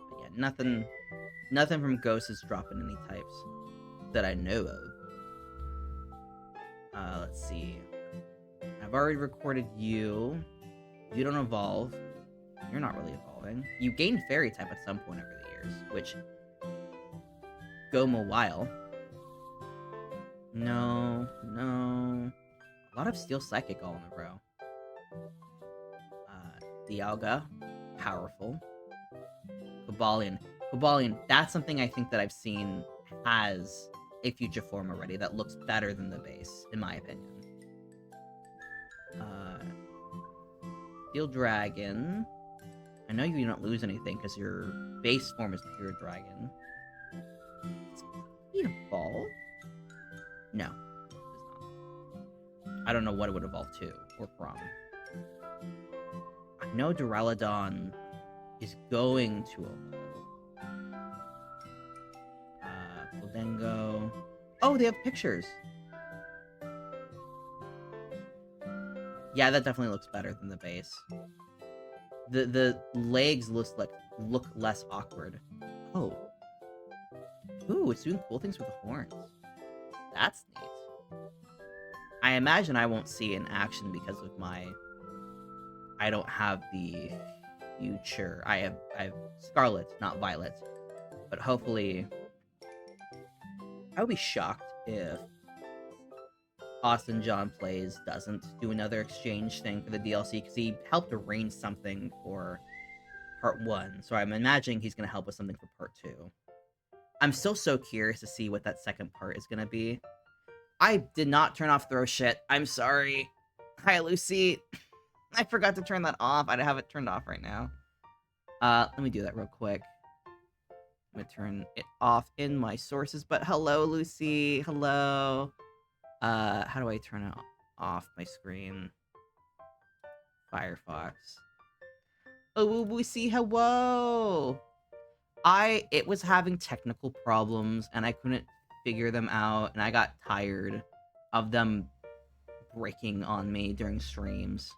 But yeah, nothing from Ghost is dropping any types that I know of. Let's see. I've already recorded you. You don't evolve. You're not really evolving. You gained Fairy type at some point over the years, which go a while. No. A lot of Steel Psychic all in a row. Dialga, powerful. Cobalion, that's something I think that I've seen has a future form already that looks better than the base, in my opinion. Steel Dragon. I know you don't lose anything because your base form is Pure Dragon. Does it evolve? No, it does not. I don't know what it would evolve to or from. I know Duraludon is going to evolve. Gholdengo. Oh, they have pictures. Yeah, that definitely looks better than the base. The legs look less awkward. Oh. Ooh, it's doing cool things with the horns. That's neat. I imagine I won't see it in action because of I don't have the future. I have Scarlet, not Violet. But hopefully... I would be shocked if Austin John Plays doesn't do another exchange thing for the DLC, because he helped arrange something for Part 1, so I'm imagining he's going to help with something for Part 2. I'm still so curious to see what that second part is going to be. I did not turn off throw shit. I'm sorry. Hi, Lucy. I forgot to turn that off. I have it turned off right now. Let me do that real quick. I'm gonna turn it off in my sources, but hello, Lucy. Hello. How do I turn it off my screen? Firefox. Oh, Lucy, hello. It was having technical problems, and I couldn't figure them out, and I got tired of them breaking on me during streams.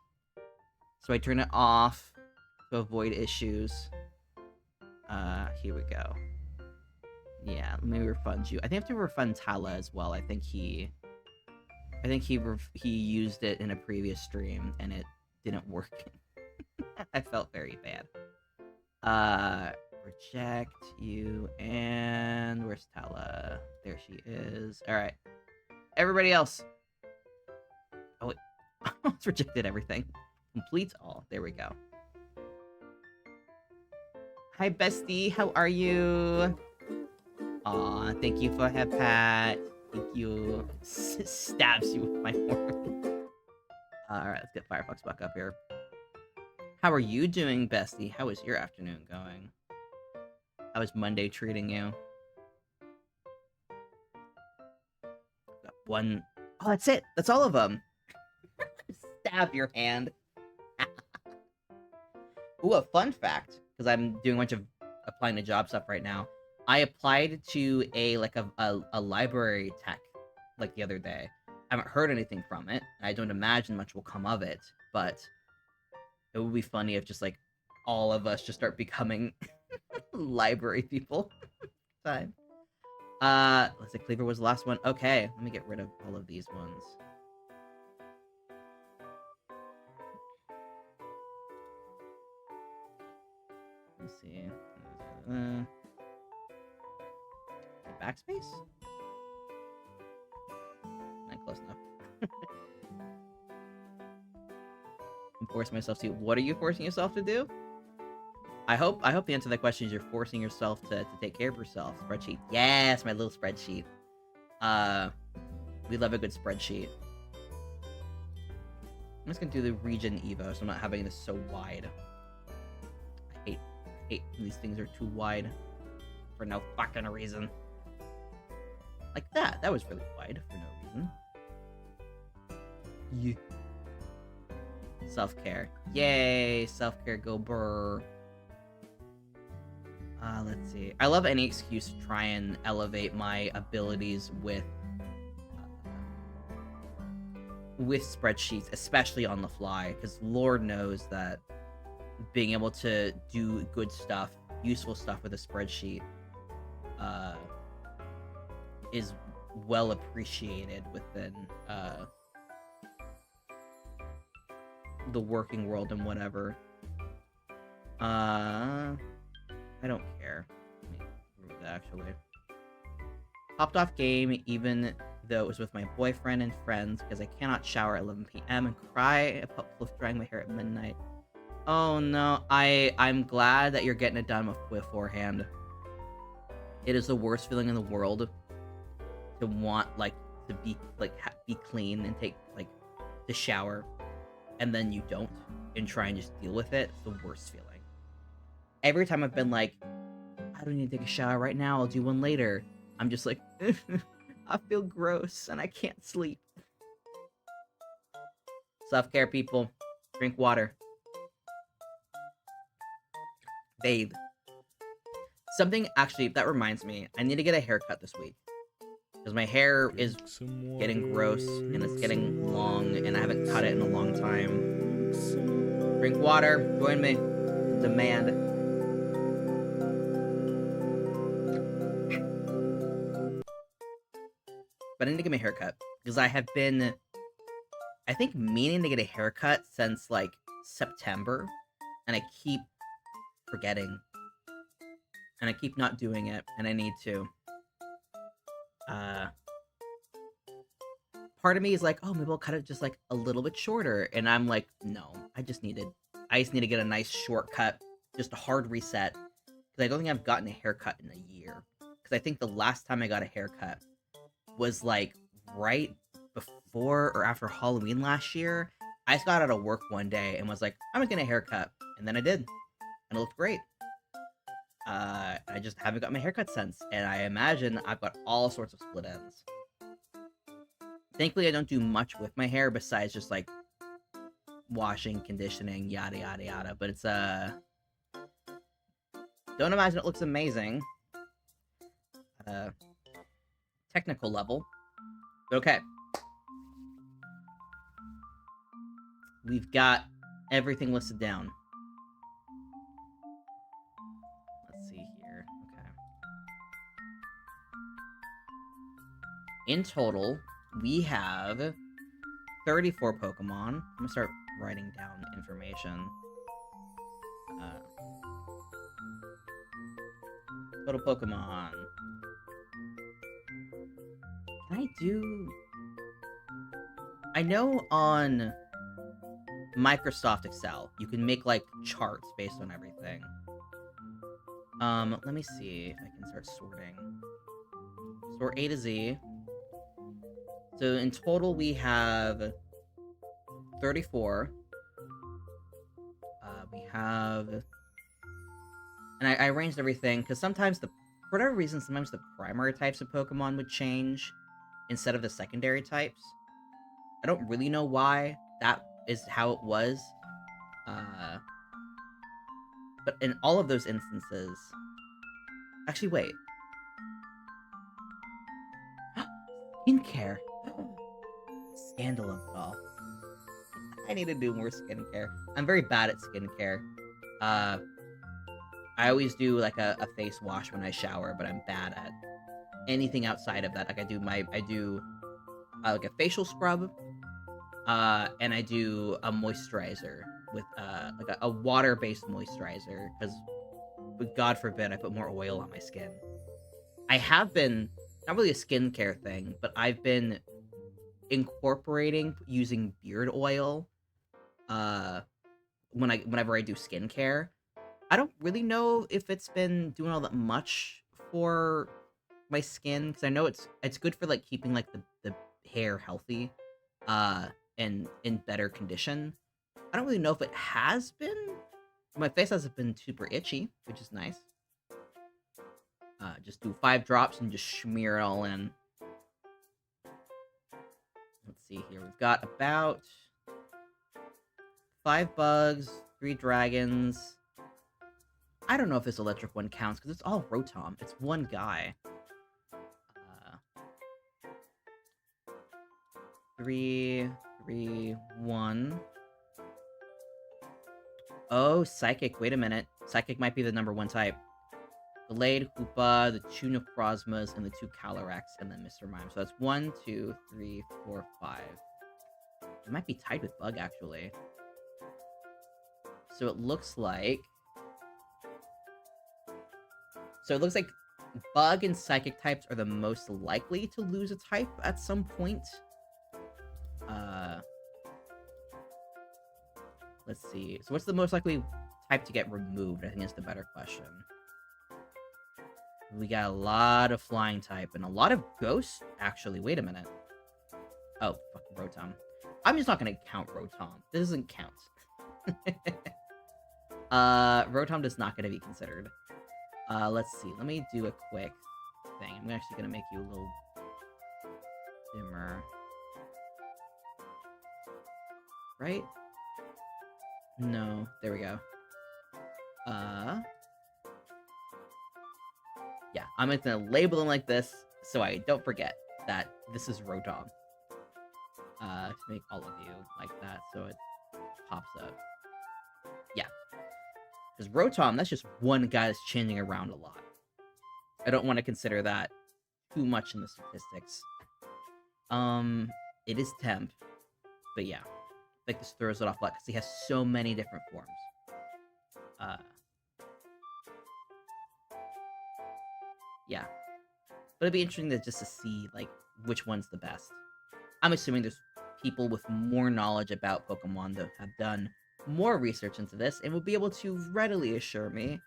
So I turned it off to avoid issues. Here we go. Yeah, let me refund you. I think I have to refund Tala as well. I think he used it in a previous stream, and it didn't work. I felt very bad. Reject you, and where's Tala? There she is. Alright. Everybody else. Oh, wait. I almost rejected everything. Complete all. There we go. Hi, bestie. How are you? Aw, thank you for her pat. Thank you. Stabs you with my horn. Alright, let's get Firefox back up here. How are you doing, bestie? How is your afternoon going? How is Monday treating you? Got one. Oh, that's it. That's all of them. Stab your hand. Ooh, a fun fact, because I'm doing a bunch of applying to job stuff right now. I applied to a library tech like the other day. I haven't heard anything from it. I don't imagine much will come of it, but it would be funny if just like all of us just start becoming library people. Time. Let's say Cleaver was the last one. Okay, let me get rid of all of these ones. Let's see. Backspace? Not close enough. I'm forcing myself to. What are you forcing yourself to do? I hope the answer to that question is you're forcing yourself to take care of yourself. Spreadsheet. Yes, my little spreadsheet. We love a good spreadsheet. I'm just gonna do the region Evo, so I'm not having this so wide. I hate when these things are too wide for no fucking reason. Like that. That was really wide for no reason. Yeah. Self-care. Yay! Self-care, go brr. Let's see. I love any excuse to try and elevate my abilities with spreadsheets, especially on the fly, because Lord knows that being able to do good stuff, useful stuff with a spreadsheet, is well appreciated within the working world and whatever. I don't care. Let me remove that, actually. Hopped off game, even though it was with my boyfriend and friends, because I cannot shower at 11 p.m. and cry about drying my hair at midnight. Oh no, I'm glad that you're getting it done beforehand. It is the worst feeling in the world to want, like, to be, like, be clean and take, like, the shower, and then you don't, and try and just deal with it. It's the worst feeling. Every time I've been like, I don't need to take a shower right now, I'll do one later, I'm just like, I feel gross, and I can't sleep. Self-care, people. Drink water. Bathe. Something, actually, that reminds me, I need to get a haircut this week. Because my hair is getting gross, and it's getting long, and I haven't cut it in a long time. Drink water. Join me. Demand. But I need to get my haircut. Because I have been, I think, meaning to get a haircut since, like, September. And I keep forgetting. And I keep not doing it. And I need to. Part of me is like, oh, maybe I'll cut it just, like, a little bit shorter. And I'm like, no. I just need to get a nice shortcut. Just a hard reset. Because I don't think I've gotten a haircut in a year. Because I think the last time I got a haircut was, like, right before or after Halloween last year. I just got out of work one day and was like, I'm gonna get a haircut. And then I did. And it looked great. I just haven't got my haircut since. And I imagine I've got all sorts of split ends. Thankfully, I don't do much with my hair besides just, like, washing, conditioning, yada, yada, yada. But it's, don't imagine it looks amazing. Technical level. But okay. We've got everything listed down. Let's see here. Okay. In total, we have 34 Pokemon. I'm gonna start writing down information. Total Pokemon. Can I do... I know on Microsoft Excel, you can make, like, charts based on everything. Let me see if I can start sorting. Sort A to Z. So in total, we have 34. We have... And I arranged everything, because sometimes for whatever reason, sometimes the primary types of Pokemon would change instead of the secondary types. I don't really know why that is how it was. But in all of those instances... Actually, wait. Skincare. Scandal of it all. I need to do more skincare. I'm very bad at skincare. I always do, like, a face wash when I shower, but I'm bad at anything outside of that. Like I do like a facial scrub, and I do a moisturizer with like a water-based moisturizer, because God forbid I put more oil on my skin. I have been, not really a skincare thing, but I've been incorporating using beard oil whenever I do skincare. I don't really know if it's been doing all that much for my skin, because I know it's good for like keeping like the hair healthy uh and in better condition. I don't really know if it has been. My face hasn't been super itchy, which is nice. Just do 5 drops and just smear it all in. Let's see here. We've got about 5 bugs, 3 dragons. I don't know if this electric one counts, because it's all Rotom. It's one guy. 3, 3, 1. Oh, Psychic. Wait a minute. Psychic might be the number 1 type. Glade, Hoopa, the 2 Necrozmas, and the 2 Calyrex, and then Mr. Mime. So that's 1, 2, 3, 4, 5. It might be tied with Bug, actually. So it looks like... Bug and Psychic types are the most likely to lose a type at some point. Let's see. So what's the most likely type to get removed? I think is the better question. We got a lot of Flying type and a lot of Ghost, actually. Wait a minute. Oh, fucking Rotom. I'm just not gonna count Rotom. This doesn't count. Rotom is not gonna be considered. Let's see. Let me do a quick thing. I'm actually gonna make you a little dimmer. Right? No. There we go. Yeah, I'm just gonna label them like this so I don't forget that this is Rotom. To make all of you like that so it pops up. Yeah. Because Rotom, that's just one guy that's changing around a lot. I don't want to consider that too much in the statistics. It is temp, but yeah. Like, this throws it off a lot because he has so many different forms. Yeah. But it'd be interesting to see, like, which one's the best. I'm assuming there's people with more knowledge about Pokemon that have done more research into this and will be able to readily assure me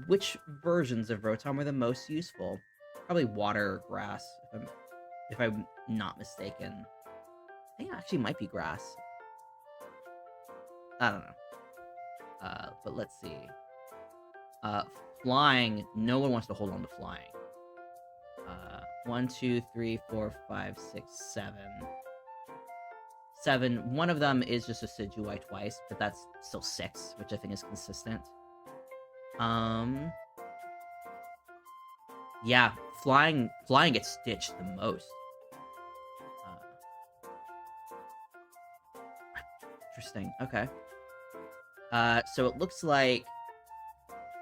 which versions of Rotom are the most useful. Probably water or grass, if I'm not mistaken. I think it actually might be grass. I don't know. But let's see. Flying, no one wants to hold on to flying. 1, 2, 3, 4, 5, 6, 7. 7. One of them is just a Decidueye twice, but that's still 6, which I think is consistent. Yeah, flying gets stitched the most. Interesting. Okay. So it looks like,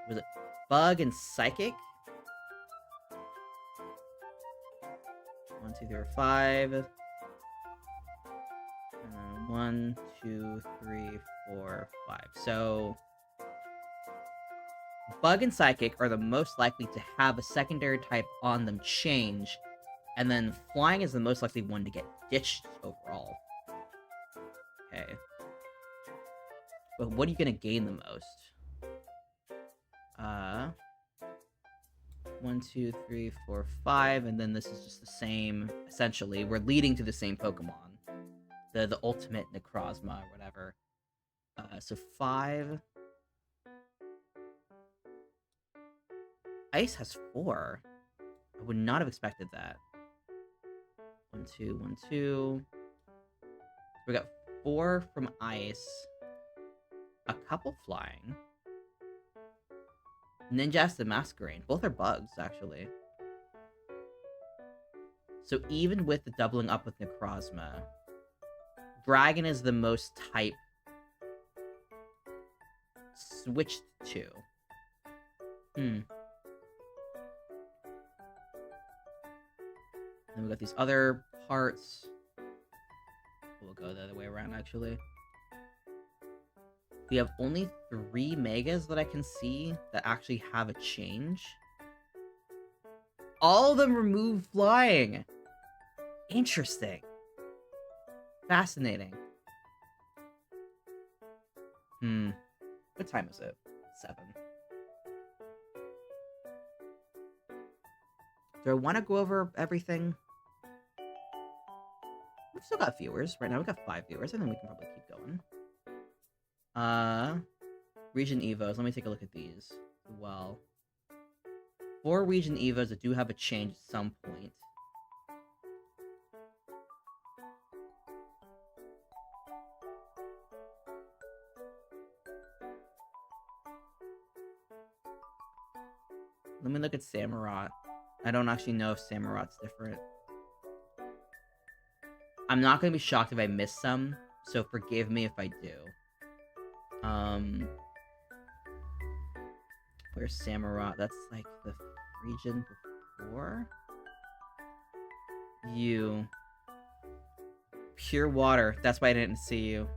was it Bug and Psychic? 1, 2, 3, 4, 5. 1, 2, 3, 4, 5. So Bug and Psychic are the most likely to have a secondary type on them change, and then Flying is the most likely one to get ditched overall. Okay. But what are you gonna gain the most? 1, 2, 3, 4, 5, and then this is just the same, essentially. We're leading to the same Pokemon. The ultimate Necrozma or whatever. So 5. Ice has 4. I would not have expected that. 1, 2, 1, 2. We got 4 from Ice. A couple Flying. Ninjas the Masquerade. Both are bugs, actually. So even with the doubling up with Necrozma, Dragon is the most type switched to. And we got these other parts. We'll go the other way around, actually. We have only 3 megas that I can see that actually have a change. All of them remove flying. Interesting. Fascinating. What time is it? 7. Do I want to go over everything? We've still got viewers. Right now we've got 5 viewers. I think we can probably keep going. Region Evos. Let me take a look at these. Well, 4 Region Evos that do have a change at some point. Let me look at Samurott. I don't actually know if Samurott's different. I'm not going to be shocked if I miss some, so forgive me if I do. Where's Samurott? That's like the region before? You. Pure water. That's why I didn't see you.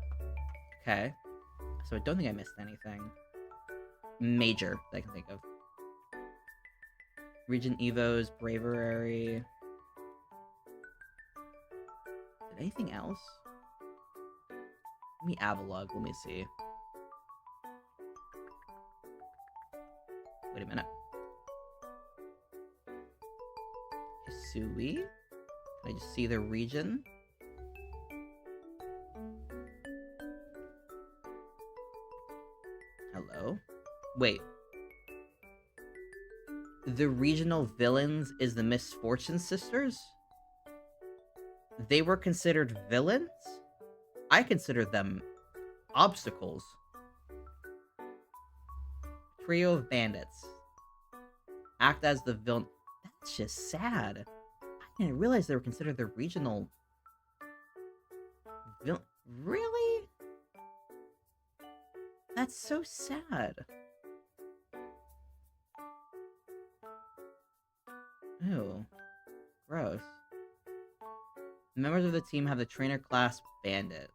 Okay. So I don't think I missed anything major that I can think of. Region Evos, Bravery. Did anything else? Let me Avalog. Let me see. Wait a minute. Hisui? Can I just see the region? Hello? Wait. The regional villains is the Misfortune Sisters? They were considered villains? I consider them obstacles. Trio of bandits. Act as the villain. That's just sad. I didn't realize they were considered the regional villain. Really? That's so sad. Ew. Gross. Members of the team have the trainer class bandit.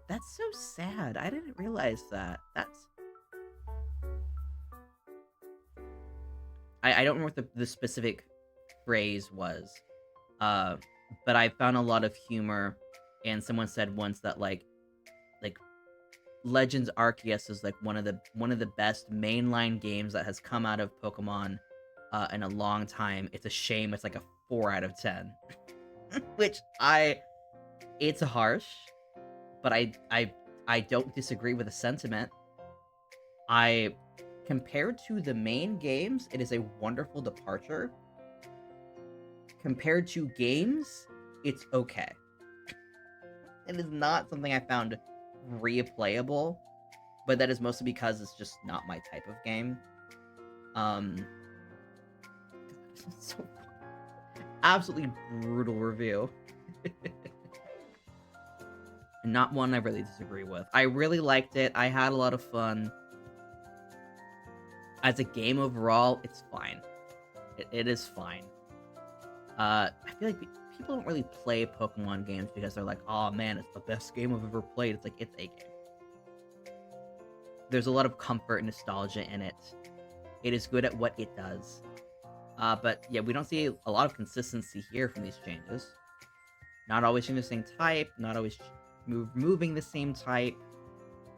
That's so sad. I didn't realize that. That's... I don't remember what the specific phrase was. But I found a lot of humor, and someone said once that like Legends Arceus is like one of the best mainline games that has come out of Pokemon in a long time. It's a shame it's like a 4 out of 10. Which it's harsh, but I don't disagree with the sentiment. Compared to the main games, it is a wonderful departure. Compared to games, it's okay. It is not something I found replayable, but that is mostly because it's just not my type of game. So absolutely brutal review. Not one I really disagree with. I really liked it. I had a lot of fun. As a game overall, it's fine. It is fine. I feel like people don't really play Pokemon games because they're like, oh man, it's the best game I've ever played. It's like, it's a game. There's a lot of comfort and nostalgia in it. It is good at what it does. But yeah, we don't see a lot of consistency here from these changes. Not always in the same type, not always moving the same type,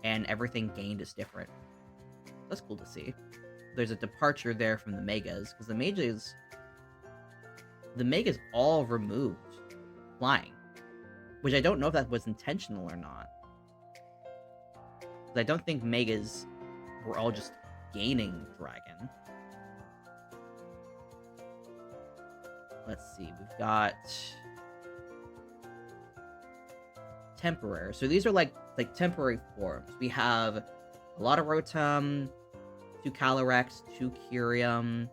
and everything gained is different. That's cool to see. There's a departure there from the Megas, because the Megas all removed flying, which I don't know if that was intentional or not. I don't think Megas were all just gaining Dragon. Let's see, we've got temporary. So these are like temporary forms. We have a lot of Rotom, 2 Calyrex, 2 Kyurem,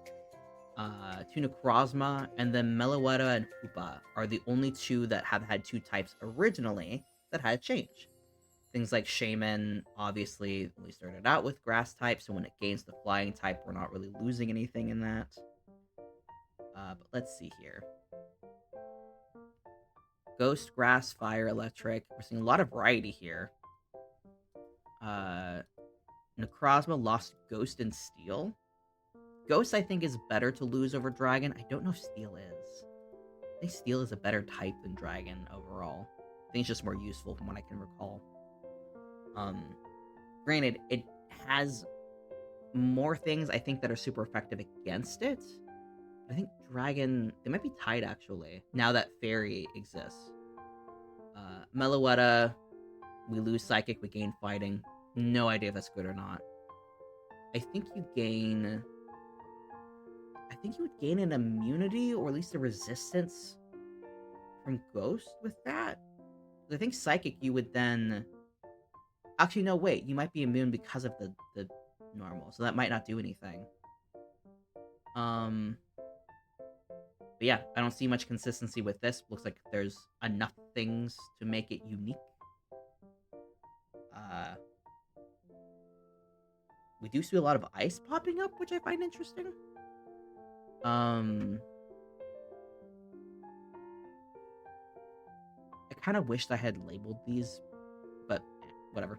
2 Necrozma, and then Meloetta and Hoopa are the only 2 that have had 2 types originally that had change. Things like Shaman obviously only started out with grass type, so when it gains the flying type, we're not really losing anything in that. But let's see here. Ghost, grass, fire, electric. We're seeing a lot of variety here. Necrozma lost Ghost and Steel. Ghost, I think, is better to lose over Dragon. I don't know if Steel is. I think Steel is a better type than Dragon overall. I think it's just more useful from what I can recall. Granted, it has more things I think that are super effective against it. I think Dragon, they might be tied actually, now that Fairy exists. Meloetta, we lose Psychic, we gain Fighting. No idea if that's good or not. I think you would gain an immunity, or at least a resistance from Ghost with that. I think Psychic you would then... Actually, no, wait. You might be immune because of the normal, so that might not do anything. But yeah, I don't see much consistency with this. Looks like there's enough things to make it unique. We do see a lot of ice popping up, which I find interesting. I kind of wished I had labeled these, but whatever.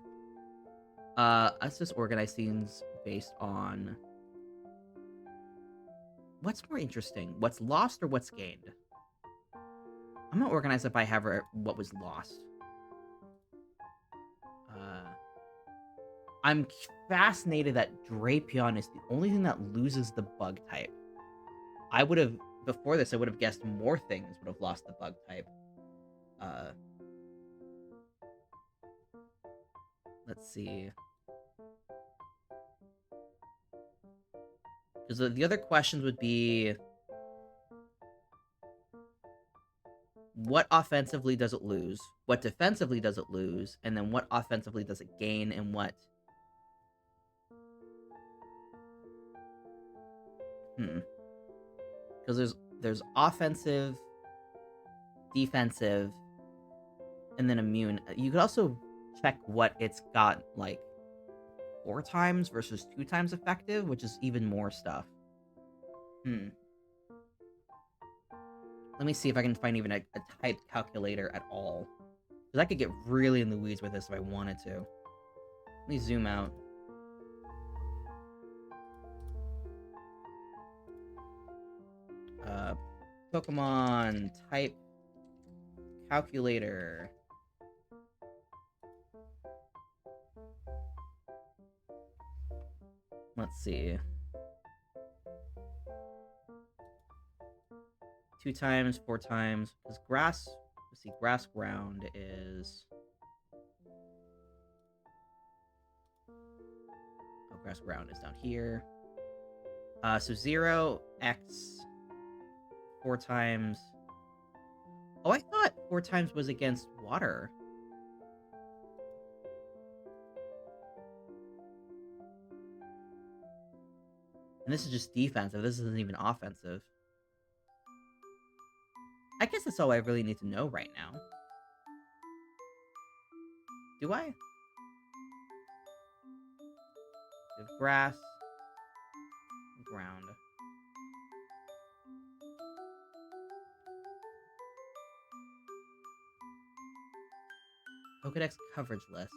Let's just organize things based on what's more interesting, what's lost or what's gained. I'm gonna organize it by what was lost. I'm fascinated that Drapion is the only thing that loses the bug type. Before this, I would have guessed more things would have lost the bug type. Let's see. Because the other questions would be... What offensively does it lose? What defensively does it lose? And then what offensively does it gain? And what... Because there's offensive, defensive, and then immune. You could also check what it's got, like, 4 times versus 2 times effective, which is even more stuff. Let me see if I can find even a type calculator at all. Because I could get really in the weeds with this if I wanted to. Let me zoom out. Pokemon type calculator. Let's see. 2 times, 4 times. Because grass, let's see, grass ground is... Oh, grass ground is down here. So 0, X, 4 times. Oh, I thought 4 times was against water. And this is just defensive. This isn't even offensive. I guess that's all I really need to know right now. Do I? We have grass. Ground. Pokedex coverage list.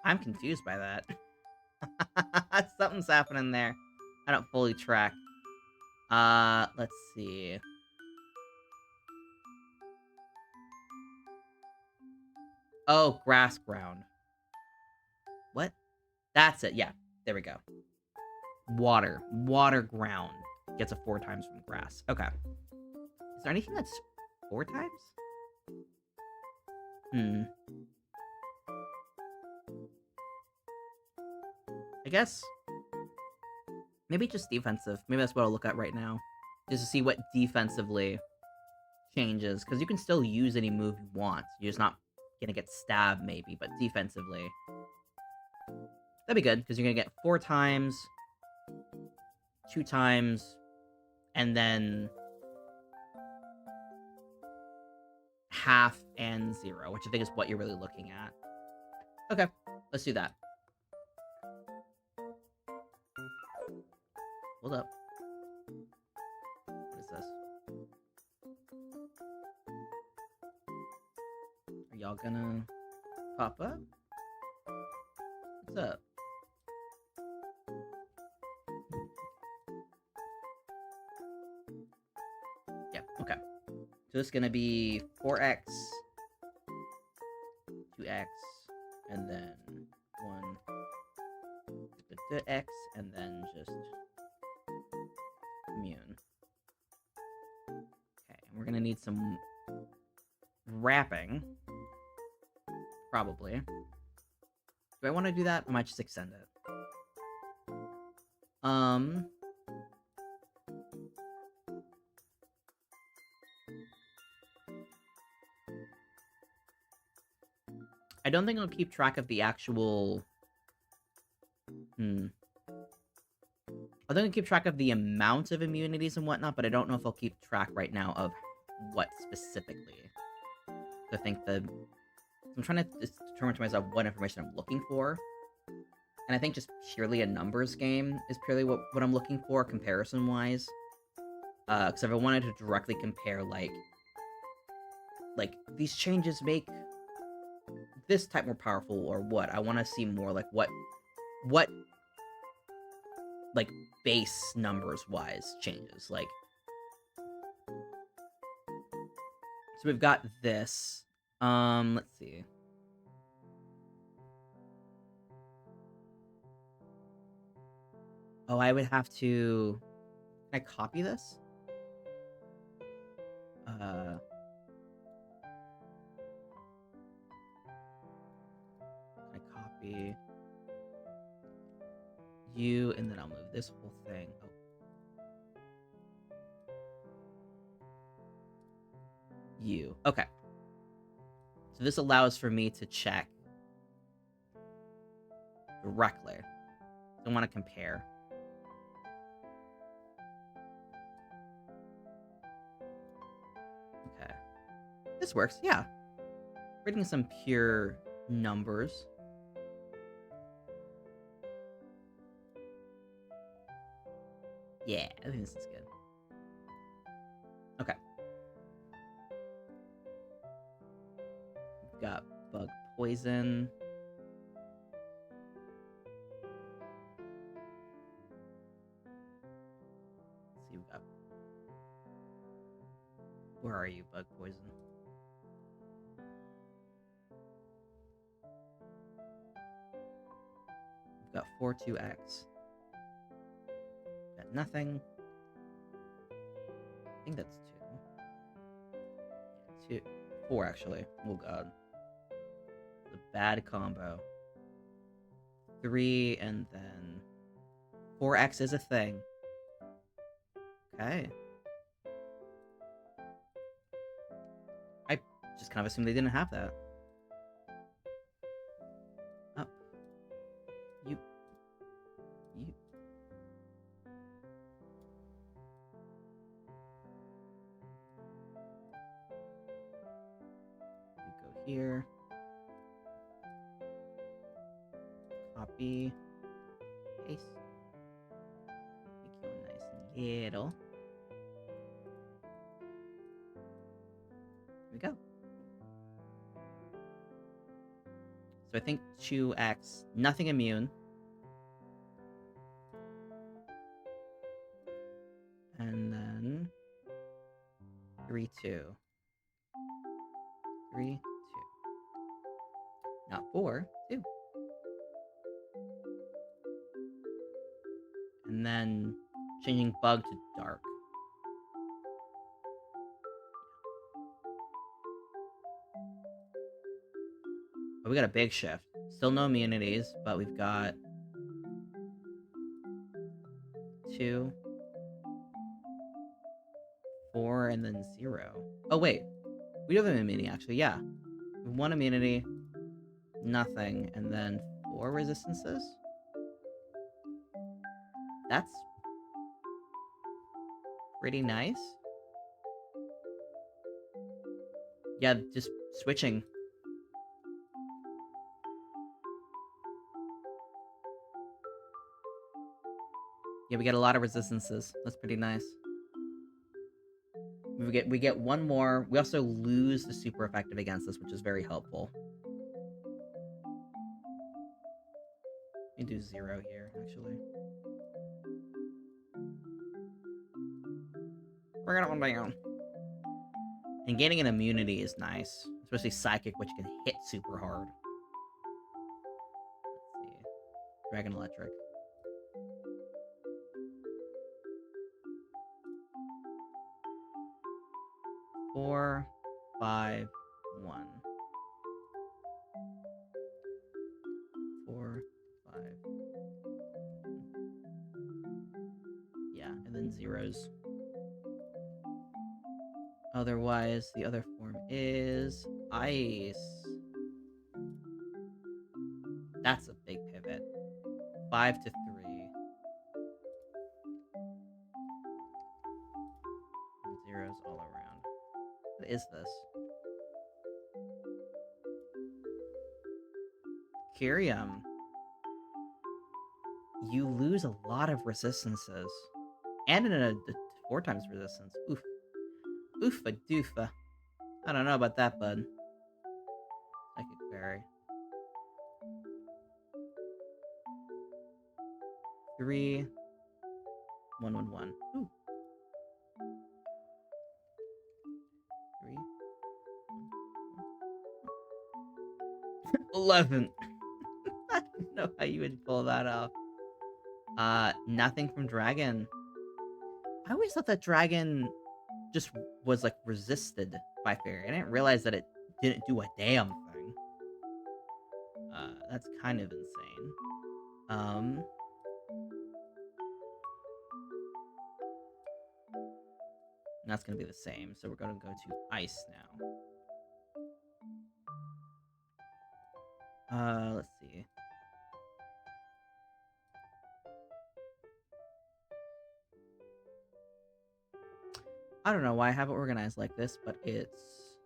I'm confused by that. Something's happening there. I don't fully track. Let's see. Oh, grass ground. What? That's it. Yeah, there we go. Water. Water ground. Gets a 4 times from grass. Okay. Is there anything that's 4 times? I guess maybe just defensive. Maybe that's what I'll look at right now. Just to see what defensively changes. Because you can still use any move you want. You're just not going to get stabbed, maybe. But defensively. That'd be good. Because you're going to get 4 times. 2 times, and then half and 0, which I think is what you're really looking at. Okay, let's do that. Hold up. What is this? Are y'all gonna pop up? What's up? Yeah, okay. So it's gonna be 4x, 2x, and then 1 x, and then just immune. Okay, and we're gonna need some wrapping. Probably. Do I want to do that? I might just extend it. I don't think I'll keep track of the actual... I think I'll keep track of the amount of immunities and whatnot, but I don't know if I'll keep track right now of what specifically. So I think I'm trying to determine to myself what information I'm looking for. And I think just purely a numbers game is purely what I'm looking for, comparison-wise. Because if I wanted to directly compare, like, these changes make this type more powerful, or what, I want to see more, like, what, like, base numbers-wise changes, like... So we've got this. Let's see. Oh, I would have to... Can I copy this? Can I copy you, and then I'll move this whole thing. Oh. You. Okay. So this allows for me to check directly. I want to compare. Okay. This works, yeah. We're getting some pure numbers. Yeah, I think this is good. Okay. We've got bug poison. Let's see, we've got... Where are you, bug poison? We've got 4, 2x. Got nothing. I think that's 2. 4, actually. Oh, God. It's a bad combo. 3, and then... 4x is a thing. Okay. I just kind of assumed they didn't have that. Up. You. Go here. Copy. Paste. Make you nice and little. Here we go. So I think 2x, nothing immune. And then 3, 2. 3, 2. Not 4, 2. And then changing bug to dark. Oh, we got a big shift. Still no immunities, but we've got 2, 4, and then 0. Oh, wait. We do have an immunity, actually, yeah. 1 immunity, nothing, and then 4 resistances? That's Pretty nice. Yeah, just switching. Yeah, we get a lot of resistances. That's pretty nice. We get one more. We also lose the super effective against this, which is very helpful. Let me do 0 here, actually. Bring it on down. And gaining an immunity is nice, especially Psychic, which can hit super hard. Let's see. Dragon Electric. 4, 5, 1. 4, 5. Yeah, and then zeros. Otherwise, the other form is Ice. That's a big pivot. 5 to 3. And zeros all around. What is this? Kyrium. You lose a lot of resistances. And in a 4 times resistance. Oof. Oofa doofa. I don't know about that, bud. Psychic Fairy. 3, 1, 1, 1. Ooh. 3, 11. I don't know how you would pull that off. Nothing from Dragon. I always thought that Dragon just was, like, resisted by Fairy. I didn't realize that it didn't do a damn thing. That's kind of insane. That's gonna be the same, so we're gonna go to Ice now. Let's see. I don't know why I have it organized like this, but it's...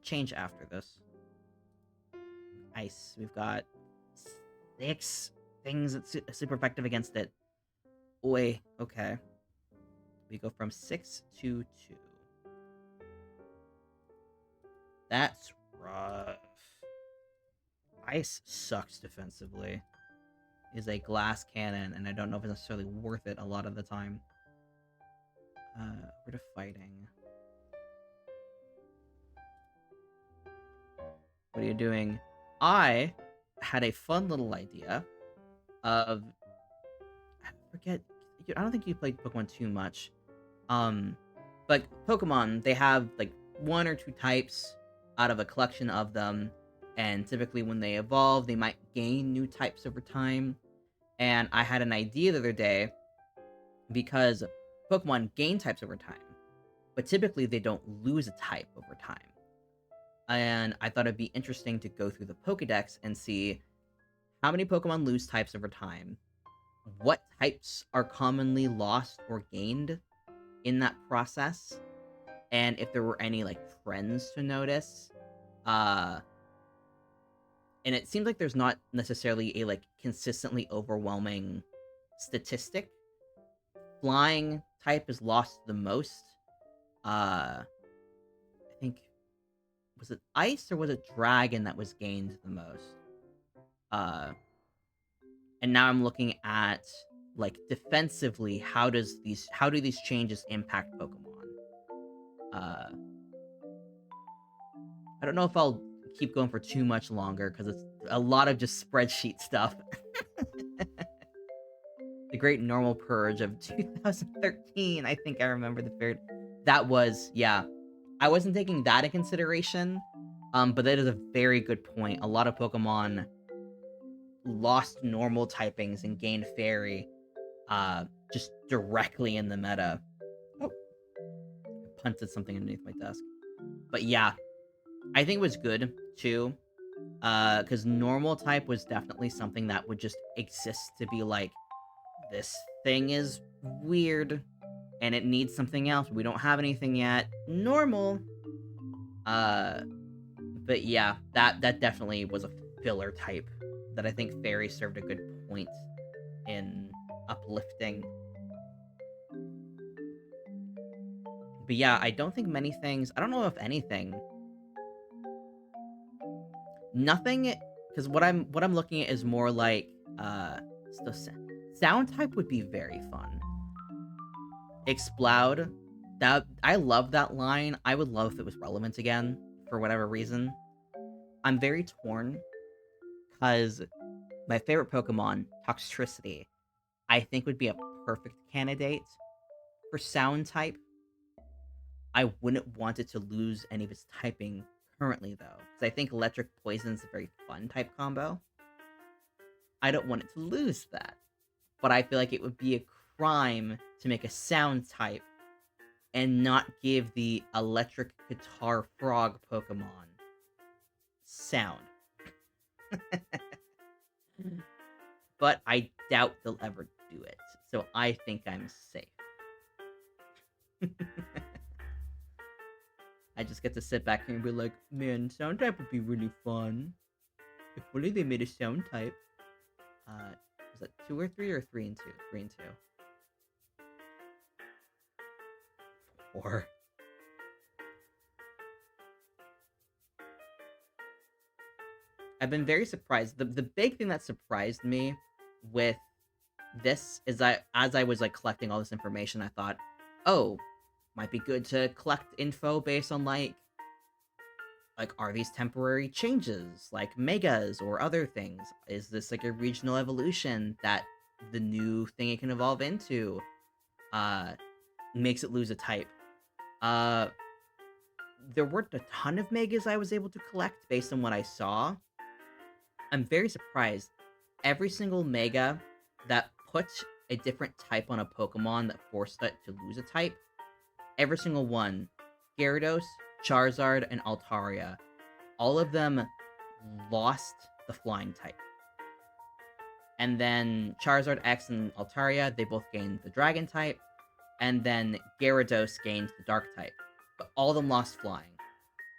change after this. Ice. We've got 6 things that's super effective against it. Oi, okay. We go from 6 to 2. That's rough. Ice sucks defensively. Is a glass cannon, and I don't know if it's necessarily worth it a lot of the time. We're to fighting. What are you doing? I had a fun little idea of... I forget... I don't think you played Pokemon too much. But Pokemon, they have, like, 1 or 2 types out of a collection of them, and typically when they evolve, they might gain new types over time. And I had an idea the other day, because Pokemon gain types over time, but typically they don't lose a type over time. And I thought it'd be interesting to go through the Pokedex and see how many Pokemon lose types over time, what types are commonly lost or gained in that process, and if there were any, like, trends to notice. And it seems like there's not necessarily a, like, consistently overwhelming statistic. Flying type is lost the most. I think... was it Ice or was it Dragon that was gained the most? And now I'm looking at, like, defensively, how do these changes impact Pokemon? I don't know if I'll keep going for too much longer, because it's a lot of just spreadsheet stuff. The Great Normal Purge of 2013, I think I remember the period. That was, yeah. I wasn't taking that in consideration, but that is a very good point. A lot of Pokemon lost normal typings and gained Fairy, just directly in the meta. Oh, I punted something underneath my desk. But yeah, I think it was good, too, because normal type was definitely something that would just exist to be, like, this thing is weird, and it needs something else. We don't have anything yet. Normal. But yeah, that definitely was a filler type that I think Fairy served a good point in uplifting. But yeah, I don't think many things. I don't know if anything. Nothing, because what I'm looking at is more like so sound type would be very fun. Explode. That I love that line. I would love if it was relevant again for whatever reason. I'm very torn because my favorite Pokemon, Toxtricity, I think would be a perfect candidate for sound type. I wouldn't want it to lose any of its typing currently though, because I think Electric Poison is a very fun type combo. I don't want it to lose that, but I feel like it would be a crime to make a sound type and not give the Electric Guitar Frog Pokemon sound. But I doubt they'll ever do it, so I think I'm safe. I just get to sit back here and be like, man, sound type would be really fun. If only they made a sound type. Was that 2 or 3 or 3 and 2? 3 and 2. 4. I've been very surprised. The big thing that surprised me with this is that as I was like collecting all this information, I thought, oh, might be good to collect info based on like are these temporary changes like megas or other things? Is this like a regional evolution that the new thing it can evolve into makes it lose a type? There weren't a ton of megas I was able to collect based on what I saw. I'm very surprised. Every single mega that puts a different type on a Pokemon that forced it to lose a type, every single one, Gyarados, Charizard, and Altaria, all of them lost the flying type. And then Charizard X and Altaria, they both gained the dragon type. And then Gyarados gained the dark type. But all of them lost flying.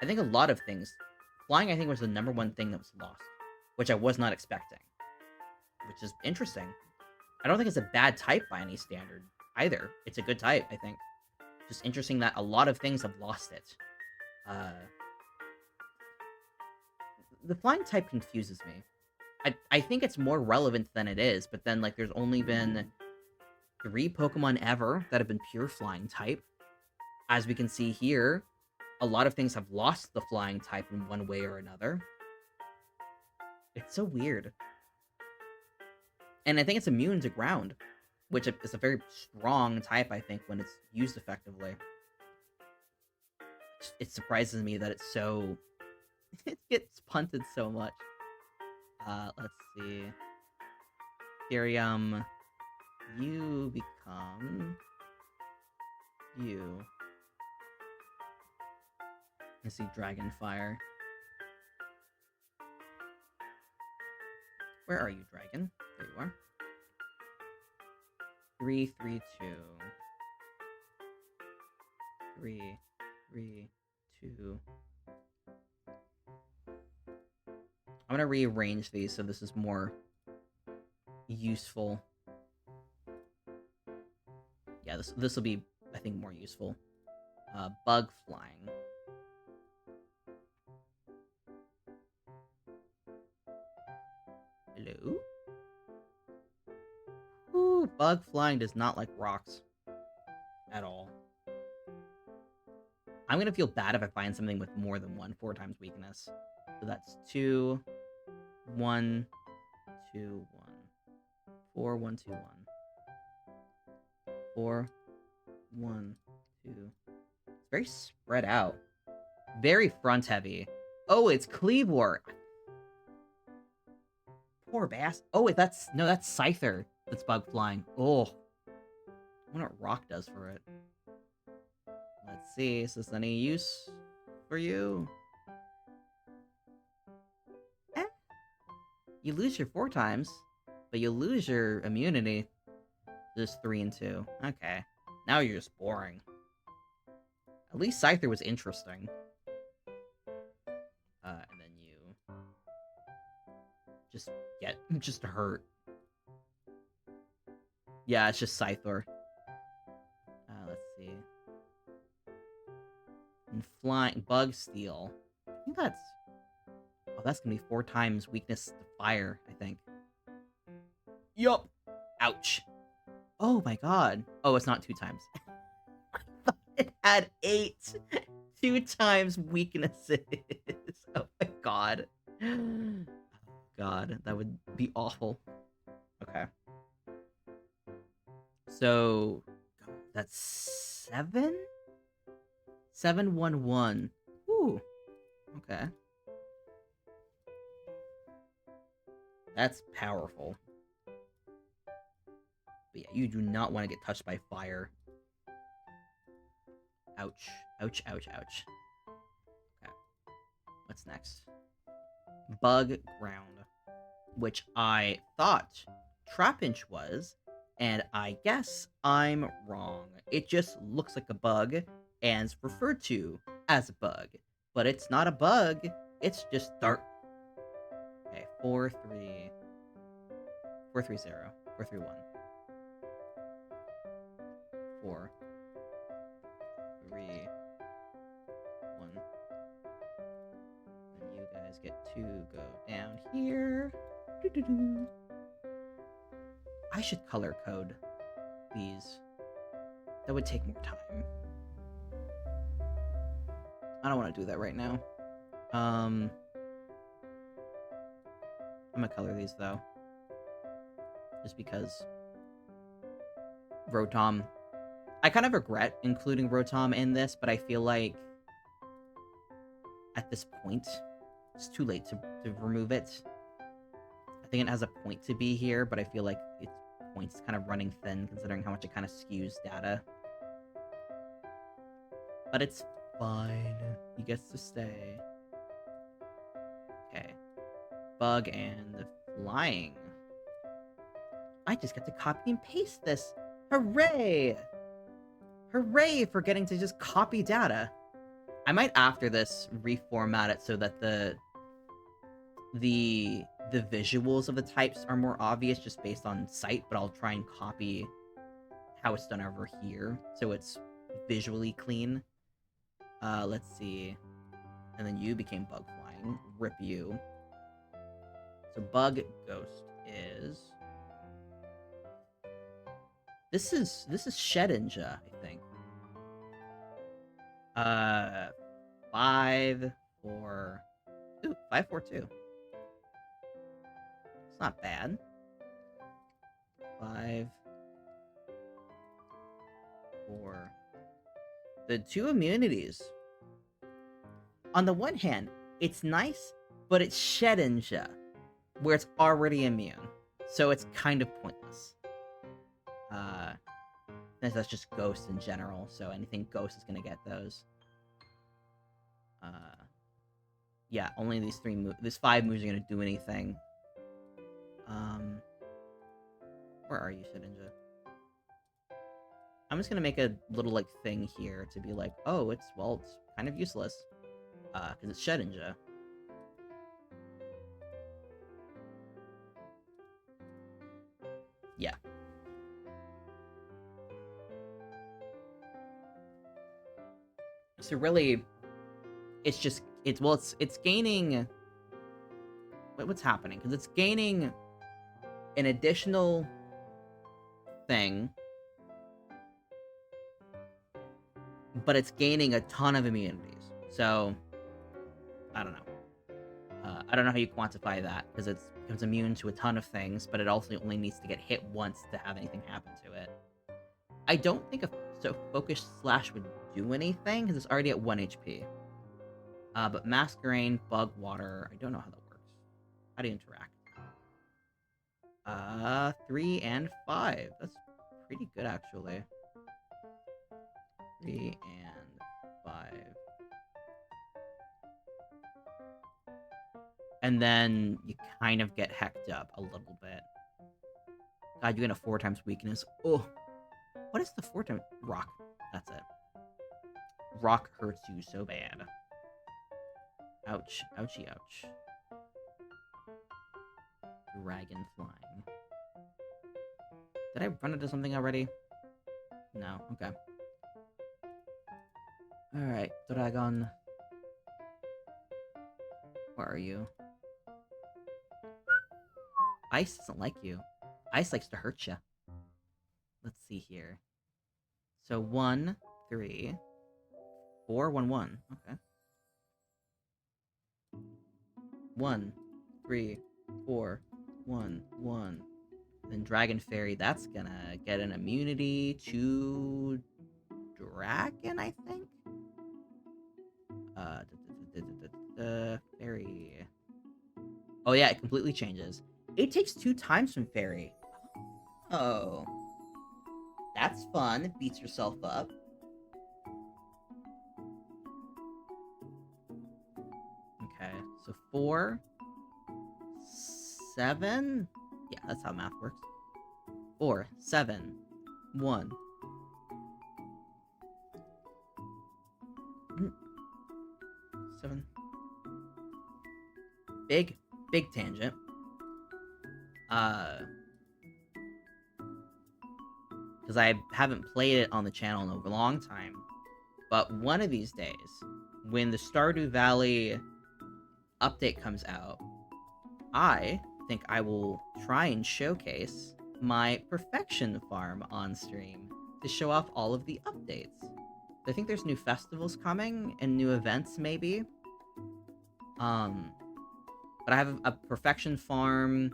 I think a lot of things. Flying, I think, was the number one thing that was lost, which I was not expecting. Which is interesting. I don't think it's a bad type by any standard either. It's a good type, I think. Just interesting that a lot of things have lost it. The flying type confuses me. I think it's more relevant than it is, but then, like, there's only been 3 Pokemon ever that have been pure flying type. As we can see here, a lot of things have lost the flying type in one way or another. It's so weird. And I think it's immune to ground, which is a very strong type, I think, when it's used effectively. It surprises me that it's so... it gets punted so much. Let's see. Ethereum, you become... you. I see Dragonfire. Where are you, Dragon? There you are. 3, 3, 2. 3, 3, 2. I'm gonna rearrange these so this is more useful. Yeah, this will be, I think, more useful. Bug flying. Hello? Ooh, bug flying does not like rocks. At all. I'm gonna feel bad if I find something with more than 4 times weakness. So that's 2, 1, 2, 1. 4, 1, 2, 1. 4, 1, 2. It's very spread out. Very front heavy. Oh, it's Cleavewort. Poor Bass. Oh, wait, that's Scyther that's bug flying. Oh. I wonder what Rock does for it. Let's see, is this any use for you? You lose your 4 times, but you lose your immunity. This 3 and 2. Okay. Now you're just boring. At least Scyther was interesting. And then you just get just hurt. Yeah, it's just Scyther. Let's see. And flying bug steel. I think that's that's gonna be 4 times weakness to fire, I think. Yup. Ouch. Oh my god. Oh, it's not 2 times. I thought it had 8. 2 times weaknesses. Oh my god. Oh god, that would be awful. Okay. So that's 7? 711. Ooh. Okay. That's powerful. But yeah, you do not want to get touched by fire. Ouch. Ouch, ouch, ouch. Okay. What's next? Bug ground. Which I thought Trapinch was, and I guess I'm wrong. It just looks like a bug, and is referred to as a bug. But it's not a bug, it's just dark. Okay, 4, 3... 4, 3, 0. 4, 3, 1. 4, 3, 1. And you guys get to go down here. Doo-doo-doo. I should color code these. That would take more time. I don't want to do that right now. I'm gonna color these though. Just because Rotom. I kind of regret including Rotom in this, but I feel like at this point, it's too late to remove it. I think it has a point to be here, but I feel like its point's kind of running thin considering how much it kind of skews data. But it's fine. He gets to stay. Okay. Bug and flying. I just get to copy and paste this. Hooray! Hooray for getting to just copy data. I might after this reformat it so that the visuals of the types are more obvious just based on sight, but I'll try and copy how it's done over here so it's visually clean. Let's see. And then you became bug flying. Rip you. So bug ghost is... This is Shedinja, I think. 5, 4... Ooh, 5, 4, 2. It's not bad. 5, 4. The 2 immunities. On the one hand, it's nice, but it's Shedinja, where it's already immune. So it's kind of pointless. That's just Ghost in general, so anything Ghost is gonna get those. Yeah, only these 5 moves are gonna do anything. Where are you, Shedinja? I'm just gonna make a little, like, thing here to be like, oh, it's kind of useless. Because it's Shedinja. Yeah. So really, it's just, it's gaining... What's happening? Because it's gaining an additional thing, but it's gaining a ton of immunities. So, I don't know. I don't know how you quantify that, because it becomes immune to a ton of things, but it also only needs to get hit once to have anything happen to it. I don't think a Focus Slash would do anything, because it's already at 1 HP. But Masquerain, Bug Water, I don't know how that works. How do you interact? 3 and 5. That's pretty good, actually. 3 and 5. And then you kind of get hecked up a little bit. God, you get a 4 times weakness. Oh, what is the 4 times? Rock. That's it. Rock hurts you so bad. Ouch. Ouchie, ouch. Dragon flying. Did I run into something already? No. Okay. Alright, Dragon. Where are you? Ice doesn't like you. Ice likes to hurt you. Let's see here. So 1, 3, 4, 1, 1. Okay. 1, 3, 4, 1, 1. Then Dragon Fairy, that's gonna get an immunity to Dragon, I think? Fairy. Oh yeah, it completely changes. It takes 2 times from Fairy. Oh. That's fun. It beats yourself up. Okay, so 4, 7? Yeah, that's how math works. 4, 7, 1. 7. Big tangent. Because I haven't played it on the channel in a long time. But one of these days, when the Stardew Valley update comes out, I think I will try and showcase my perfection farm on stream to show off all of the updates. I think there's new festivals coming and new events, maybe. But I have a perfection farm.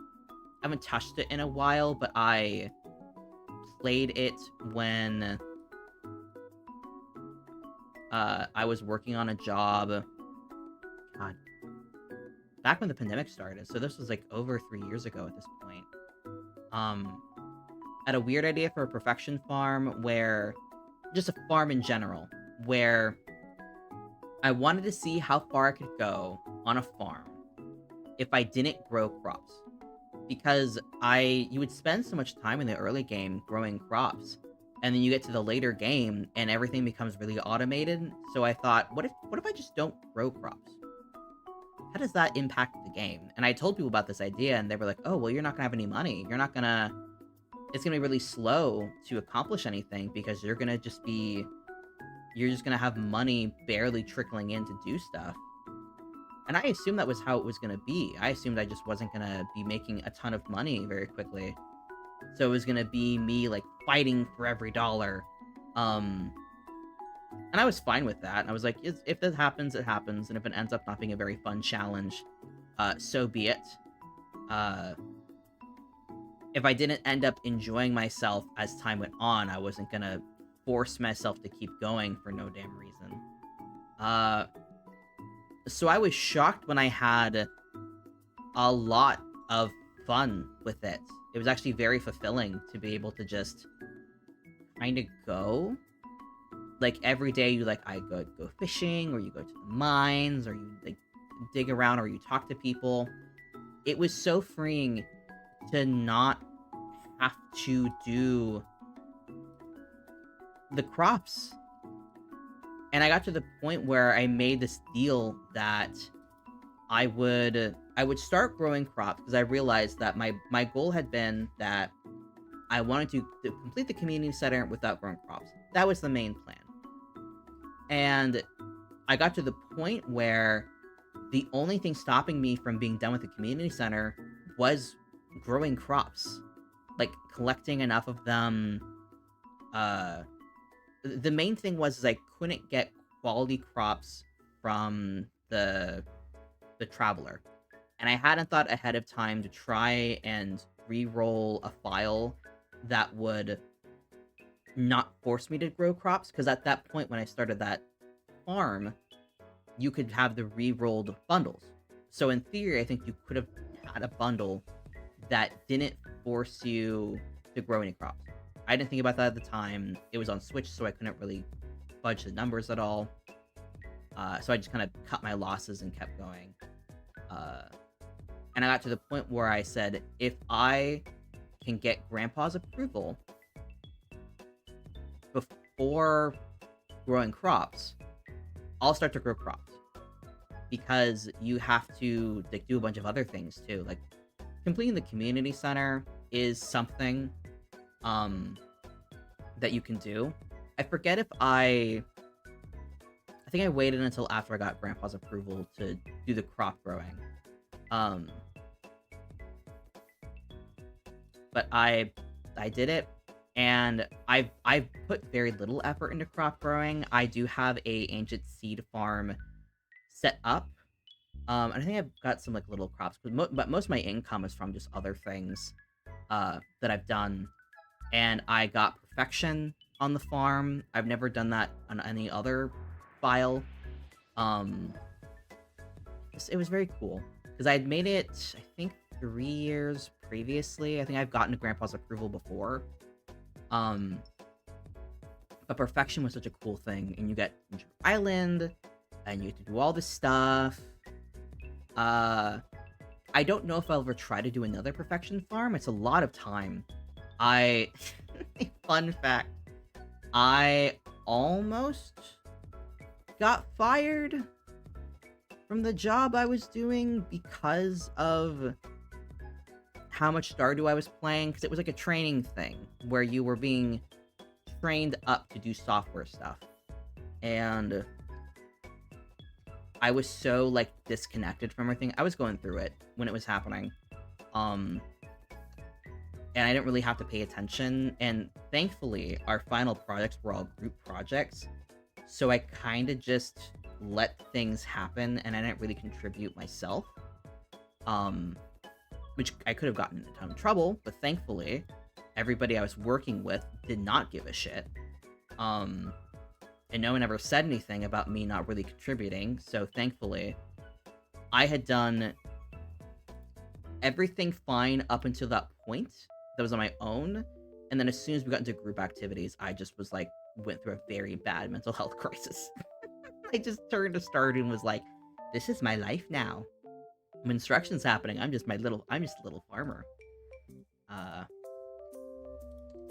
I haven't touched it in a while, but I played it when I was working on a job. God. Back when the pandemic started, so this was like over 3 years ago at this point. I had a weird idea for a perfection farm where, just a farm in general, where I wanted to see how far I could go on a farm if I didn't grow crops. Because you would spend so much time in the early game growing crops, and then you get to the later game and everything becomes really automated. So I thought, what if I just don't grow crops? How does that impact the game? And I told people about this idea, and they were like, oh, well, you're not gonna have any money. It's gonna be really slow to accomplish anything because you're just gonna have money barely trickling in to do stuff. And I assumed that was how it was gonna be. I assumed I just wasn't gonna be making a ton of money very quickly. So it was gonna be me, like, fighting for every dollar. And I was fine with that. And I was like, if this happens, it happens. And if it ends up not being a very fun challenge, so be it. If I didn't end up enjoying myself as time went on, I wasn't gonna force myself to keep going for no damn reason. So I was shocked when I had a lot of fun with it. It was actually very fulfilling to be able to just kind of go. Like, every day you, like, I go fishing, or you go to the mines, or you, like, dig around, or you talk to people. It was so freeing to not have to do the crops. And I got to the point where I made this deal that I would start growing crops, because I realized that my goal had been that I wanted to complete the community center without growing crops. That was the main plan. And I got to the point where the only thing stopping me from being done with the community center was growing crops. Like, collecting enough of them. The main thing was I couldn't get quality crops from the Traveler. And I hadn't thought ahead of time to try and re-roll a file that would not force me to grow crops, because at that point when I started that farm, you could have the re-rolled bundles. So in theory, I think you could have had a bundle that didn't force you to grow any crops. I didn't think about that at the time. It was on Switch, so I couldn't really fudge the numbers at all. So I just kind of cut my losses and kept going. And I got to the point where I said, if I can get Grandpa's approval before growing crops, I'll start to grow crops. Because you have to like do a bunch of other things too. Like completing the community center is something that you can do. I forget if I think I waited until after I got Grandpa's approval to do the crop growing. But I did it, and I've put very little effort into crop growing. I do have a ancient seed farm set up. And I think I've got some like little crops, but most of my income is from just other things that I've done. And I got perfection on the farm. I've never done that on any other file. It was very cool because I had made it, I think, 3 years previously. I think I've gotten Grandpa's approval before. But perfection was such a cool thing, and you get Intro Island, and you have to do all this stuff. I don't know if I'll ever try to do another perfection farm. It's a lot of time. Fun fact, I almost got fired from the job I was doing because of how much Stardew I was playing, because it was like a training thing where you were being trained up to do software stuff. And I was so like disconnected from everything. I was going through it when it was happening. And I didn't really have to pay attention. And thankfully, our final projects were all group projects. So I kind of just let things happen, and I didn't really contribute myself. Which I could have gotten in a ton of trouble, but thankfully, everybody I was working with did not give a shit. And no one ever said anything about me not really contributing, so thankfully, I had done everything fine up until that point. That was on my own, and then as soon as we got into group activities, I just was like, went through a very bad mental health crisis. I just turned to Stardew and was like, this is my life now. When instruction's happening, I'm just a little farmer.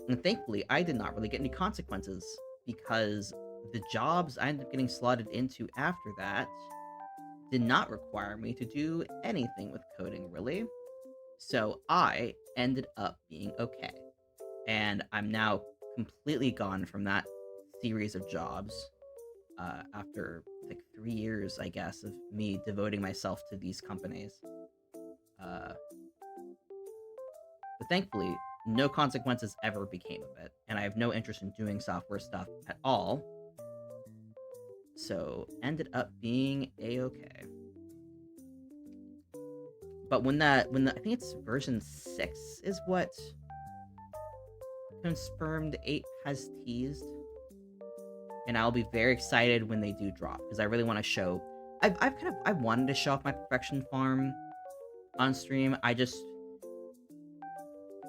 And thankfully, I did not really get any consequences, because the jobs I ended up getting slotted into after that did not require me to do anything with coding, really. So I ended up being okay. And I'm now completely gone from that series of jobs after like 3 years, I guess, of me devoting myself to these companies. But thankfully, no consequences ever became of it, and I have no interest in doing software stuff at all. So ended up being a-okay. But when I think it's version 6 is what Confirmed 8 has teased. And I'll be very excited when they do drop, because I really want to show. I wanted to show off my perfection farm on stream. I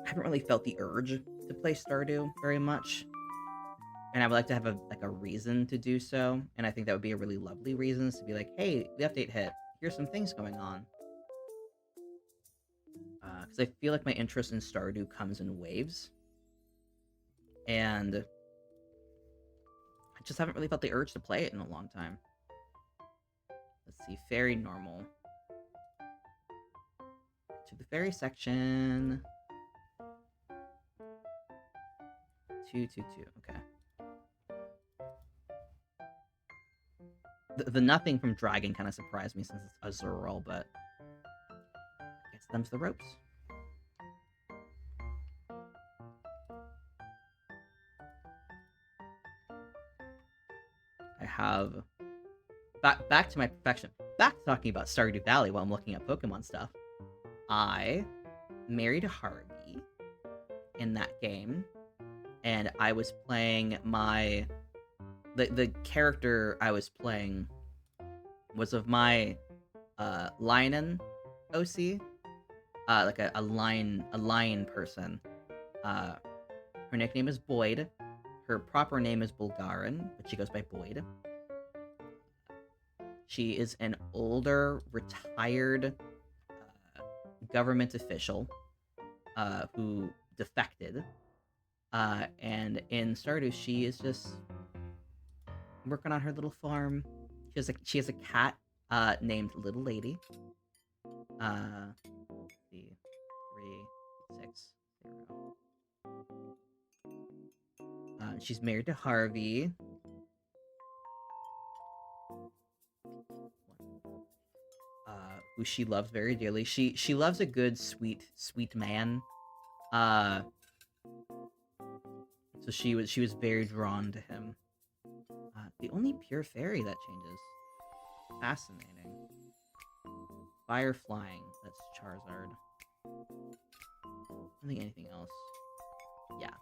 haven't really felt the urge to play Stardew very much, and I would like to have a reason to do so. And I think that would be a really lovely reason, to be like, hey, the update hit. Here's some things going on. Because I feel like my interest in Stardew comes in waves, and I just haven't really felt the urge to play it in a long time. Let's see, fairy normal. To the fairy section. 222, okay. The nothing from Dragon kind of surprised me, since it's a Zerl, but I guess them's the ropes. I have back to my perfection. Back to talking about Stardew Valley while I'm looking at Pokemon stuff. I married Harvey in that game, and I was playing the character I was playing was of my Lionin OC, like a lion person. Her nickname is Boyd. Her proper name is Bulgarin, but she goes by Boyd. She is an older, retired government official who defected. And in Stardew, she is just working on her little farm. She has a cat named Little Lady. Let's see, 360. She's married to Harvey. Who she loves very dearly. She loves a good sweet man. So she was very drawn to him. The only pure fairy that changes. Fascinating. Fire flying. That's Charizard. I don't think anything else. Yeah,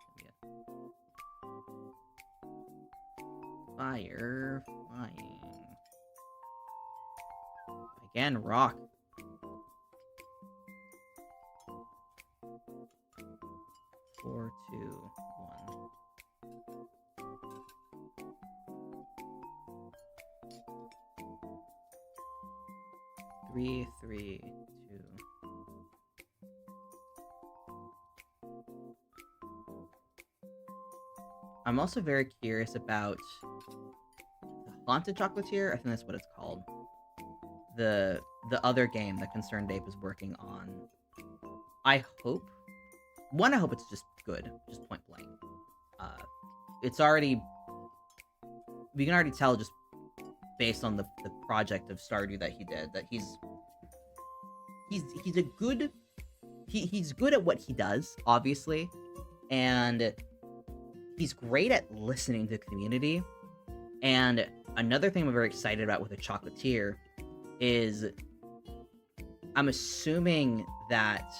fire flying. Again, rock. Four, two, one. Three, three, two. I'm also very curious about the Haunted Chocolatier. I think that's what it's called. The other game that Concerned Ape is working on. I hope it's just good, just point blank. It's already, we can already tell just based on the project of Stardew that he did that he's good at what he does, obviously, and he's great at listening to the community. And another thing I'm very excited about with the Chocolatier is I'm assuming that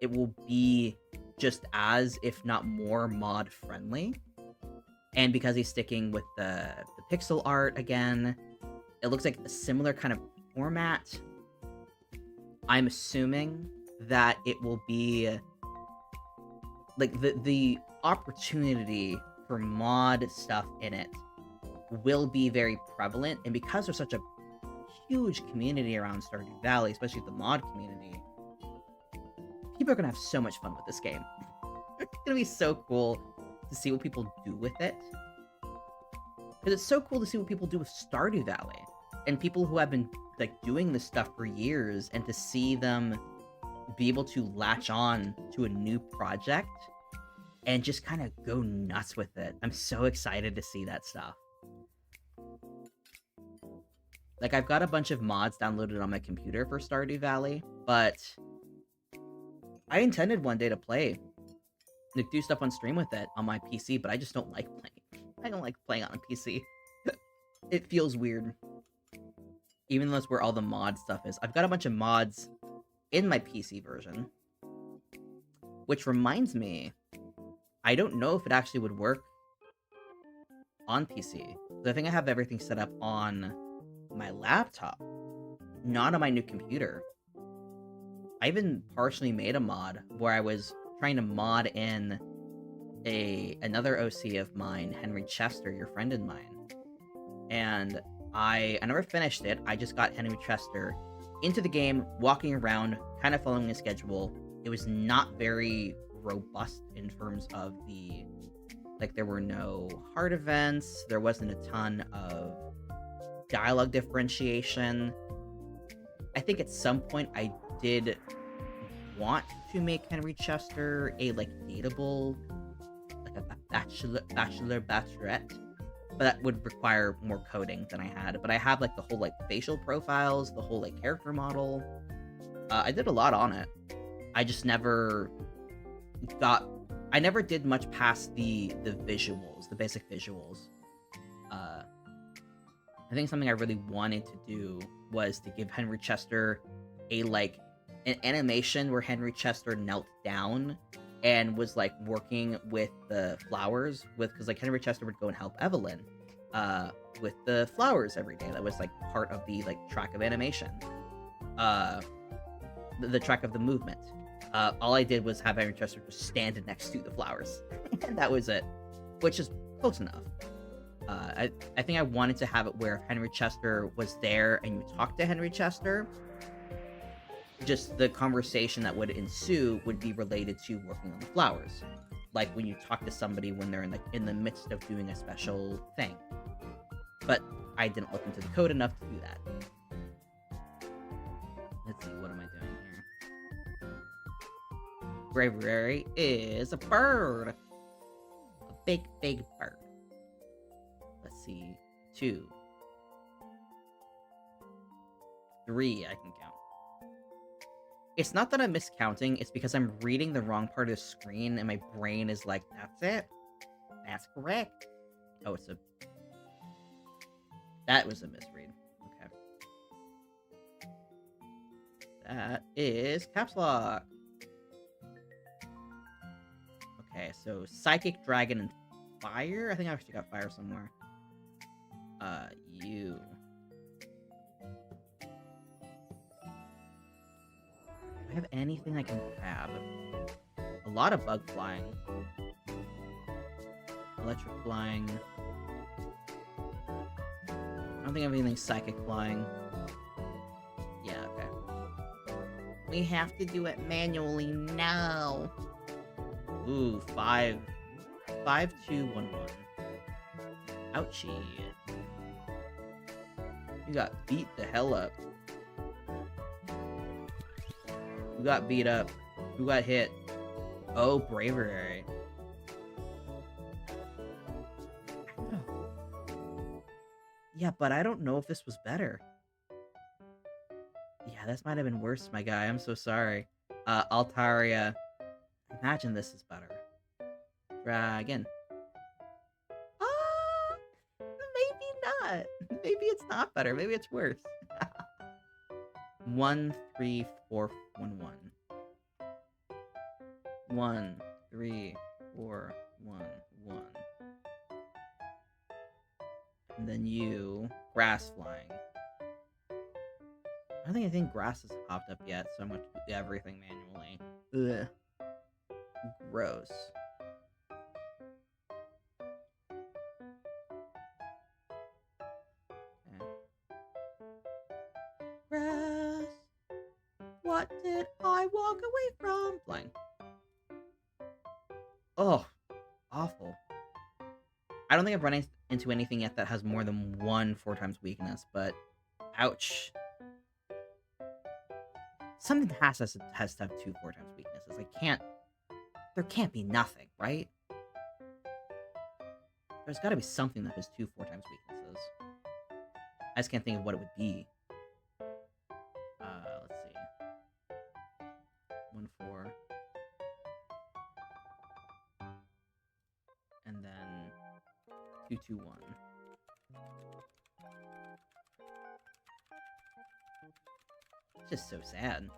it will be just as, if not more, mod friendly. And because he's sticking with the pixel art again, it looks like a similar kind of format. I'm assuming that it will be like the opportunity for mod stuff in it will be very prevalent. And because there's such a huge community around Stardew Valley, especially the mod community, people are gonna have so much fun with this game. It's gonna be so cool to see what people do with it. Because it's so cool to see what people do with Stardew Valley. And people who have been like doing this stuff for years, and to see them be able to latch on to a new project and just kind of go nuts with it. I'm so excited to see that stuff. Like, I've got a bunch of mods downloaded on my computer for Stardew Valley, but I intended one day to play, like, do stuff on stream with it on my PC, but I just don't like playing. I don't like playing on a PC. It feels weird. Even though that's where all the mod stuff is. I've got a bunch of mods in my PC version. Which reminds me, I don't know if it actually would work on PC. I think I have everything set up on my laptop, not on my new computer. I even partially made a mod where I was trying to mod in another OC of mine, Henry Chester, your friend and mine. And I never finished it. I just got Henry Chester into the game, walking around, kind of following his schedule. It was not very robust in terms of there were no hard events, there wasn't a ton of dialogue differentiation. I think at some point I did want to make Henry Chester a dateable, a bachelorette, but that would require more coding than I had. But I have the whole facial profiles, the whole character model. I did a lot on it. I just never I never did much past the visuals, the basic visuals. I think something I really wanted to do was to give Henry Chester an animation where Henry Chester knelt down and was working with the flowers because Henry Chester would go and help Evelyn with the flowers every day. That was part of the track of animation, the track of the movement. All I did was have Henry Chester just stand next to the flowers, and that was it, which is close enough. I think I wanted to have it where if Henry Chester was there and you talked to Henry Chester, just the conversation that would ensue would be related to working on the flowers. Like when you talk to somebody when they're in the midst of doing a special thing. But I didn't look into the code enough to do that. Let's see, what am I doing here? Bravery is a bird. A big, big bird. Let's see. 2. 3 I can count. It's not that I'm miscounting, it's because I'm reading the wrong part of the screen and my brain is like, that's it. That's correct. Oh, it's a... That was a misread. Okay. That is caps lock. Okay, so Psychic, Dragon, and Fire? I think I actually got Fire somewhere. You. Do I have anything I can grab? A lot of bug flying. Electric flying. I don't think I have anything psychic flying. Yeah, okay. We have to do it manually now. Ooh, 5. 5, 2, 1, 1. Ouchie. You got beat the hell up. Who got beat up? Who got hit? Oh, Bravery. Yeah, but I don't know if this was better. Yeah, this might have been worse, my guy. I'm so sorry. Altaria. Imagine this is better. Dragon. Maybe not. Maybe it's not better. Maybe it's worse. 1, 3, 4, 1, 1. 1, 3, 4, 1, 1. And then you, grass flying. I don't think anything grass has popped up yet, so I'm going to do everything manually. Ugh. Gross. Okay. Grass. What did I walk away from? Flying. Oh, awful. I don't think I've run into anything yet that has more than 1 4 times weakness, but ouch. Something has to have 2 4 times weaknesses. There can't be nothing, right? There's gotta be something that has 2 4 times weaknesses. I just can't think of what it would be. Let's see. 1 4. And then 2 2 1. It's just so sad.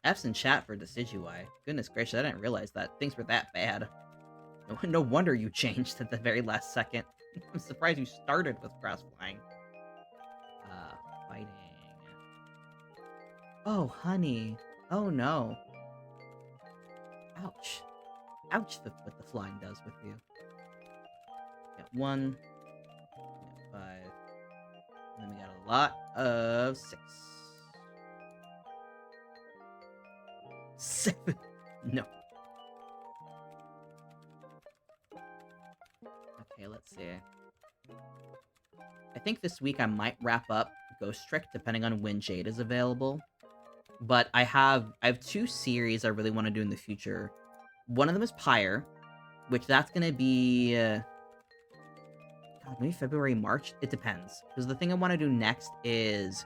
F's in chat for Decidueye. Goodness gracious, I didn't realize that things were that bad. No wonder you changed at the very last second. I'm surprised you started with grass flying. Fighting. Oh, honey. Oh, no. Ouch. Ouch, what the flying does with you. Got 1. Got 5. And then we got a lot of 6. 7. No. Okay, let's see. I think this week I might wrap up Ghost Trick, depending on when Jade is available. But I have 2 series I really want to do in the future. One of them is Pyre, which that's going to be... God, maybe February, March? It depends. Because the thing I want to do next is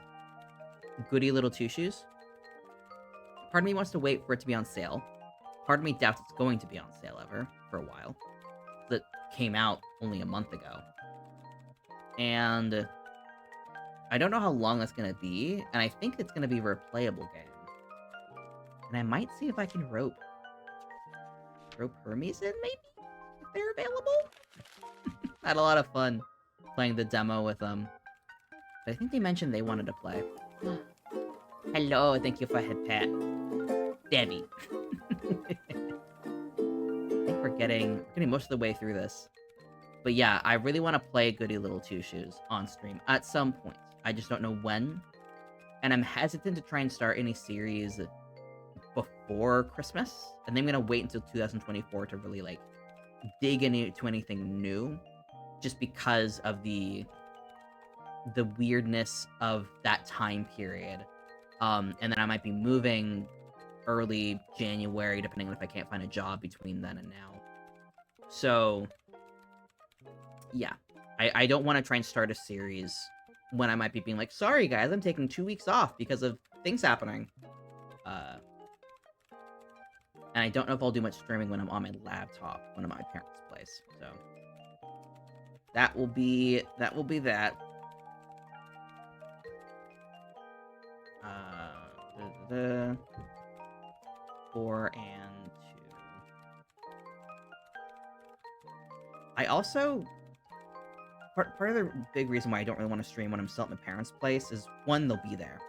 Goody Little Two Shoes. Part of me wants to wait for it to be on sale. Part of me doubts it's going to be on sale ever, for a while. That came out only a month ago. And I don't know how long that's going to be, and I think it's going to be a replayable game. And I might see if I can rope Hermes in, maybe? If they're available? I had a lot of fun playing the demo with them. But I think they mentioned they wanted to play. Hello, thank you for head pat. Debbie. I think we're getting most of the way through this. But yeah, I really want to play Goody Little Two Shoes on stream at some point. I just don't know when. and I'm hesitant to try and start any series before Christmas, and then I'm gonna wait until 2024 to really like dig into anything new, just because of the weirdness of that time period. And then I might be moving early January, depending on if I can't find a job between then and now. So, yeah. I don't want to try and start a series when I might be being like, sorry guys, I'm taking 2 weeks off because of things happening. And I don't know if I'll do much streaming when I'm on my laptop, when I'm at my parents' place. So, that will be that. 4 and 2. I also... Part of the big reason why I don't really want to stream when I'm still at my parents' place is, 1, they'll be there.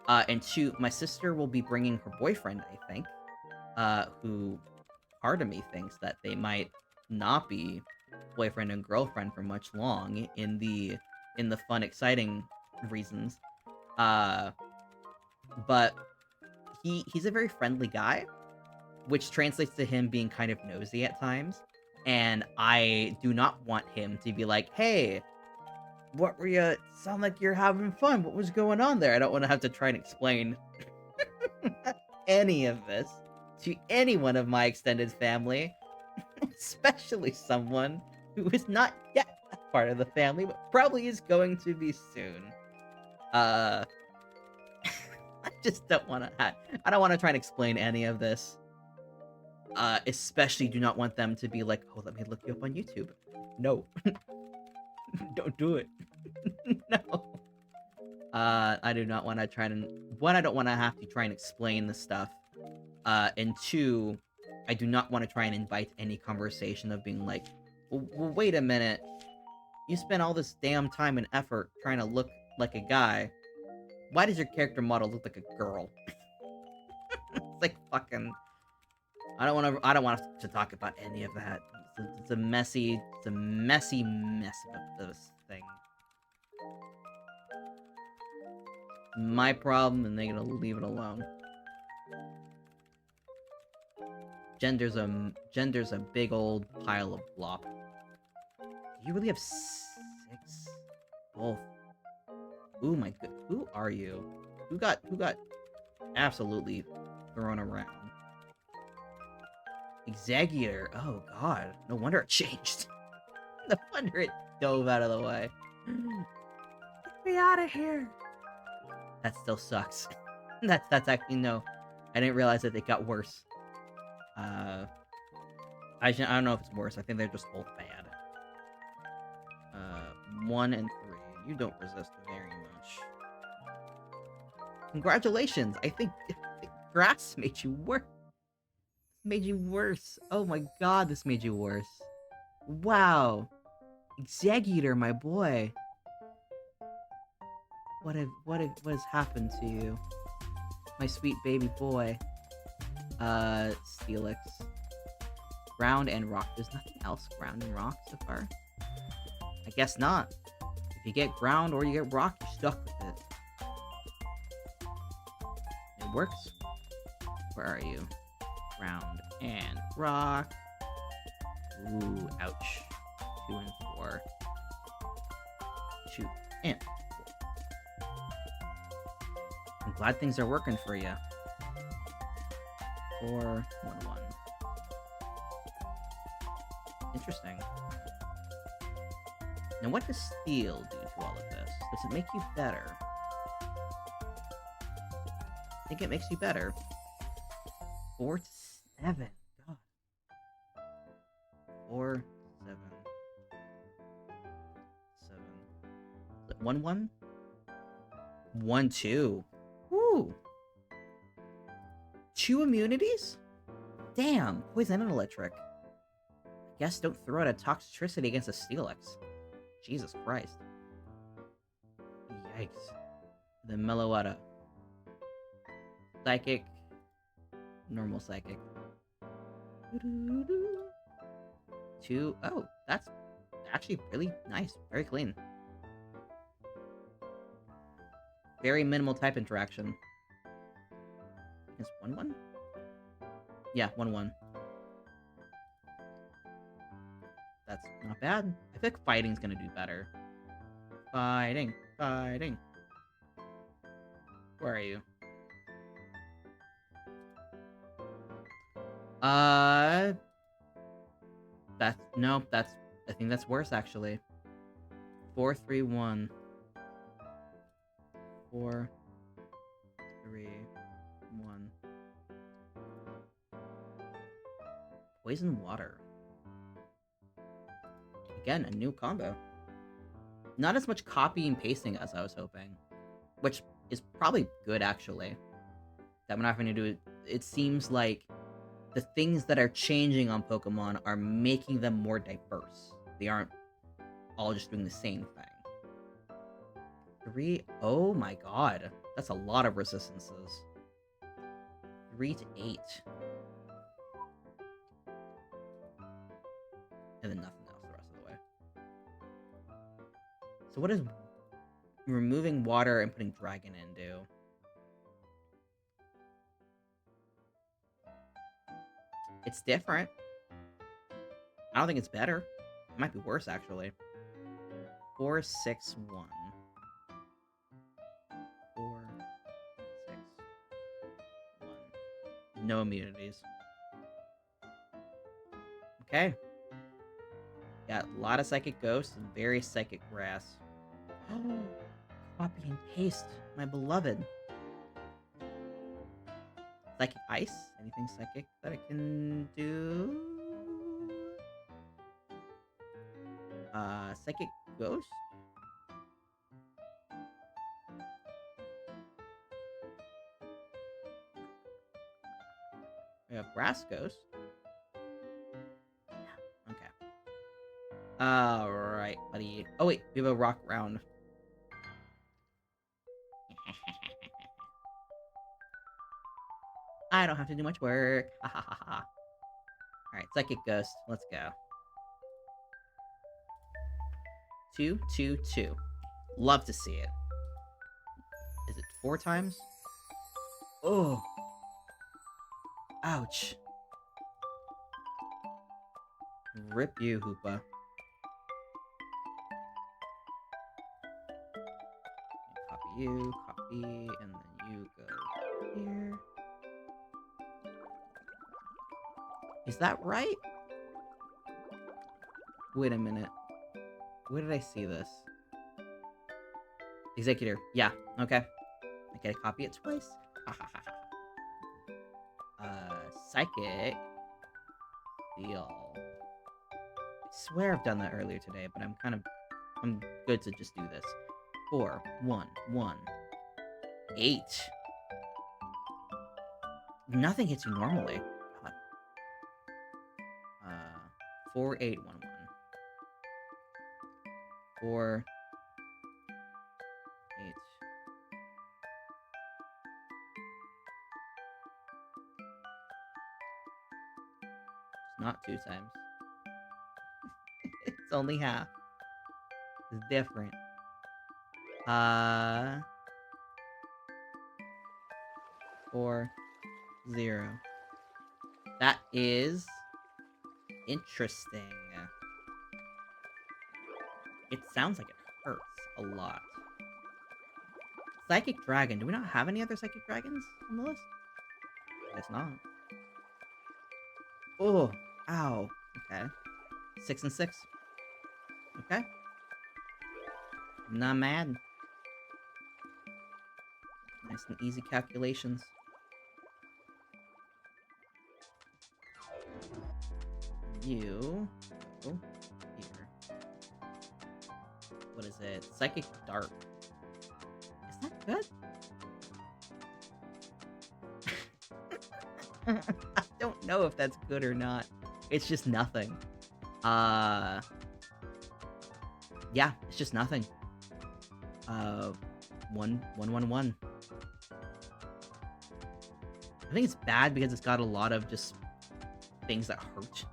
And 2, my sister will be bringing her boyfriend, I think. Who, part of me thinks that they might not be boyfriend and girlfriend for much long in the fun, exciting reasons. But he's a very friendly guy, which translates to him being kind of nosy at times. And I do not want him to be like, hey, what were you... Sound like you're having fun. What was going on there? I don't want to have to try and explain any of this to anyone of my extended family, especially someone who is not yet a part of the family, but probably is going to be soon. I just don't want to... I don't want to try and explain any of this. Especially do not want them to be like, oh, let me look you up on YouTube. No. Don't do it. No. I do not want to try and... 1, I don't want to have to try and explain the stuff. And 2, I do not want to try and invite any conversation of being like, well, wait a minute. You spent all this damn time and effort trying to look like a guy. Why does your character model look like a girl? It's like fucking... I don't want to talk about any of that. It's a messy mess of this thing. My problem, and they're gonna leave it alone. Gender's a big old pile of blop. Do you really have 6? Both. Ooh my god. Who are you? Who got absolutely thrown around? Executor. Oh god. No wonder it changed. No wonder it dove out of the way. Get me out of here. That still sucks. That's actually... No. I didn't realize that it got worse. I don't know if it's worse. I think they're just both bad. 1 and 3. You don't resist very much. Congratulations! I think grass made you worse. Made you worse. Oh my god, this made you worse. Wow. Executor, my boy. What has happened to you? My sweet baby boy. Steelix. Ground and rock. There's nothing else ground and rock so far? I guess not. If you get ground or you get rock, you're stuck with it. It works. Where are you? Ground and rock. Ooh, ouch. 2 and 4. 2 and 4. I'm glad things are working for you. 4, 1, 1. Interesting. Now, what does steel do to all of this? Does it make you better? I think it makes you better. 4 to 7. God. 4, 7. 7. 1, 1? 1, 2. Woo! 2 immunities? Damn, poison and electric. I guess don't throw out a toxicity against a Steelix. Jesus Christ. Yikes. The Meloetta. Psychic. Normal psychic. 2. Oh, that's actually really nice. Very clean. Very minimal type interaction. It's 1-1? Yeah, 1-1. That's not bad. I feel like fighting's gonna do better. Fighting. Fighting. Where are you? I think that's worse, actually. 4-3-1. 4-3-1. Poison water. Again, a new combo. Not as much copy and pasting as I was hoping. Which is probably good, actually. That we're not having to do it. It seems like the things that are changing on Pokemon are making them more diverse. They aren't all just doing the same thing. 3, oh my god. That's a lot of resistances. 3-8. And then nothing else the rest of the way. So what does removing water and putting dragon in do? It's different. I don't think it's better. It might be worse, actually. 4-6-1. 4-6-1. No immunities. Okay. Got a lot of Psychic Ghost and very Psychic Grass. Oh, copy and paste, my beloved. Psychic Ice? Anything Psychic that I can do? Psychic Ghost? We have Grass Ghost. Okay. Alright, buddy. Oh wait, we have a rock round. I don't have to do much work. Ha ha ha ha. Alright, Psychic Ghost. Let's go. 2-2-2. Love to see it. Is it 4 times? Oh. Ouch. Rip you, Hoopa. Copy you, copy, and then you go here. Is that right? Wait a minute. Where did I see this? Executor. Yeah, okay. I gotta copy it twice. Psychic. Deal. I swear I've done that earlier today, but I'm good to just do this. 4, 1, 1. 8. Nothing hits you normally. God. 4, 8, 1, 1. 4, 8. It's not 2 times. It's only half. It's different. 4, 0. That is interesting. It sounds like it hurts a lot. Psychic Dragon. Do we not have any other Psychic Dragons on the list? Guess not. Oh, ow. Okay. 6 and 6. Okay. Not mad. Nice and easy calculations. You go here. What is it? Psychic Dart. Is that good? I don't know if that's good or not. It's just nothing. Yeah, it's just nothing. 1-1-1-1. I think it's bad because it's got a lot of just things that hurt.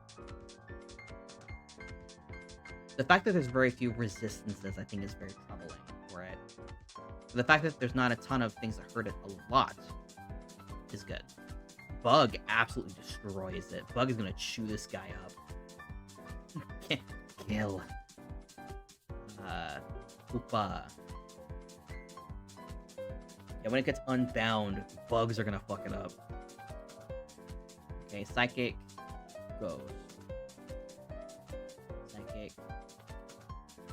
The fact that there's very few resistances, I think, is very troubling for it. The fact that there's not a ton of things that hurt it a lot is good. Bug absolutely destroys it. Bug is gonna chew this guy up. Kill. Hoopa. Yeah, when it gets unbound, bugs are gonna fuck it up. Okay, Psychic goes. Psychic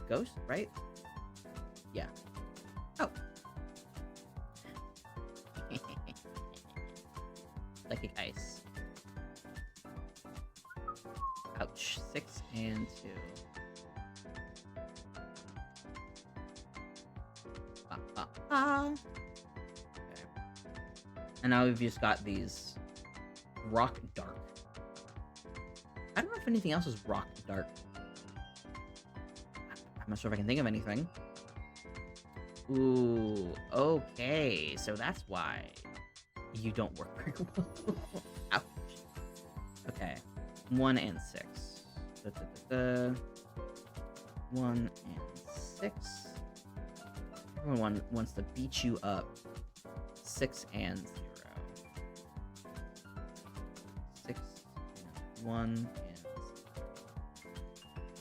Ghost, right? Yeah. Oh. Psychic Ice. Ouch. 6 and 2. Okay. And now we've just got these Rock Dark. I don't know if anything else is Rock Dark. I'm not sure if I can think of anything. Ooh, okay. So that's why you don't work very well. Ouch. Okay. 1 and 6. 1 and 6. Everyone wants to beat you up. 6 and 0. 6 and 1 and 0.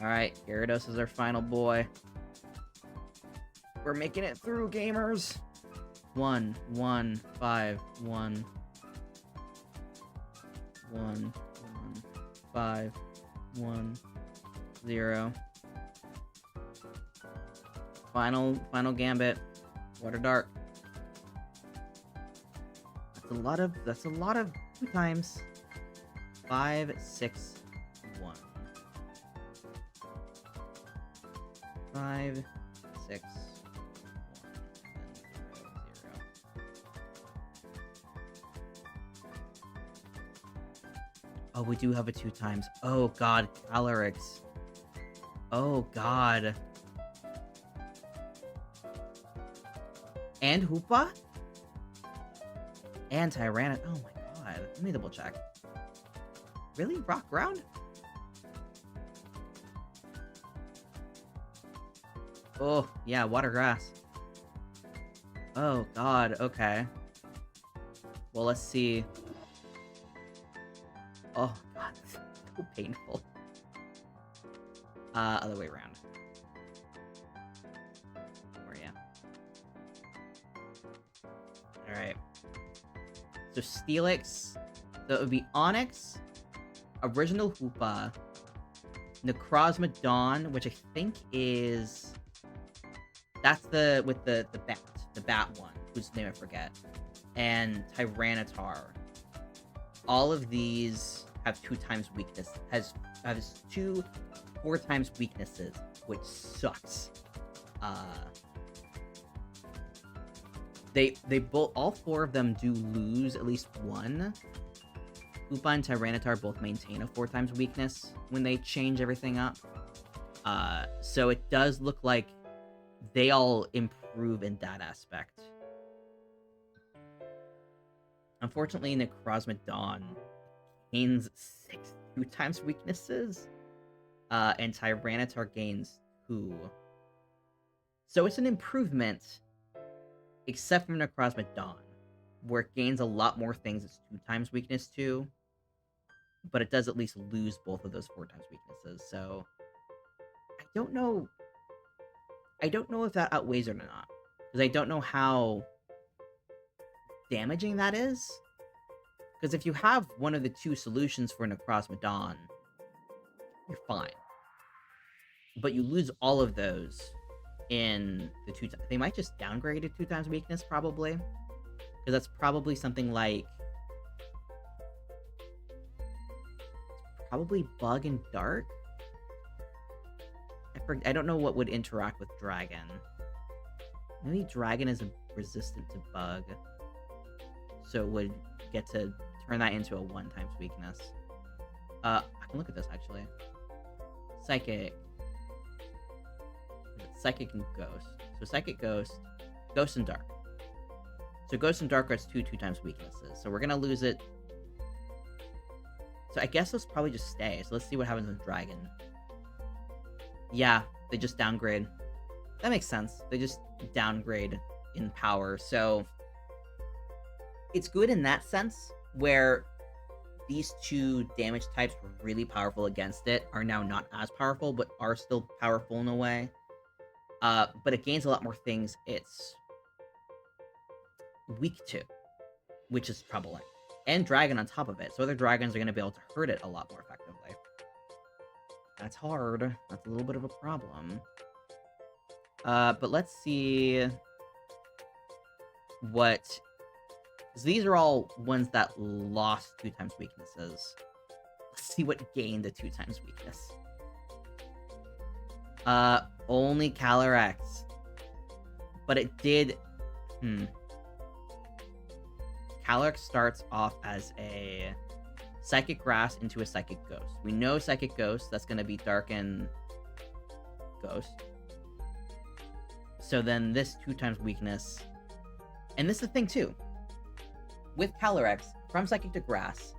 Alright, Gyarados is our final boy. We're making it through, gamers. 1, 1, 5, 1. 1, 1, 5, 1, 0. Final gambit. Water Dark. That's a lot of 2 times. 5, 6, 1. 5, 6, 1, and 0, 0. Oh, we do have a 2 times. Oh god, Calyrex. Oh god. And Hoopa? And Tyrannus. Oh my god. Let me double check. Really? Rock Ground? Oh, yeah, Water Grass. Oh god, okay. Well, let's see. Oh god, this is so painful. Other way around. Alright. So Steelix. So it would be Onix, Original Hoopa, Necrozma, which I think is... That's the... with the bat one, whose name I forget. And Tyranitar. All of these have 2 times weakness. Has 2 4 times weaknesses, which sucks. They both, all 4 of them do lose at least 1. Hoopa and Tyranitar both maintain a 4 times weakness when they change everything up. So it does look like they all improve in that aspect. Unfortunately, Necrozma gains 6 2 times weaknesses. And Tyranitar gains 2. So it's an improvement. Except for Necrozma, where it gains a lot more things it's 2 times weakness to, but it does at least lose both of those 4 times weaknesses, so I don't know if that outweighs it or not, because I don't know how damaging that is, because if you have one of the 2 solutions for Necrozma, you're fine, but you lose all of those in the 2 times. They might just downgrade it 2 times weakness, probably. Because that's probably something like... probably Bug and Dark? I don't know what would interact with Dragon. Maybe Dragon is resistant to Bug. So it would get to turn that into a 1 times weakness. I can look at this, actually. Psychic. Psychic and Ghost. So Psychic Ghost, Ghost and Dark. So Ghost and Dark are 2 times weaknesses. So we're gonna lose it. So I guess let's probably just stay. So let's see what happens with Dragon. Yeah, they just downgrade. That makes sense. They just downgrade in power, so it's good in that sense, where these two damage types were really powerful against it, are now not as powerful, but are still powerful in a way. But it gains a lot more things it's weak to, which is troubling. And dragon on top of it, so other dragons are going to be able to hurt it a lot more effectively. That's hard. That's a little bit of a problem. But let's see what... So these are all ones that lost 2 times weaknesses. Let's see what gained a 2 times weakness. Only Calyrex. But it did... Calyrex starts off as a Psychic Grass into a Psychic Ghost. We know Psychic Ghost, that's going to be Darken Ghost. So then this 2 times weakness... And this is the thing, too. With Calyrex, from Psychic to Grass,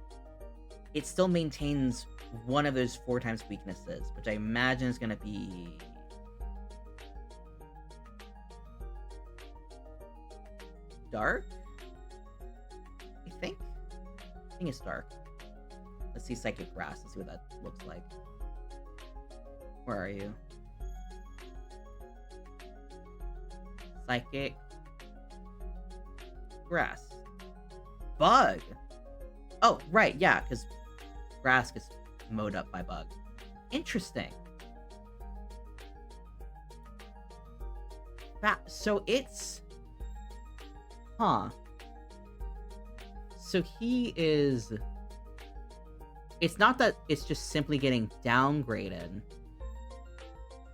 it still maintains one of those 4 times weaknesses, which I imagine is going to be... Dark? I think it's Dark. Let's see Psychic Grass. Let's see what that looks like. Where are you? Psychic Grass. Bug! Oh, right, yeah, because Grass gets mowed up by Bug. Interesting. So it's... Huh. So he is... It's not that it's just simply getting downgraded.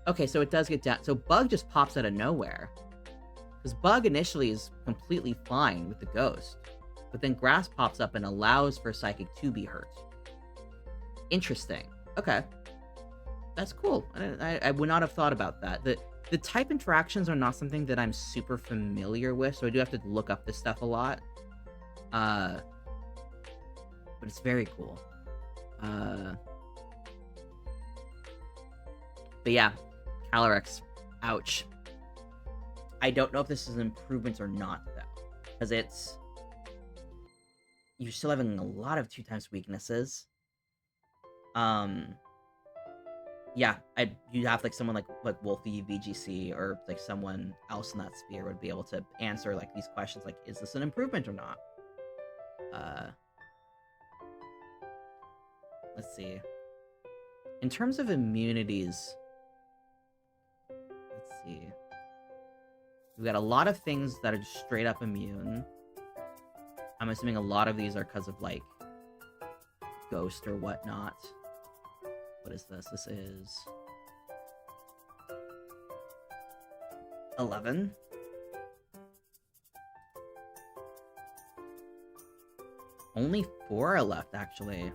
Okay, so it does get down... So Bug just pops out of nowhere. Because Bug initially is completely fine with the Ghost. But then Grass pops up and allows for Psychic to be hurt. Interesting. Okay. That's cool. I would not have thought about that. The type interactions are not something that I'm super familiar with, so I do have to look up this stuff a lot. But it's very cool. But yeah, Calyrex. Ouch. I don't know if this is an improvement or not, though. Because it's... You're still having a lot of 2 times weaknesses. Yeah, you'd have like someone like Wolfie VGC or like someone else in that sphere would be able to answer like these questions, like, is this an improvement or not? Let's see. In terms of immunities, let's see. We've got a lot of things that are just straight up immune. I'm assuming a lot of these are because of like Ghost or whatnot. What is this? This is 11. Only 4 are left, actually.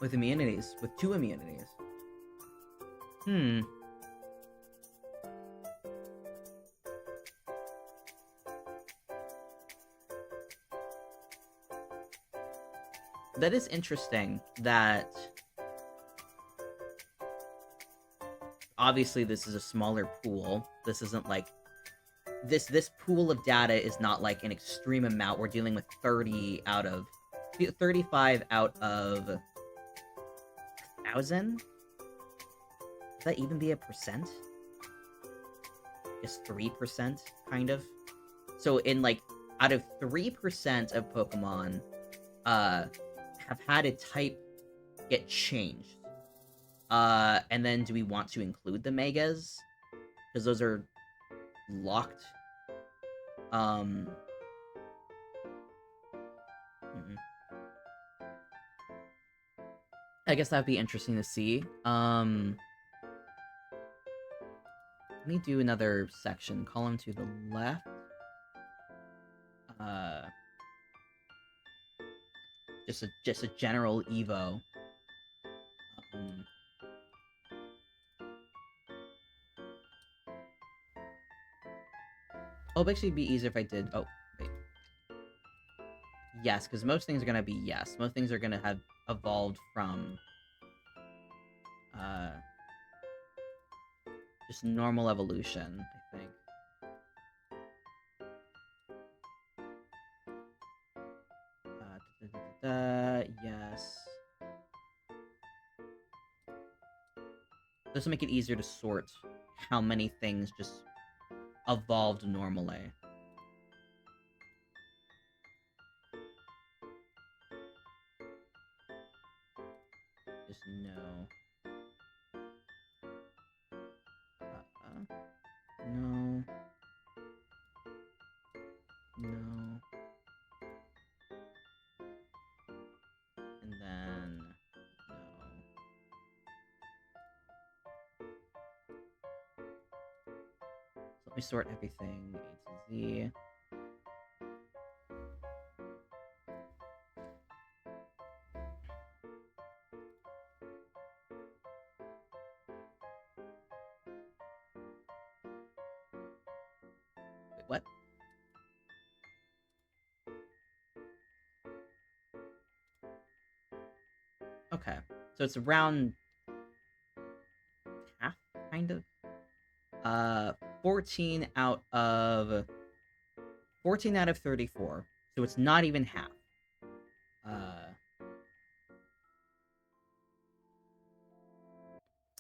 With immunities. With 2 immunities. That is interesting that... Obviously, this is a smaller pool. This isn't like... This pool of data is not like an extreme amount. We're dealing with 35 out of 1,000? Does that even be a percent? Just 3%, kind of? So in like, out of 3% of Pokemon, have had a type get changed. And then do we want to include the Megas? Because those are locked. I guess that'd be interesting to see. Let me do another section. Column to the left. Just a general Evo. Oh, it'd actually be easier if I did... Oh, wait. Yes, because most things are going to be yes. Most things are going to have evolved from... Just normal evolution, I think. Yes. This will make it easier to sort how many things just evolved normally. Just no. No. No. And then no. So let me sort everything A to Z. Wait, what? Okay. So it's around half, kind of. 14 out of 34. So it's not even half.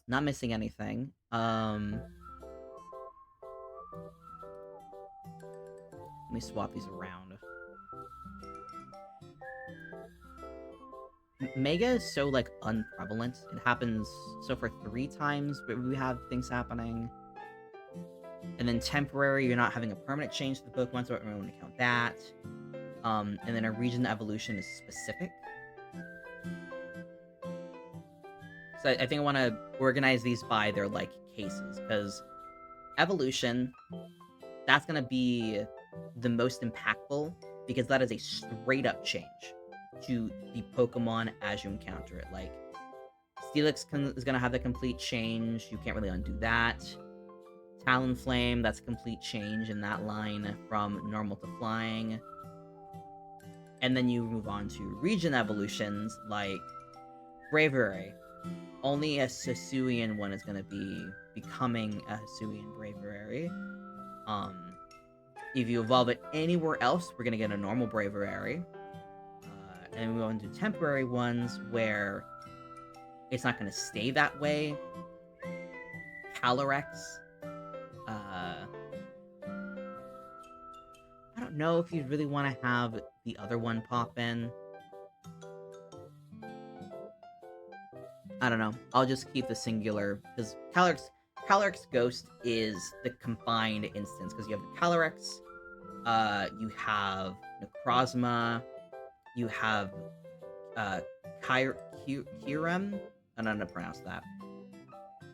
Not missing anything. Let me swap these around. Mega is so, like, unprevalent. It happens, so for 3 times we have things happening. And then temporary, you're not having a permanent change to the Pokemon, so I don't want to count that. And then a region evolution is specific. So I think I want to organize these by their, like, cases, because evolution, that's going to be the most impactful, because that is a straight-up change to the Pokemon as you encounter it. Like, Steelix is going to have the complete change. You can't really undo that. Talonflame, that's a complete change in that line from normal to flying. And then you move on to region evolutions, like Braviary. Only a Hisuian one is going to be becoming a Hisuian Braviary. If you evolve it anywhere else, we're going to get a normal Braviary. And we go into temporary ones where it's not going to stay that way. Calyrex. I don't know if you'd really want to have the other one pop in. I don't know. I'll just keep the singular, because Calyrex Ghost is the combined instance, because you have the Calyrex, you have Necrozma, you have Kyurem. I don't know how to pronounce that.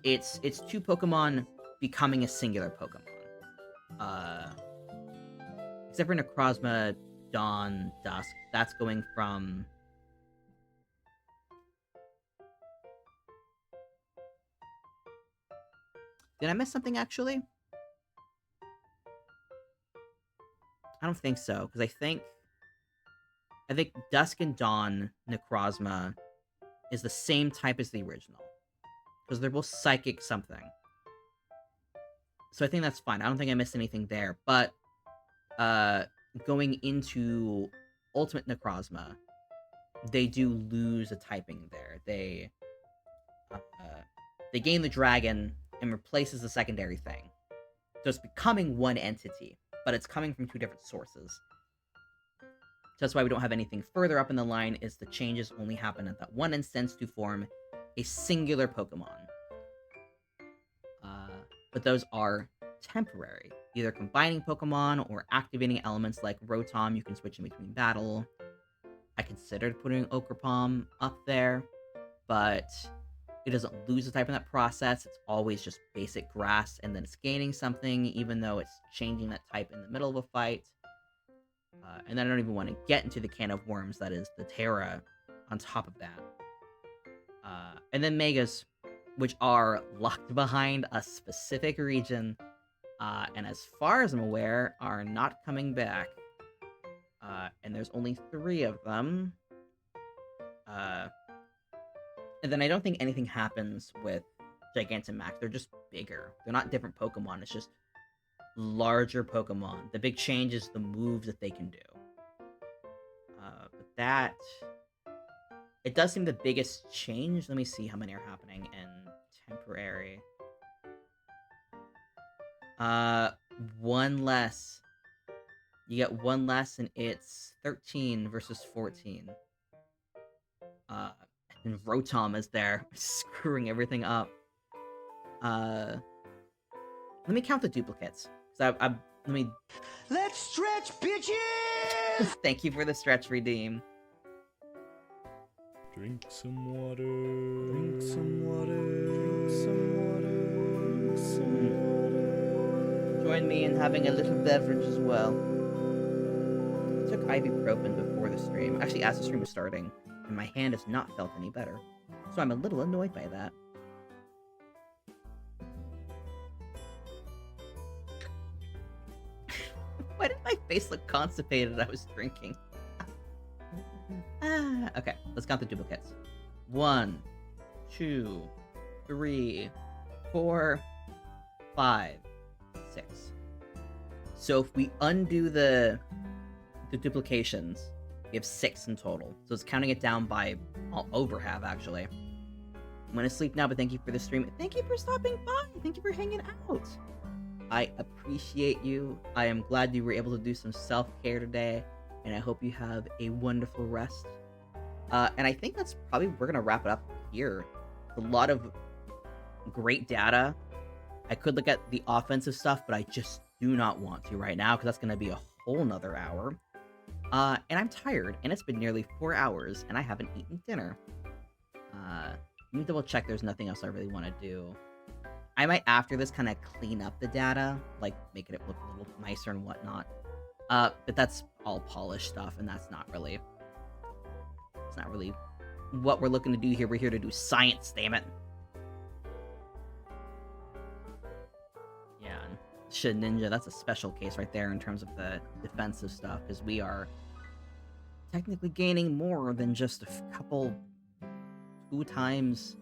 It's 2 Pokemon becoming a singular Pokemon. Except for Necrozma, Dawn, Dusk. That's going from... Did I miss something, actually? I don't think so, because I think Dusk and Dawn Necrozma is the same type as the original. Because they're both psychic something. So I think that's fine. I don't think I missed anything there. But going into Ultimate Necrozma, they do lose a typing there. They gain the dragon and replaces the secondary thing. So it's becoming one entity, but it's coming from 2 different sources. So that's why we don't have anything further up in the line, is the changes only happen at that one instance to form a singular Pokemon. But those are temporary. Either combining Pokemon or activating elements like Rotom, you can switch in between battle. I considered putting Okerpalm up there, but it doesn't lose a type in that process. It's always just basic grass, and then it's gaining something, even though it's changing that type in the middle of a fight. And then I don't even want to get into the can of worms that is the Terra on top of that. And then Megas, which are locked behind a specific region, and as far as I'm aware, are not coming back. And there's only 3 of them. And then I don't think anything happens with Gigantamax. They're just bigger. They're not different Pokemon. It's just larger Pokemon. The big change is the moves that they can do. But that... It does seem the biggest change. Let me see how many are happening in temporary. One less. You get one less, and it's 13 versus 14. And Rotom is there, screwing everything up. Let me count the duplicates. Let me... Let's stretch, bitches! Thank you for the stretch redeem. Drink some water. Drink some water. Drink some water. Some water. Join me in having a little beverage as well. I took ibuprofen before the stream. Actually, as the stream was starting, and my hand has not felt any better. So I'm a little annoyed by that. Why did my face look constipated? I was drinking. Okay, let's count the duplicates. 1, 2, 3, 4, 5, 6. So if we undo the duplications, we have 6 in total. So it's counting it down by over half, actually. I'm gonna sleep now, but thank you for the stream. Thank you for stopping by. Thank you for hanging out. I appreciate you. I am glad you were able to do some self-care today, and I hope you have a wonderful rest. And I think that's probably, we're gonna wrap it up here. A lot of great data. I could look at the offensive stuff, but I just do not want to right now, because that's gonna be a whole nother hour. And I'm tired, and it's been nearly 4 hours, and I haven't eaten dinner. Let me double check there's nothing else I really want to do. I might, after this, kind of clean up the data, like, making it look a little nicer and whatnot. But that's all polished stuff, and that's not really... It's not really what we're looking to do here. We're here to do science, damn it. Yeah, and Shit Ninja, that's a special case right there in terms of the defensive stuff, because we are technically gaining more than just a couple... 2 times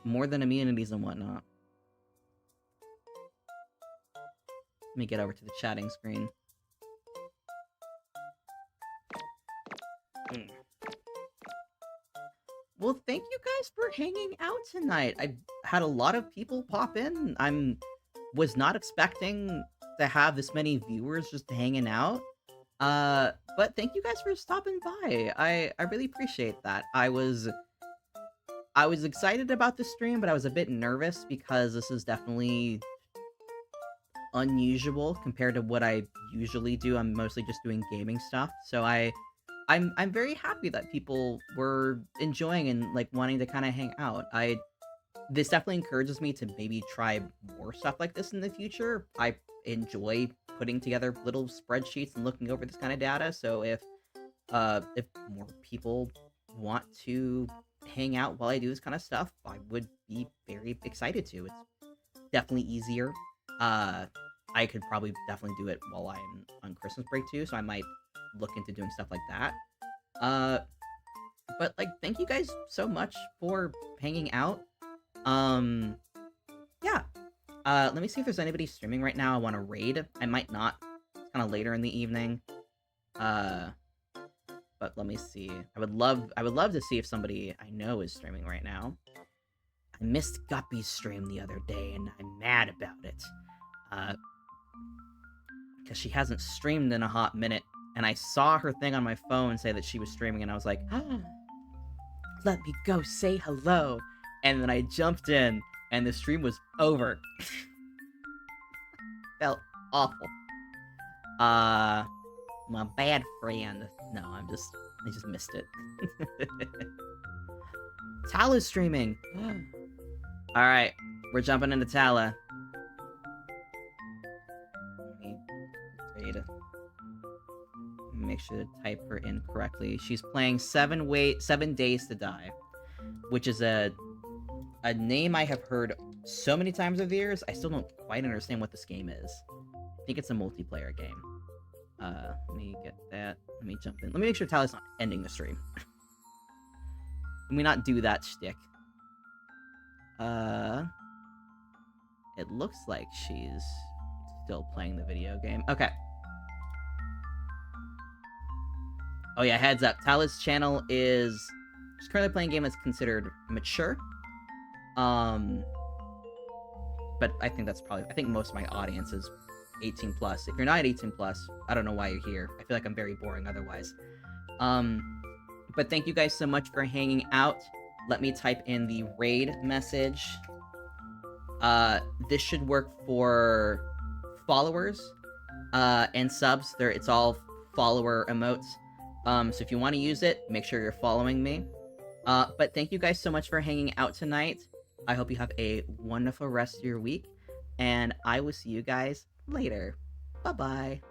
more than immunities and whatnot. Let me get over to the chatting screen. Well, thank you guys for hanging out tonight. I had a lot of people pop in. Was not expecting to have this many viewers just hanging out. But thank you guys for stopping by. I really appreciate that. I was excited about the stream, but I was a bit nervous because this is definitely unusual compared to what I usually do. I'm mostly just doing gaming stuff. So I'm very happy that people were enjoying and like wanting to kind of hang out. This definitely encourages me to maybe try more stuff like this in the future. I enjoy putting together little spreadsheets and looking over this kind of data. So if more people want to hang out while I do this kind of stuff, I would be very excited to. It's definitely easier. I could probably definitely do it while I'm on Christmas break too, so I might look into doing stuff like that. But like, thank you guys so much for hanging out. Yeah. Let me see if there's anybody streaming right now I want to raid. I might not. It's kind of later in the evening. But let me see. I would love to see if somebody I know is streaming right now. I missed Guppy's stream the other day, and I'm mad about it. Because she hasn't streamed in a hot minute, and I saw her thing on my phone say that she was streaming, and I was like, let me go say hello. And then I jumped in, and the stream was over. Felt awful. My bad friend. No, I just missed it. Tala's streaming. Alright, we're jumping into Tala. Make sure to type her in correctly. She's playing 7 Days to Die, which is a name I have heard so many times over the years. I still don't quite understand what this game is. I think it's a multiplayer game. Let me get that. Let me jump in. Let me make sure Tala's not ending the stream. Let me not do that shtick. It looks like she's still playing the video game. Okay. Oh yeah, heads up. Tala's channel is... She's currently playing a game that's considered mature. But I think that's probably... I think most of my audience is 18 plus. If you're not 18 plus, I don't know why you're here. I feel like I'm very boring otherwise. But thank you guys so much for hanging out. Let me type in the raid message. This should work for followers and subs. It's all follower emotes. So if you want to use it, make sure you're following me. But thank you guys so much for hanging out tonight. I hope you have a wonderful rest of your week, and I will see you guys later. Bye-bye.